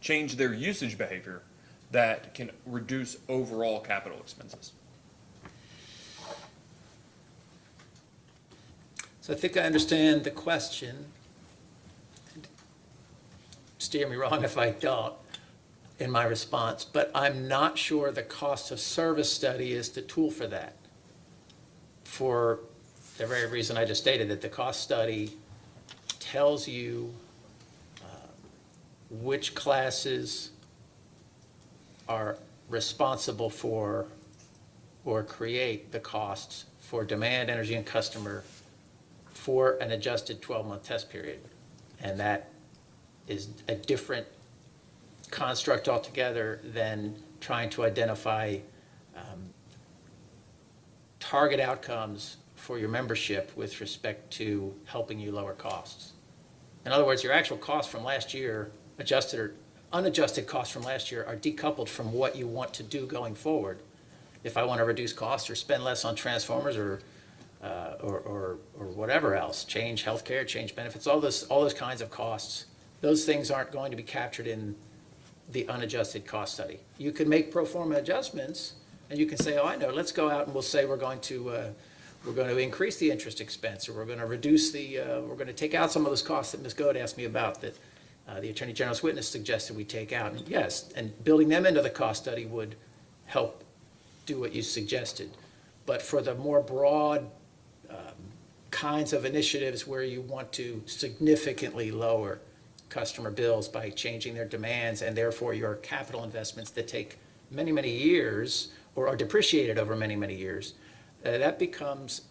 change their usage behavior that can reduce overall capital expenses? So I think I understand the question. Steer me wrong if I don't in my response, but I'm not sure the cost of service study is the tool for that. For the very reason I just stated, that the cost study tells you which classes are responsible for or create the costs for demand, energy, and customer for an adjusted 12-month test period. And that is a different construct altogether than trying to identify target outcomes for your membership with respect to helping you lower costs. In other words, your actual costs from last year, adjusted or unadjusted costs from last year, are decoupled from what you want to do going forward. If I want to reduce costs or spend less on transformers or whatever else, change healthcare, change benefits, all those kinds of costs, those things aren't going to be captured in the unadjusted cost study. You can make pro forma adjustments, and you can say, oh, I know, let's go out and we'll say we're going to increase the interest expense, or we're going to reduce we're going to take out some of those costs that Ms. Goad asked me about that the Attorney General's witness suggested we take out. And yes, and building them into the cost study would help do what you suggested. But for the more broad kinds of initiatives where you want to significantly lower customer bills by changing their demands, and therefore your capital investments that take many, many years or are depreciated over many, many years, that becomes,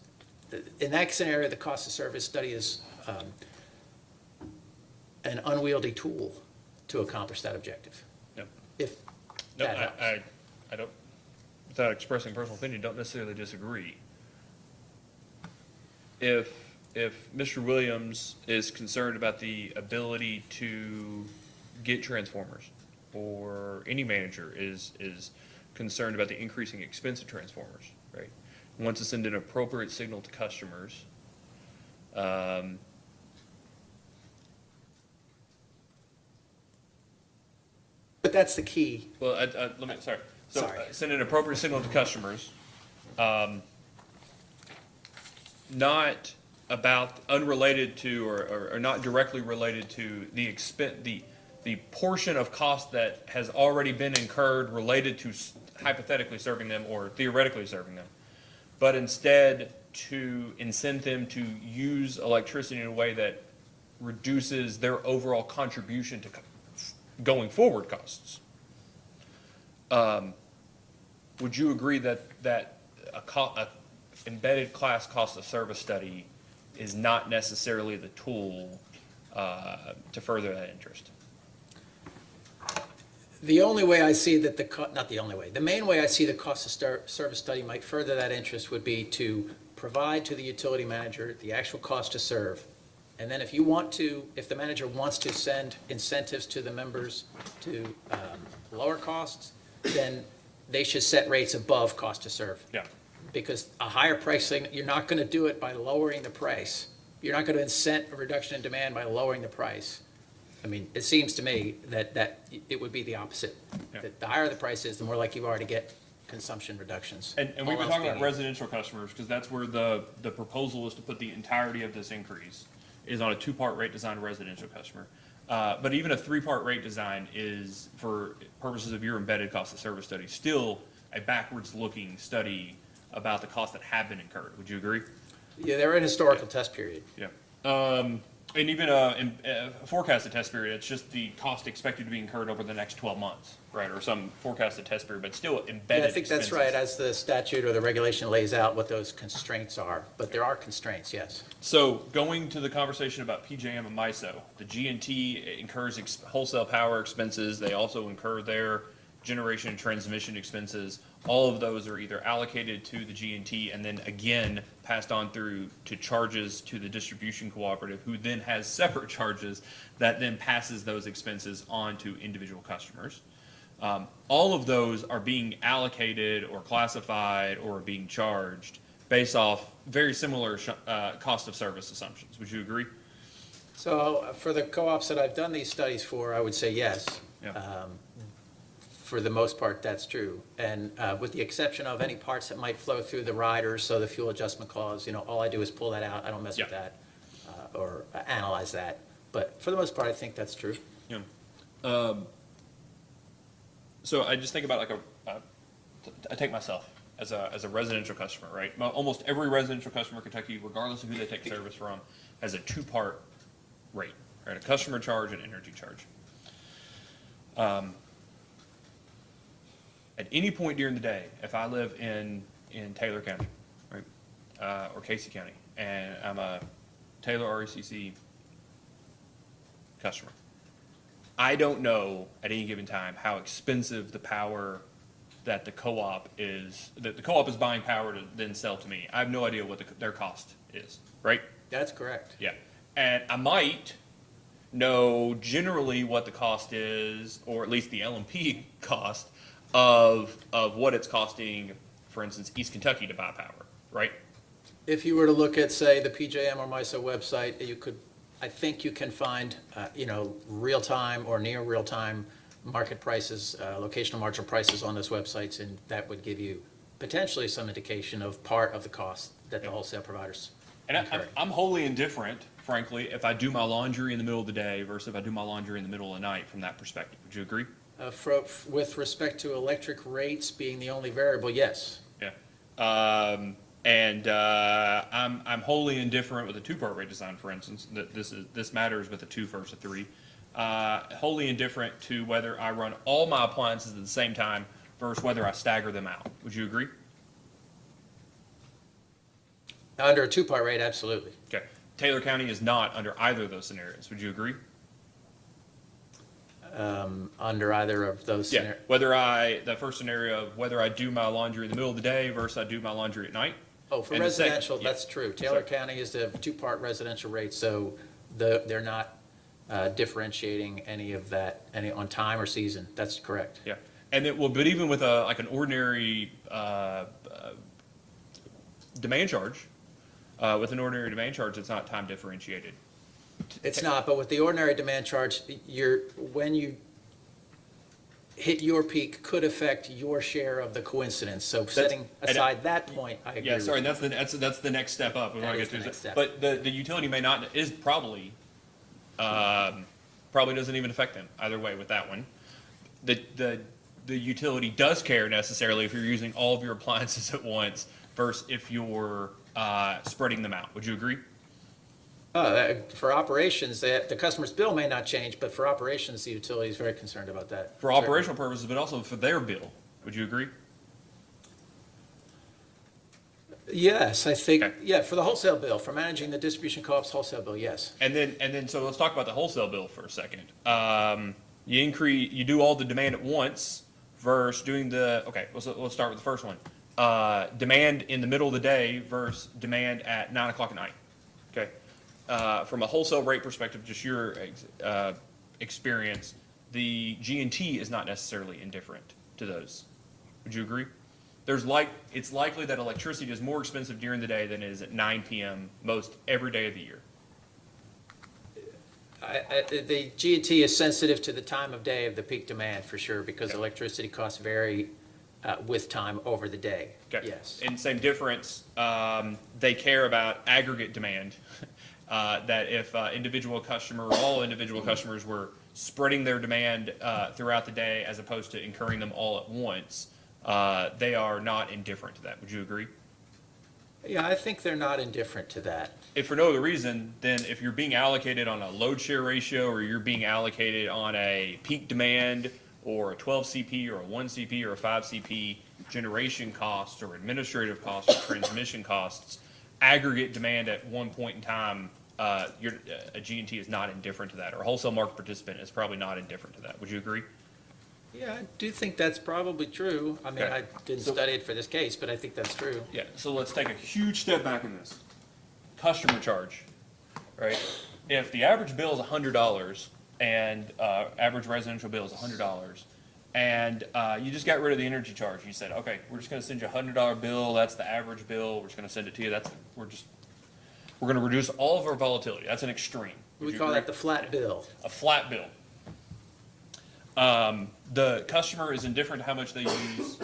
in that scenario, the cost of service study is an unwieldy tool to accomplish that objective. Yep. If No, that helps. I don't, without expressing personal opinion, don't necessarily disagree. If Mr. Williams is concerned about the ability to get transformers, or any manager is concerned about the increasing expense of transformers, right? Wants to send an appropriate signal to customers, but that's the key. well, let me, sorry. So Sorry. Send an appropriate signal to customers, not about unrelated to or not directly related to the the portion of cost that has already been incurred related to hypothetically serving them or theoretically serving them, but instead to incent them to use electricity in a way that reduces their overall contribution to going forward costs. Would you agree that a embedded class cost of service study is not necessarily the tool to further that interest? The only way I see that not the only way, the main way I see the cost of service study might further that interest would be to provide to the utility manager the actual cost to serve. And then if the manager wants to send incentives to the members to lower costs, then they should set rates above cost to serve. Yeah. Because a higher pricing, you're not going to do it by lowering the price. You're not going to incent a reduction in demand by lowering the price. I mean, it seems to me that it would be the opposite. Yeah. That the higher the price is, the more likely you are to get consumption reductions. And we've all been else talking being about equal. residential customers, because that's where the proposal is to put the entirety of this increase is on a two-part rate design residential customer. But even a three-part rate design is, for purposes of your embedded cost of service study, still a backwards-looking study about the costs that have been incurred. Would you agree? Yeah, they're in historical test period. Yeah. And even a forecasted test period, it's just the cost expected to be incurred over the next 12 months, right? Or some forecasted test period, but still embedded Yeah, I think that's expenses. right, as the statute or the regulation lays out what those constraints are. But there are constraints, yes. So going to the conversation about PJM and MISO, the G&T incurs wholesale power expenses. They also incur their generation and transmission expenses, all of those are either allocated to the G&T and then again passed on through to charges to the distribution cooperative, who then has separate charges that then passes those expenses on to individual customers. All of those are being allocated or classified or being charged based off very similar cost of service assumptions. Would you agree? So for the co-ops that I've done these studies for, I would say yes. Yeah. For the most part, that's true. And with the exception of any parts that might flow through the riders, so the fuel adjustment clause, all I do is pull that out. I don't mess with Yeah. that or analyze that. But for the most part, I think that's true. Yeah. So I just think about I take myself as a residential customer, right? Almost every residential customer in Kentucky, regardless of who they take service from, has a two-part rate, right? A customer charge and energy charge. At any point during the day, if I live in Taylor County, right, or Casey County, and I'm a Taylor R.E.C.C. customer, I don't know at any given time how expensive the power that the co-op is buying power to then sell to me. I have no idea what their cost is, right? That's correct. Yeah. And I might know generally what the cost is, or at least the LMP cost of what it's costing, for instance, East Kentucky to buy power, right? If you were to look at, say, the PJM or MISO website, I think you can find, real-time or near real-time market prices, locational marginal prices on those websites, and that would give you potentially some indication of part of the cost that the wholesale providers And incur. I'm wholly indifferent, frankly, if I do my laundry in the middle of the day versus if I do my laundry in the middle of the night from that perspective. Would you agree? With respect to electric rates being the only variable, yes. Yeah. I'm wholly indifferent with a two-part rate design, for instance, that this matters with a 2 versus a 3. Wholly indifferent to whether I run all my appliances at the same time versus whether I stagger them out. Would you agree? Under a two-part rate, absolutely. Okay. Taylor County is not under either of those scenarios. Would you agree? Under either of those Yeah. scenarios. The first scenario of whether I do my laundry in the middle of the day versus I do my laundry at night. Oh, for And the second- residential, yeah. that's true. Taylor County is a two-part residential rate, so they're not differentiating any of that, any on time or season. That's correct. Yeah. And but even with an ordinary demand charge, it's not time differentiated. It's not, but with the ordinary demand charge, when you hit your peak could affect your share of the coincidence. So setting aside that point, I agree Yeah, with sorry, you. that's the next step up. That is the next step. But the utility probably doesn't even affect them either way with that one. The utility does care necessarily if you're using all of your appliances at once versus if you're spreading them out. Would you agree? For operations, the customer's bill may not change, but for operations, the utility is very concerned about that. For operational purposes, but also for their bill. Would you agree? Yes, I think, Okay. yeah, for the wholesale bill, for managing the distribution co-op's wholesale bill, yes. And then, so let's talk about the wholesale bill for a second. You do all the demand at once versus doing let's start with the first one. Demand in the middle of the day versus demand at 9 o'clock at night. Okay. From a wholesale rate perspective, just your experience, the G&T is not necessarily indifferent to those. Would you agree? It's likely that electricity is more expensive during the day than it is at 9 p.m. most every day of the year. The G&T is sensitive to the time of day of the peak demand, for sure, because electricity costs vary with time over the day. Okay. Yes. And same difference, they care about aggregate demand. That if individual customer or all individual customers were spreading their demand throughout the day as opposed to incurring them all at once, they are not indifferent to that. Would you agree? Yeah, I think they're not indifferent to that. If for no other reason, then if you're being allocated on a load share ratio or you're being allocated on a peak demand or a 12 CP or a 1 CP or a 5 CP generation costs or administrative costs or transmission costs, aggregate demand at one point in time, a G&T is not indifferent to that, or a wholesale market participant is probably not indifferent to that. Would you agree? Yeah, I do think that's probably true. I mean, Okay. I didn't So- study it for this case, but I think that's true. Yeah, so let's take a huge step back in this. Customer charge, right? If the average bill is $100 and average residential bill is $100, and you just got rid of the energy charge, you said, okay, we're just going to send you a $100 bill. That's the average bill. We're just going to send it to you. We're going to reduce all of our volatility. That's an extreme. Would We you call agree? that the flat bill. A flat bill. The customer is indifferent to how much they use.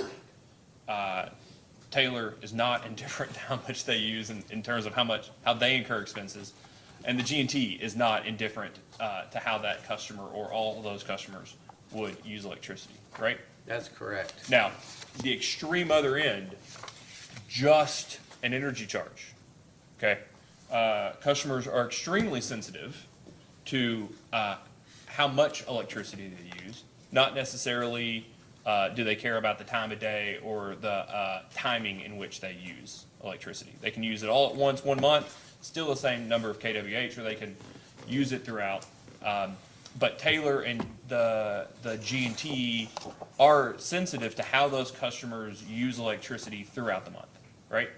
Taylor is not indifferent to how much they use in terms of how they incur expenses. And the G&T is not indifferent to how that customer or all of those customers would use electricity, right? That's correct. Now, the extreme other end, just an energy charge, okay? Customers are extremely sensitive to how much electricity they use, not necessarily do they care about the time of day or the timing in which they use electricity. They can use it all at once, 1 month, still the same number of kWh, or they can use it throughout. But Taylor and the G&T are sensitive to how those customers use electricity throughout the month, right?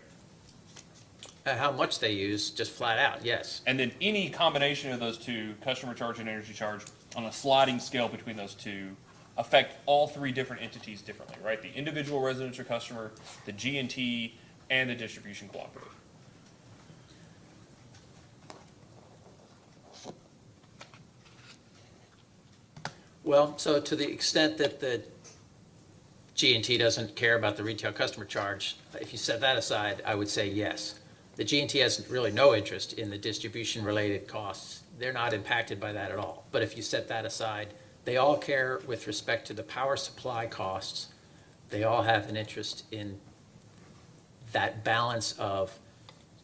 How much they use, just flat out, yes. And then any combination of those two, customer charge and energy charge, on a sliding scale between those two, affect all three different entities differently, right? The individual residential customer, the G&T, and the distribution cooperative. Well, so to the extent that the G&T doesn't care about the retail customer charge, if you set that aside, I would say yes. The G&T has really no interest in the distribution-related costs. They're not impacted by that at all. But if you set that aside, they all care with respect to the power supply costs. They all have an interest in that balance of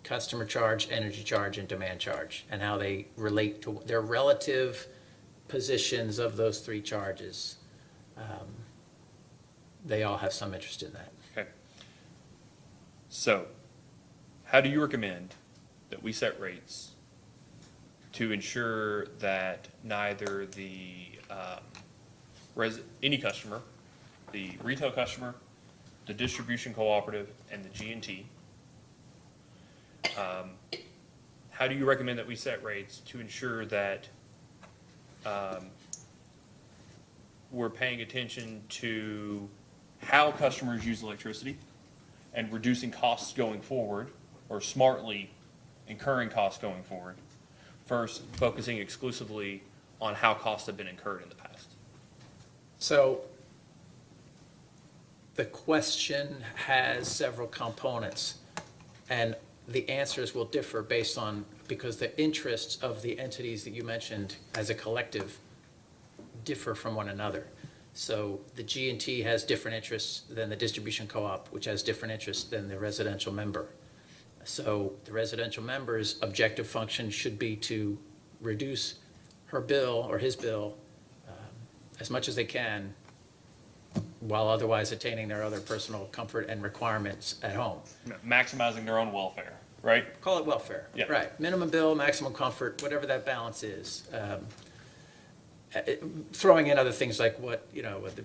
customer charge, energy charge, and demand charge, and how they relate to their relative positions of those three charges. They all have some interest in that. Okay. So, how do you recommend that we set rates to ensure that neither the any customer, the retail customer, the distribution cooperative, and the G&T, how do you recommend that we set rates to ensure that we're paying attention to how customers use electricity and reducing costs going forward, or smartly incurring costs going forward, versus focusing exclusively on how costs have been incurred in the past? So the question has several components, and the answers will differ based on, because the interests of the entities that you mentioned as a collective differ from one another. So the G&T has different interests than the distribution co-op, which has different interests than the residential member. So the residential member's objective function should be to reduce her bill or his bill as much as they can, while otherwise attaining their other personal comfort and requirements at home. Maximizing their own welfare, right? Call it welfare. Yeah. Right. Minimum bill, maximum comfort, whatever that balance is. Throwing in other things like with the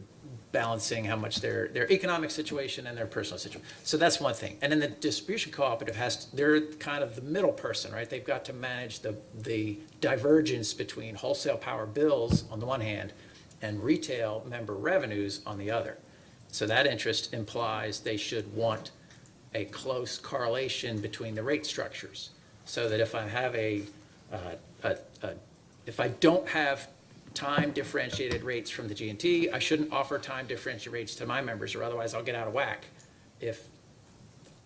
balancing how much their economic situation and their personal situation. So that's one thing. And then the distribution cooperative they're kind of the middle person, right? They've got to manage the divergence between wholesale power bills on the one hand and retail member revenues on the other. So that interest implies they should want a close correlation between the rate structures, so that if I have if I don't have time differentiated rates from the G&T, I shouldn't offer time differentiated rates to my members, or otherwise I'll get out of whack. If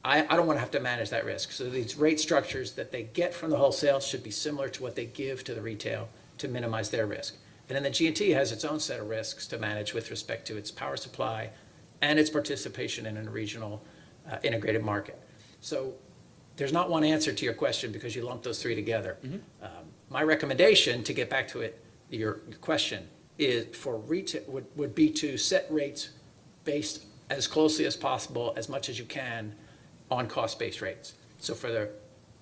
I don't want to have to manage that risk. So these rate structures that they get from the wholesale should be similar to what they give to the retail to minimize their risk. And then the G&T has its own set of risks to manage with respect to its power supply and its participation in a regional integrated market. So there's not one answer to your question because you lump those three together. My recommendation, to get back to it, your question, is for retail would be to set rates based as closely as possible, as much as you can, on cost-based rates. So for the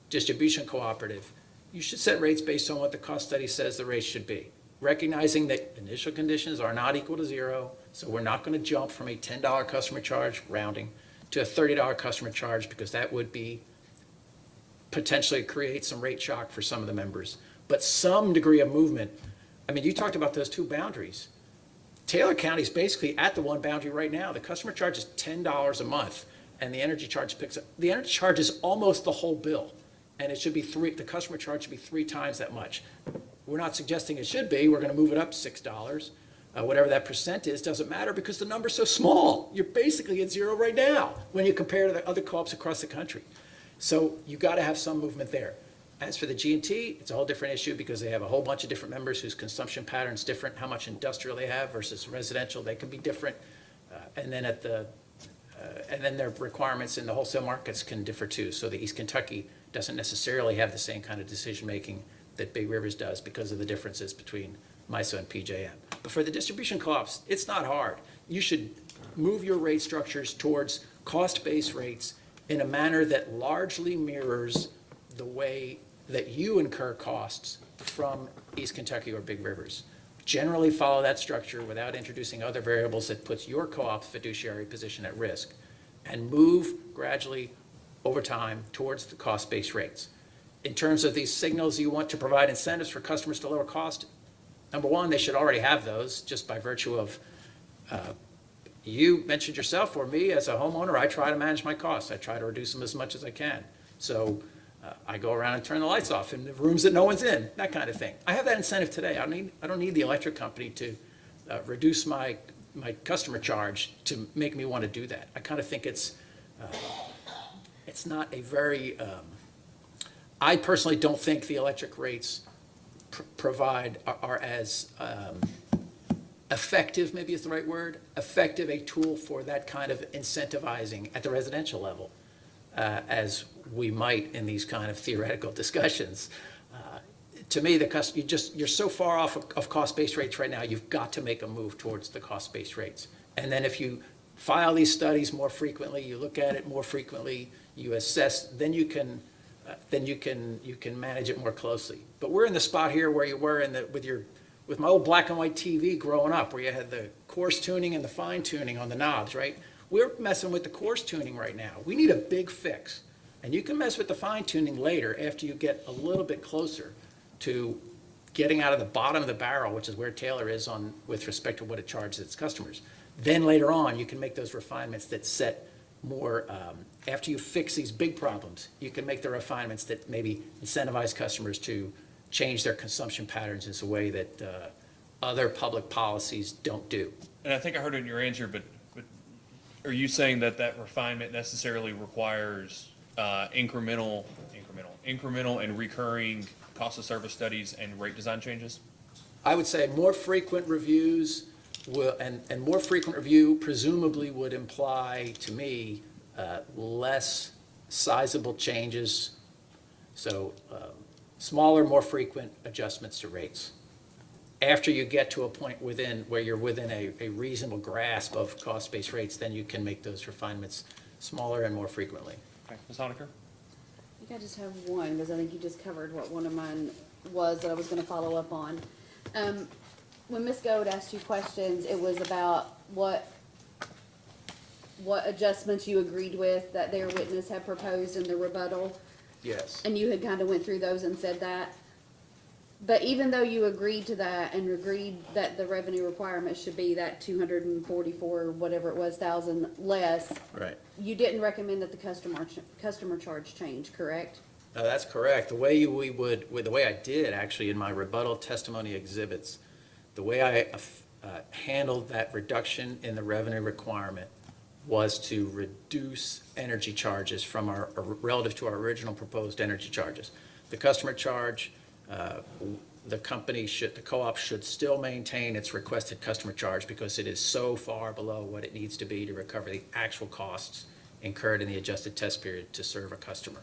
distribution cooperative, you should set rates based on what the cost study says the rates should be. recognizing that initial conditions are not equal to zero, so we're not going to jump from a $10 customer charge, rounding, to a $30 customer charge, because that would be potentially create some rate shock for some of the members. But some degree of movement. I mean, you talked about those two boundaries. Taylor County's basically at the one boundary right now. The customer charge is $10 a month, and the energy charge picks up. The energy charge is almost the whole bill, and it should be the customer charge should be 3 times that much. We're not suggesting it should be. We're going to move it up $6. Whatever that percent is, doesn't matter because the number's so small. You're basically at zero right now when you compare to the other co-ops across the country. So you got to have some movement there. As for the G&T, it's a whole different issue because they have a whole bunch of different members whose consumption pattern's different, how much industrial they have versus residential, they can be different. And then their requirements in the wholesale markets can differ too. So the East Kentucky doesn't necessarily have the same kind of decision-making that Big Rivers does because of the differences between MISO and PJM. But for the distribution co-ops, it's not hard. You should move your rate structures towards cost-based rates in a manner that largely mirrors the way that you incur costs from East Kentucky or Big Rivers. Generally follow that structure without introducing other variables that puts your co-op's fiduciary position at risk, and move gradually over time towards the cost-based rates. In terms of these signals, you want to provide incentives for customers to lower cost. Number one, they should already have those just by virtue of, you mentioned yourself, or me as a homeowner, I try to manage my costs. I try to reduce them as much as I can. So I go around and turn the lights off in the rooms that no one's in, that kind of thing. I have that incentive today. I don't need the electric company to reduce my customer charge to make me want to do that. I kind of think it's not a very, I personally don't think the electric rates are as effective, maybe is the right word, effective a tool for that kind of incentivizing at the residential level as we might in these kind of theoretical discussions. To me, you're so far off of cost-based rates right now, you've got to make a move towards the cost-based rates. And then if you file these studies more frequently, you look at it more frequently, you assess, then you can manage it more closely. But we're in the spot here where you were with my old black and white TV growing up, where you had the coarse tuning and the fine tuning on the knobs, right? We're messing with the coarse tuning right now. We need a big fix. And you can mess with the fine tuning later after you get a little bit closer to getting out of the bottom of the barrel, which is where Taylor is with respect to what it charges its customers. Then later on, you can make those refinements that set more, after you fix these big problems, you can make the refinements that maybe incentivize customers to change their consumption patterns in a way that other public policies don't do. And I think I heard it in your answer, but are you saying that refinement necessarily requires incremental and recurring cost of service studies and rate design changes? I would say more frequent reviews and more frequent review presumably would imply to me less sizable changes. So smaller, more frequent adjustments to rates. After you get to a point where you're within a reasonable grasp of cost-based rates, then you can make those refinements smaller and more frequently. Okay, Ms. Honaker? I think I just have one, because I think you just covered what one of mine was that I was gonna follow up on. When Ms. Gold asked you questions, it was about what adjustments you agreed with that their witness had proposed in the rebuttal, Yes. and you had kind of went through those and said that. But even though you agreed to that and agreed that the revenue requirement should be that 244, whatever it was, thousand less, Right. you didn't recommend that the customer charge change, correct? No, that's correct. The way the way I did actually in my rebuttal testimony exhibits, the way I handled that reduction in the revenue requirement was to reduce energy charges from relative to our original proposed energy charges. The customer charge, the co-op should still maintain its requested customer charge because it is so far below what it needs to be to recover the actual costs incurred in the adjusted test period to serve a customer.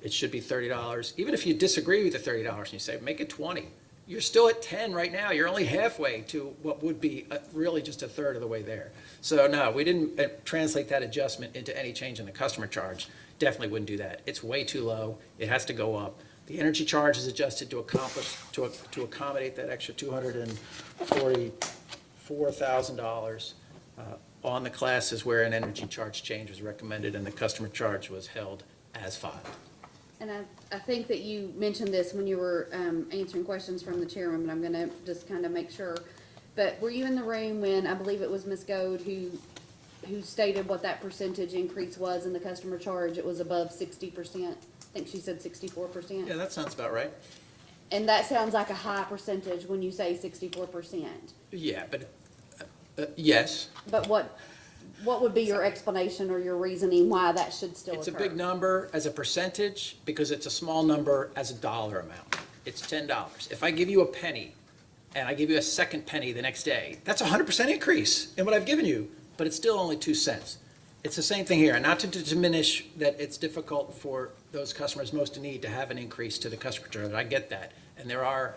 It should be $30. Even if you disagree with the $30 and you say, make it 20, you're still at 10 right now. You're only halfway to what would be really just a third of the way there. So no, we didn't translate that adjustment into any change in the customer charge. Definitely wouldn't do that. It's way too low. It has to go up. The energy charge is adjusted to accommodate that extra $244,000 on the classes where an energy charge change was recommended and the customer charge was held as filed. And I think that you mentioned this when you were answering questions from the chairman, but I'm gonna just kind of make sure. But were you in the room when, I believe it was Ms. Gold who stated what that percentage increase was in the customer charge? It was above 60%. I think she said 64%. Yeah, that sounds about right. And that sounds like a high percentage when you say 64%. Yeah, but, yes, But what would be your explanation or your reasoning why that should still occur? it's a big number as a percentage because it's a small number as a dollar amount. It's $10. If I give you a penny and I give you a second penny the next day, that's a 100% increase in what I've given you, but it's still only 2 cents. It's the same thing here, not to diminish that it's difficult for those customers most in need to have an increase to the customer charge. I get that. And there are,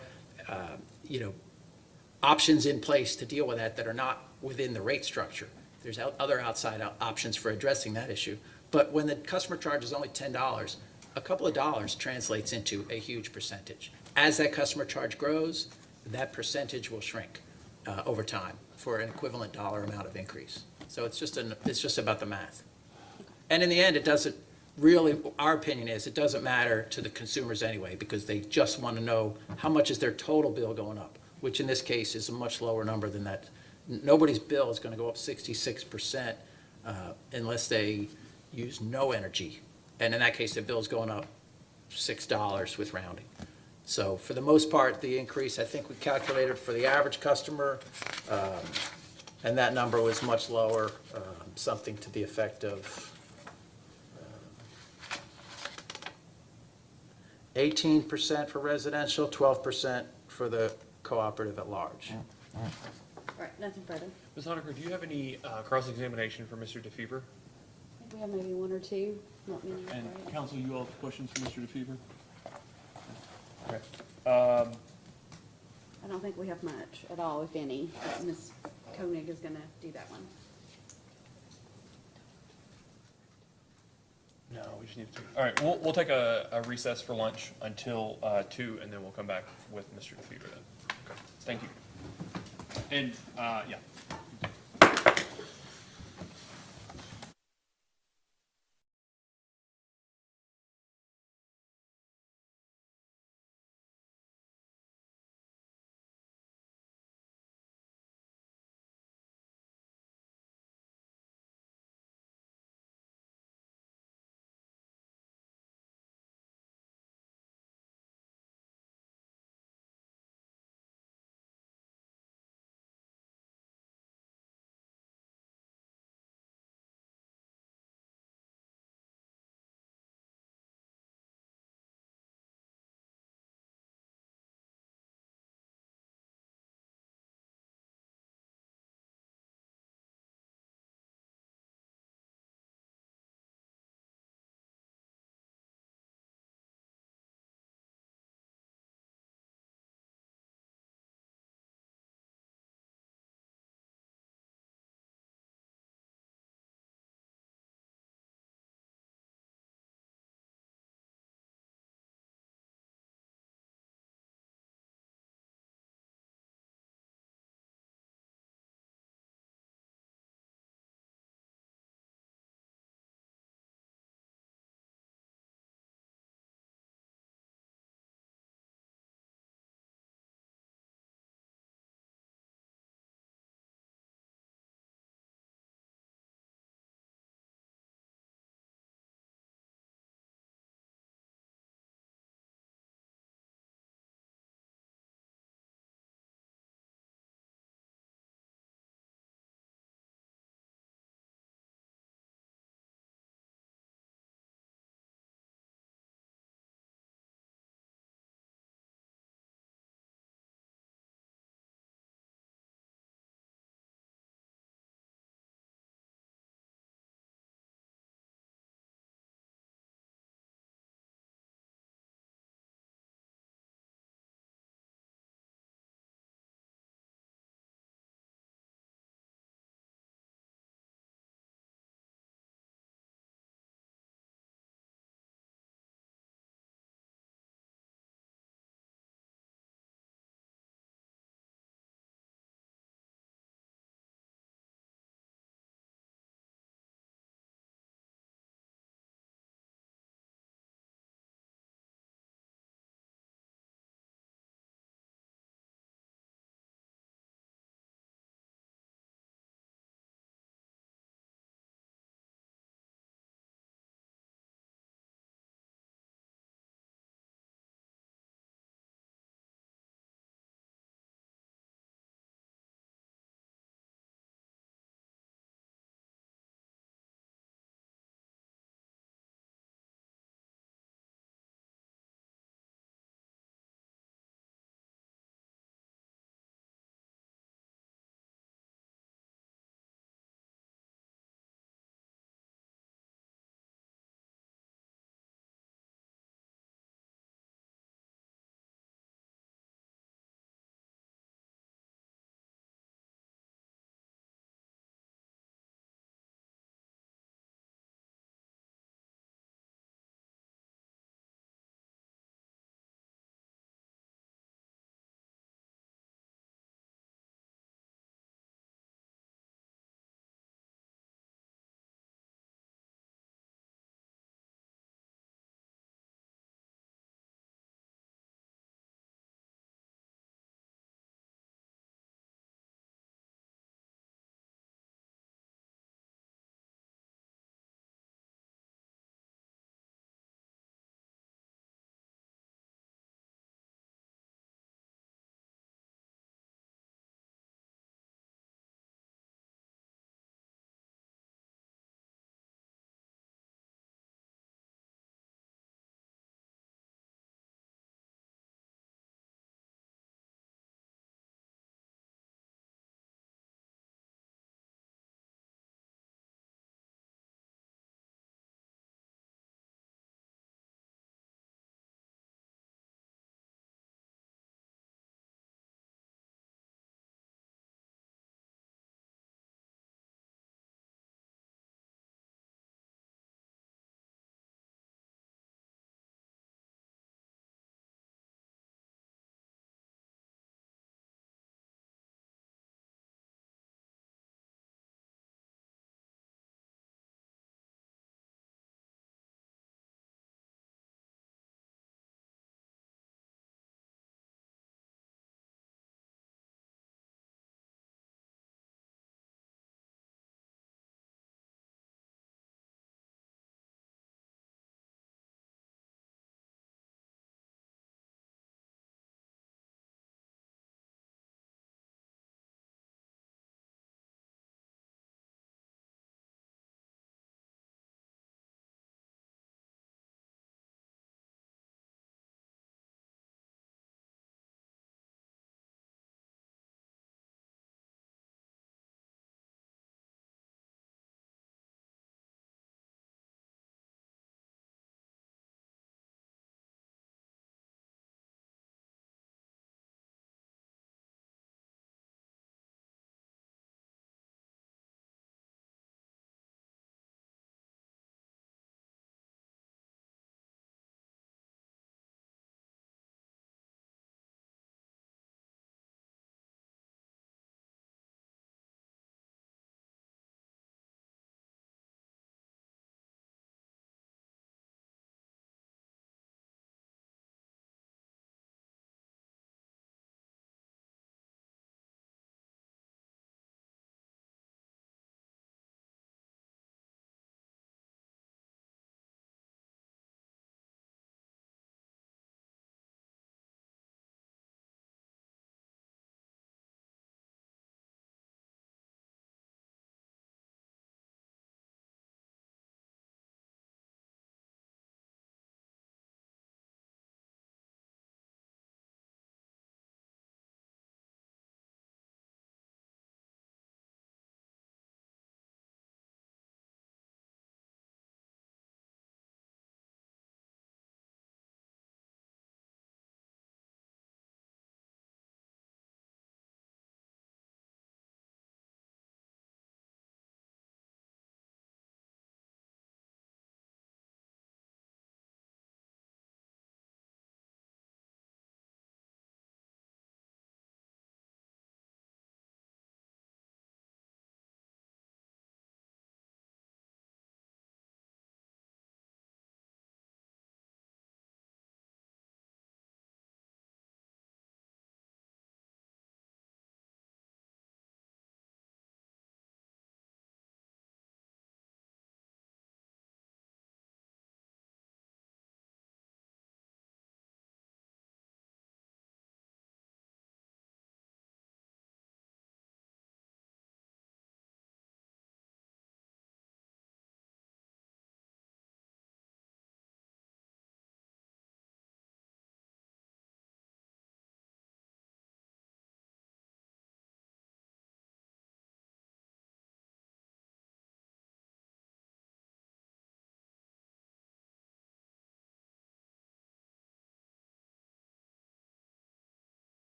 options in place to deal with that are not within the rate structure. There's other outside options for addressing that issue. But when the customer charge is only $10, a couple of dollars translates into a huge percentage. As that customer charge grows, that percentage will shrink over time for an equivalent dollar amount of increase. So it's just about the math. And in the end, it doesn't really, our opinion is, it doesn't matter to the consumers anyway, because they just want to know how much is their total bill going up, which in this case is a much lower number than that. Nobody's bill is going to go up 66% unless they use no energy. And in that case, their bill's going up $6 with rounding. So for the most part, the increase, I think we calculated for the average customer, and that number was much lower, something to the effect of 18% for residential, 12% for the cooperative at large. All right, nothing further. Ms. Honaker, do you have any cross-examination for Mr. DeFever? I think we have maybe one or two, not many. And right? counsel, you all have questions for Mr. DeFever? Okay. I don't think we have much at all, if any. But Ms. Koenig is gonna do that one. No, we just need to. All right, we'll take a recess for lunch until 2, and then we'll come back with Mr. DeFever then. Okay. Thank you. And, yeah.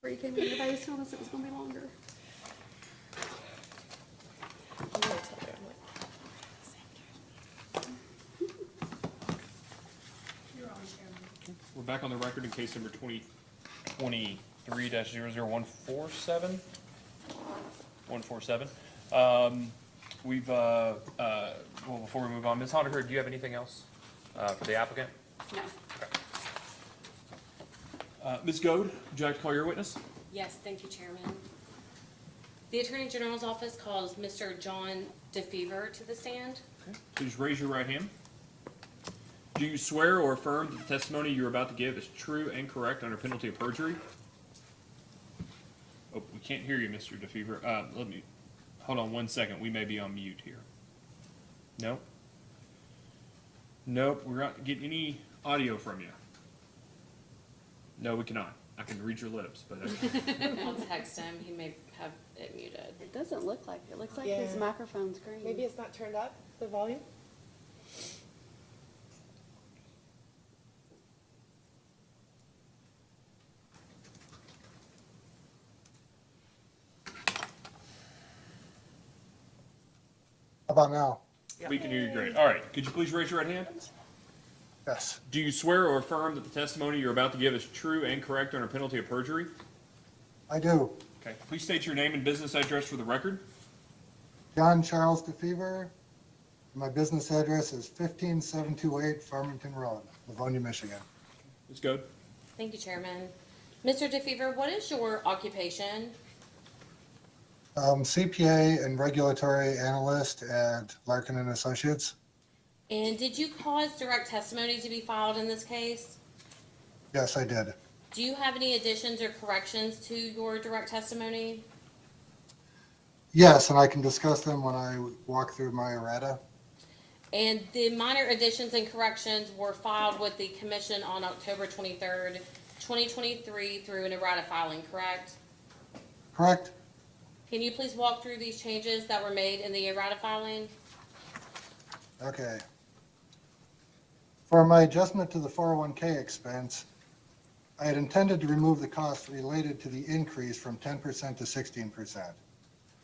Before you came in, everybody was telling us it was gonna be longer. I'm gonna tell her, I'm like, We're back on the record in case number 2023-00147. 147. We've, well, before we move on, Ms. Honaker, do you have anything else for the applicant? No. Ms. Goad, would you like to call your witness? Yes, thank you, Chairman. The Attorney General's office calls Mr. John DeFever to the stand. Please raise your right hand. Do you swear or affirm that the testimony you're about to give is true and correct under penalty of perjury? Oh, we can't hear you, Mr. DeFever. Let me, hold on one second. We may be on mute here. No? Nope, we're not getting any audio from you. No, we cannot. I can read your lips, but I'll text him. He may have it muted. It doesn't look like, it looks like Yeah. his microphone's green. maybe it's not turned up, the volume? How about now? we can hear you great. All right, could you please raise your right hand? Yes, Do you swear or affirm that the testimony you're about to give is true and correct under penalty of perjury? I do. Okay, please state your name and business address for the record. John Charles DeFever. My business address is 15728 Farmington Road, Livonia, Michigan. Ms. Goad? Thank you, Chairman. Mr. DeFever, what is your occupation? CPA and regulatory analyst at Larkin and Associates. And did you cause direct testimony to be filed in this case? Yes, I did. Do you have any additions or corrections to your direct testimony? Yes, and I can discuss them when I walk through my errata. And the minor additions and corrections were filed with the commission on October 23rd, 2023 through an errata filing, correct? Correct? Can you please walk through these changes that were made in the errata filing? Okay. For my adjustment to the 401K expense, I had intended to remove the cost related to the increase from 10% to 16%.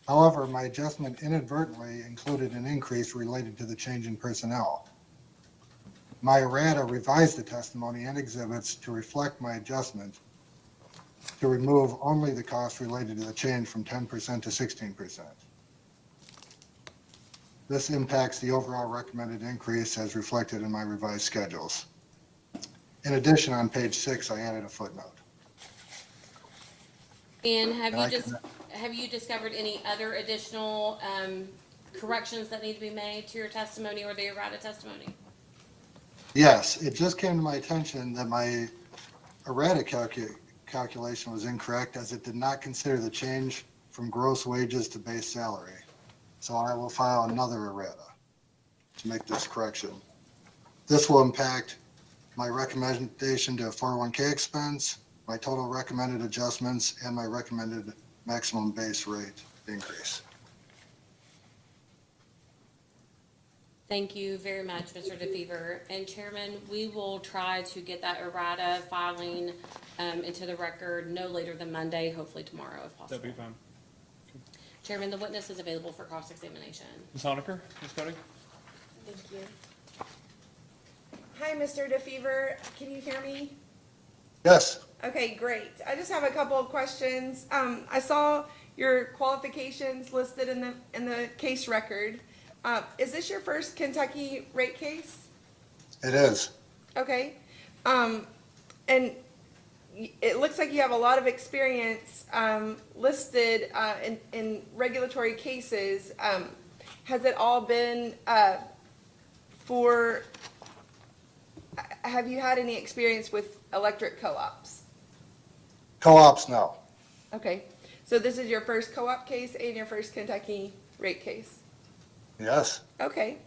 However, my adjustment inadvertently included an increase related to the change in personnel. My errata revised the testimony and exhibits to reflect my adjustment to remove only the cost related to the change from 10% to 16%. This impacts the overall recommended increase as reflected in my revised schedules. In addition, on page 6, I added a footnote. And I can- have you discovered any other additional corrections that need to be made to your testimony or the errata testimony? Yes, it just came to my attention that my errata calculation was incorrect as it did not consider the change from gross wages to base salary. So I will file another errata to make this correction. This will impact my recommendation to a 401K expense, my total recommended adjustments, and my recommended maximum base rate increase. Thank you very much, Mr. DeFever. And Chairman, we will try to get that errata filing into the record no later than Monday, hopefully tomorrow if possible. That'd be fine. Chairman, the witness is available for cross-examination. Ms. Honaker, Ms. Cody? Thank you. Hi, Mr. DeFever, can you hear me? Yes, Okay, great. I just have a couple of questions. I saw your qualifications listed in the case record. Is this your first Kentucky rate case? it is. Okay. And it looks like you have a lot of experience listed in regulatory cases. Has it all been for? Have you had any experience with electric co-ops? Co-ops, no. Okay, so this is your first co-op case and your first Kentucky rate case? Yes, Okay.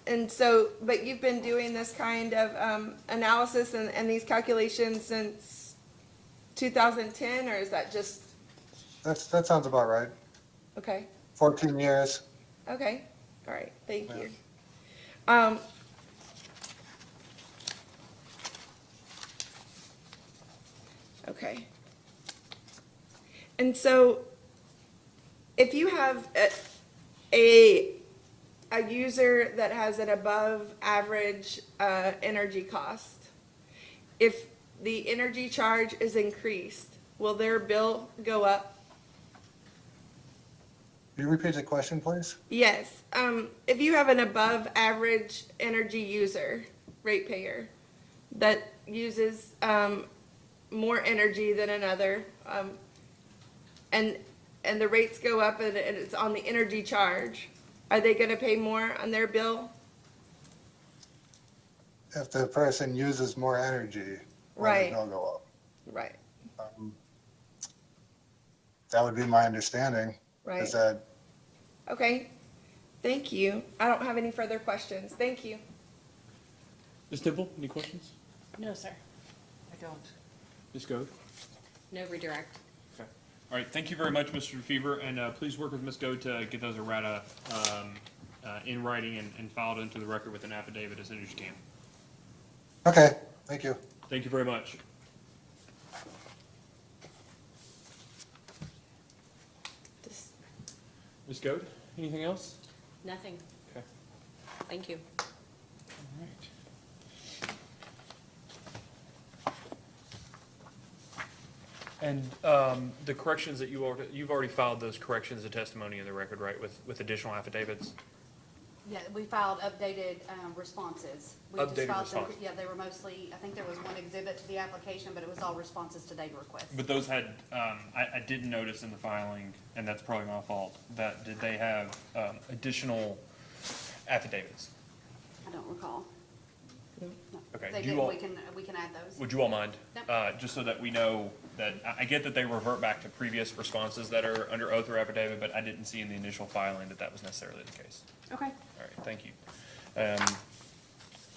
And so, but you've been doing this kind of analysis and these calculations since 2010, or is that just, that sounds about right. okay, 14 years. okay, all right, thank you. Okay, And so if you have a user that has an above average energy cost, if the energy charge is increased, will their bill go up? Can you repeat the question, please? Yes. If you have an above average energy user, ratepayer, that uses more energy than another, and the rates go up and it's on the energy charge, are they gonna pay more on their bill? If the person uses more energy, will the Right. bill go up? Right, That would be my understanding. right. Is that, Okay, thank you. I don't have any further questions. Thank you. Ms. Temple, any questions? No, sir. I don't. Ms. Goad? No redirect. Okay. All right, thank you very much, Mr. DeFever, and please work with Ms. Goad to get those errata in writing and filed into the record with an affidavit as soon as you can. okay, thank you. Thank you very much. Ms. Goad, anything else? Nothing. Okay. Thank you. All right. And the corrections that you've already filed those corrections and testimony in the record, right, with additional affidavits? Yeah, we filed updated responses. We just Updated filed them- response. Yeah, they were mostly, I think there was one exhibit to the application, but it was all responses to data requests. But those had, I didn't notice in the filing, and that's probably my fault, that did they have additional affidavits? I don't recall. No. Okay, They do you did, all- we can add those. Would you all mind? Yep. Just so that we know that, I get that they revert back to previous responses that are under oath or affidavit, but I didn't see in the initial filing that that was necessarily the case. Okay. All right, thank you.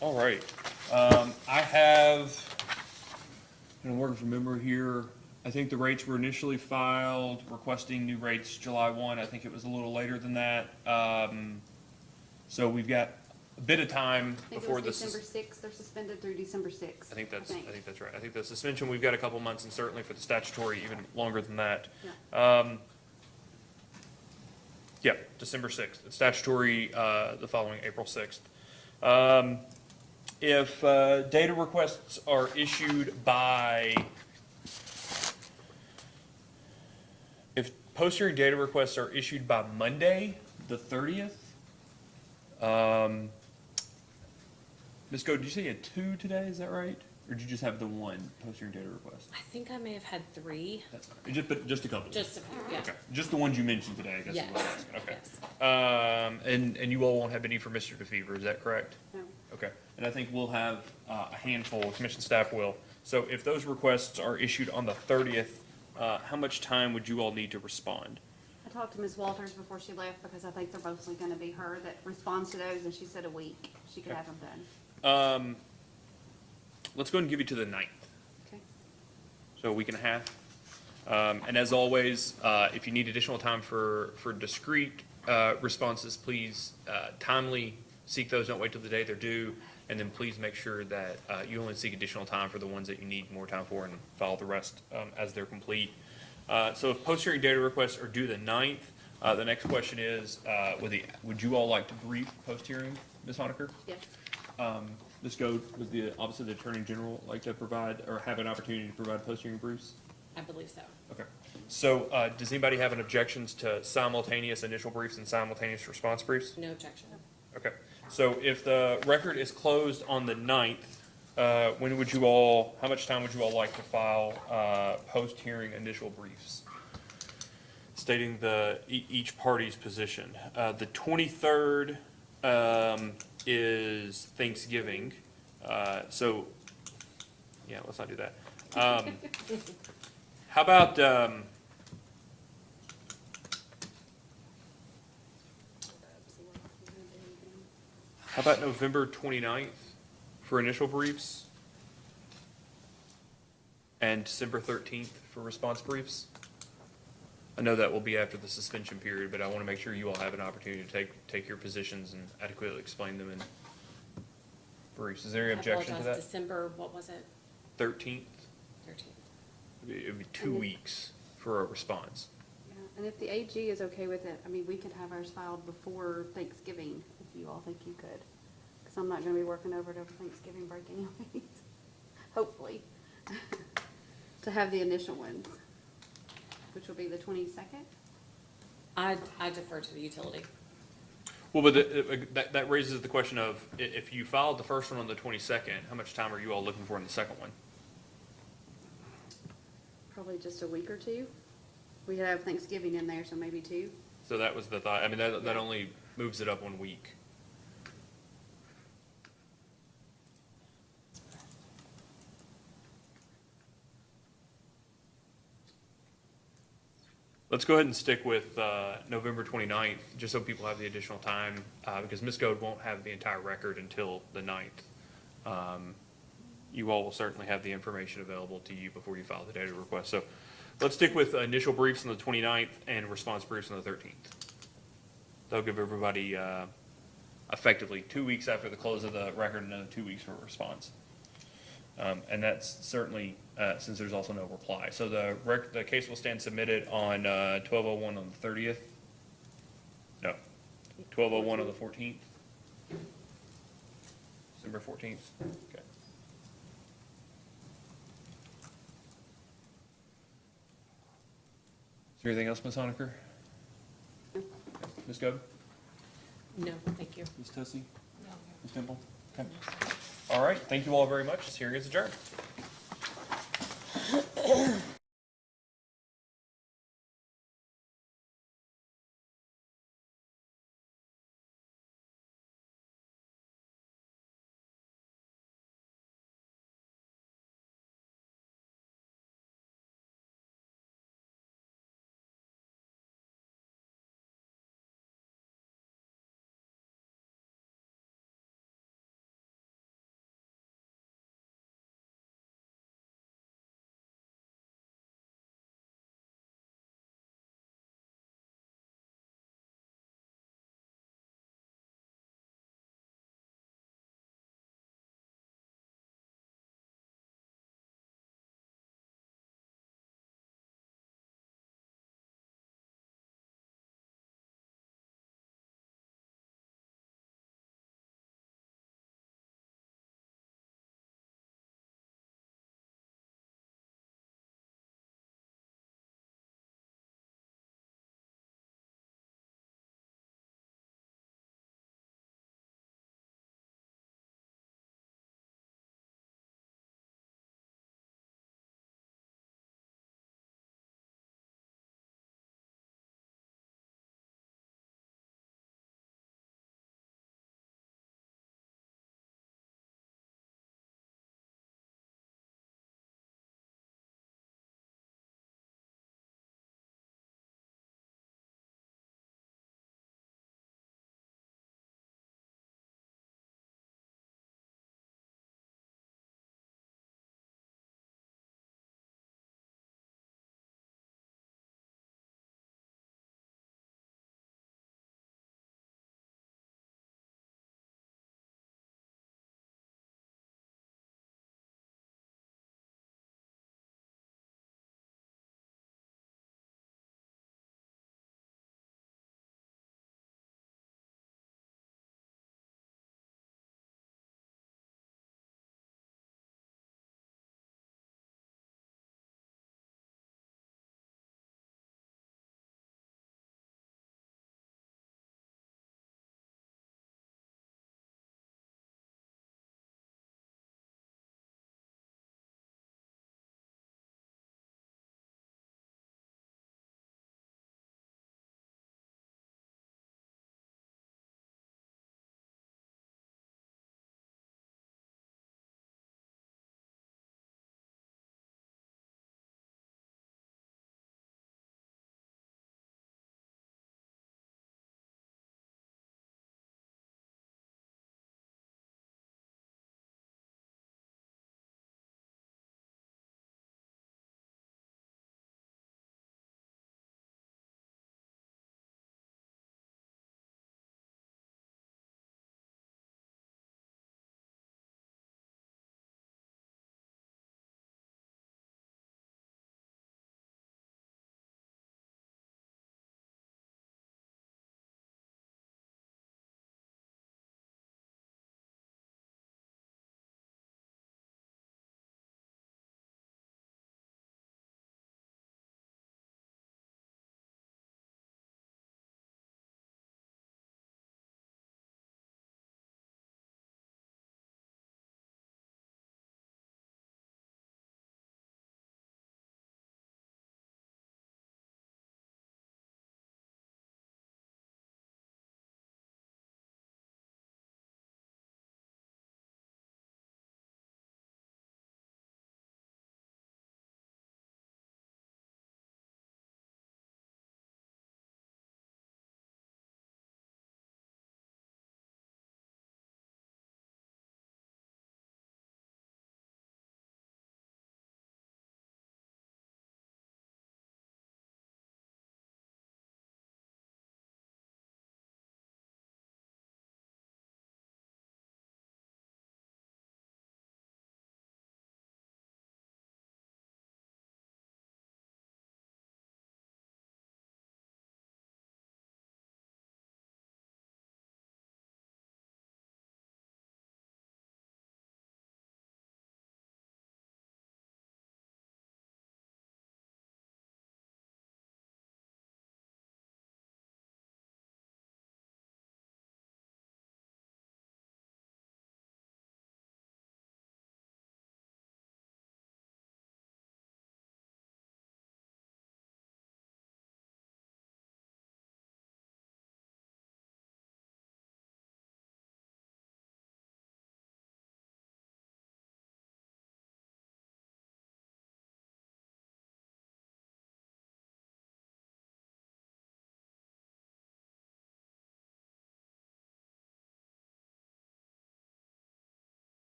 All right, I have, and I'm working from memory here, I think the rates were initially filed requesting new rates July 1. I think it was a little later than that. So we've got a bit of time I think it before was this. December 6th, they're suspended through December 6th. I think that's right. I think the suspension, we've got a couple months, and certainly for the statutory, even longer than that. Yeah, December 6th. It's statutory, the following April 6th. If data requests are issued by, if post-hearing data requests are issued by Monday, the 30th, Ms. Go, did you say you had 2 today, is that right? Or did you just have the 1 post-hearing data request? I think I may have had 3. That's fine. Just a couple? Just a few, yeah. Okay, just the ones you mentioned today, I guess is what I'm Yes, asking, okay. yes. And you all won't have any for Mr. DeFever, is that correct? No. Okay, and I think we'll have a handful, commission staff will. So if those requests are issued on the 30th, how much time would you all need to respond? I talked to Ms. Walters before she left because I think they're mostly going to be her that responds to those, and she said a week. She could have them done. Let's go ahead and give you to the 9th, Okay. so a week and a half. And as always, if you need additional time for discrete responses, please timely seek those, don't wait till the day they're due, and then please make sure that you only seek additional time for the ones that you need more time for, and follow the rest as they're complete. So if post-hearing data requests are due the 9th, the next question is, would you all like to brief post-hearing, Ms. Honaker? Yes. Ms. Goad, would the Office of the Attorney General like to provide, or have an opportunity to provide post-hearing briefs? I believe so. Okay. So, does anybody have an objections to simultaneous initial briefs and simultaneous response briefs? No objection. Okay. So if the record is closed on the 9th, when would you all, how much time would you all like to file, post-hearing initial briefs? Stating each party's position. The 23rd, is Thanksgiving, so, yeah, let's not do that. How about, November 29th for initial briefs? And December 13th for response briefs? I know that will be after the suspension period, but I want to make sure you all have an opportunity to take your positions and adequately explain them in briefs. Is there any I objection to apologize. that? December, what was it? 13th? 13th. It'd be 2 weeks for a response. Yeah, and if the AG is okay with it, I mean, we could have ours filed before Thanksgiving, if you all think you could. Because I'm not gonna be working over Thanksgiving break anyways, hopefully. To have the initial ones, which will be the 22nd. I defer to the utility. Well, but that raises the question of, if you filed the first one on the 22nd, how much time are you all looking for in the second one? Probably just a week or two. We have Thanksgiving in there, so maybe 2. So that was the thought. I mean, that Yeah. only moves it up 1 week. Let's go ahead and stick with November 29th, just so people have the additional time, because Ms. Goad won't have the entire record until the 9th. You all will certainly have the information available to you before you file the data request. So let's stick with initial briefs on the 29th and response briefs on the 13th. That'll give everybody effectively 2 weeks after the close of the record and another 2 weeks for a response. And that's certainly, since there's also no reply. So the case will stand submitted on 12/01 on the 30th? No, 12/01 on the 14th? December 14th? Okay. Is there anything else, Ms. Honaker? Ms. Goode? No, thank you. Ms. Tussey? Ms. Dimple? Okay. All right, thank you all very much. This hearing is adjourned.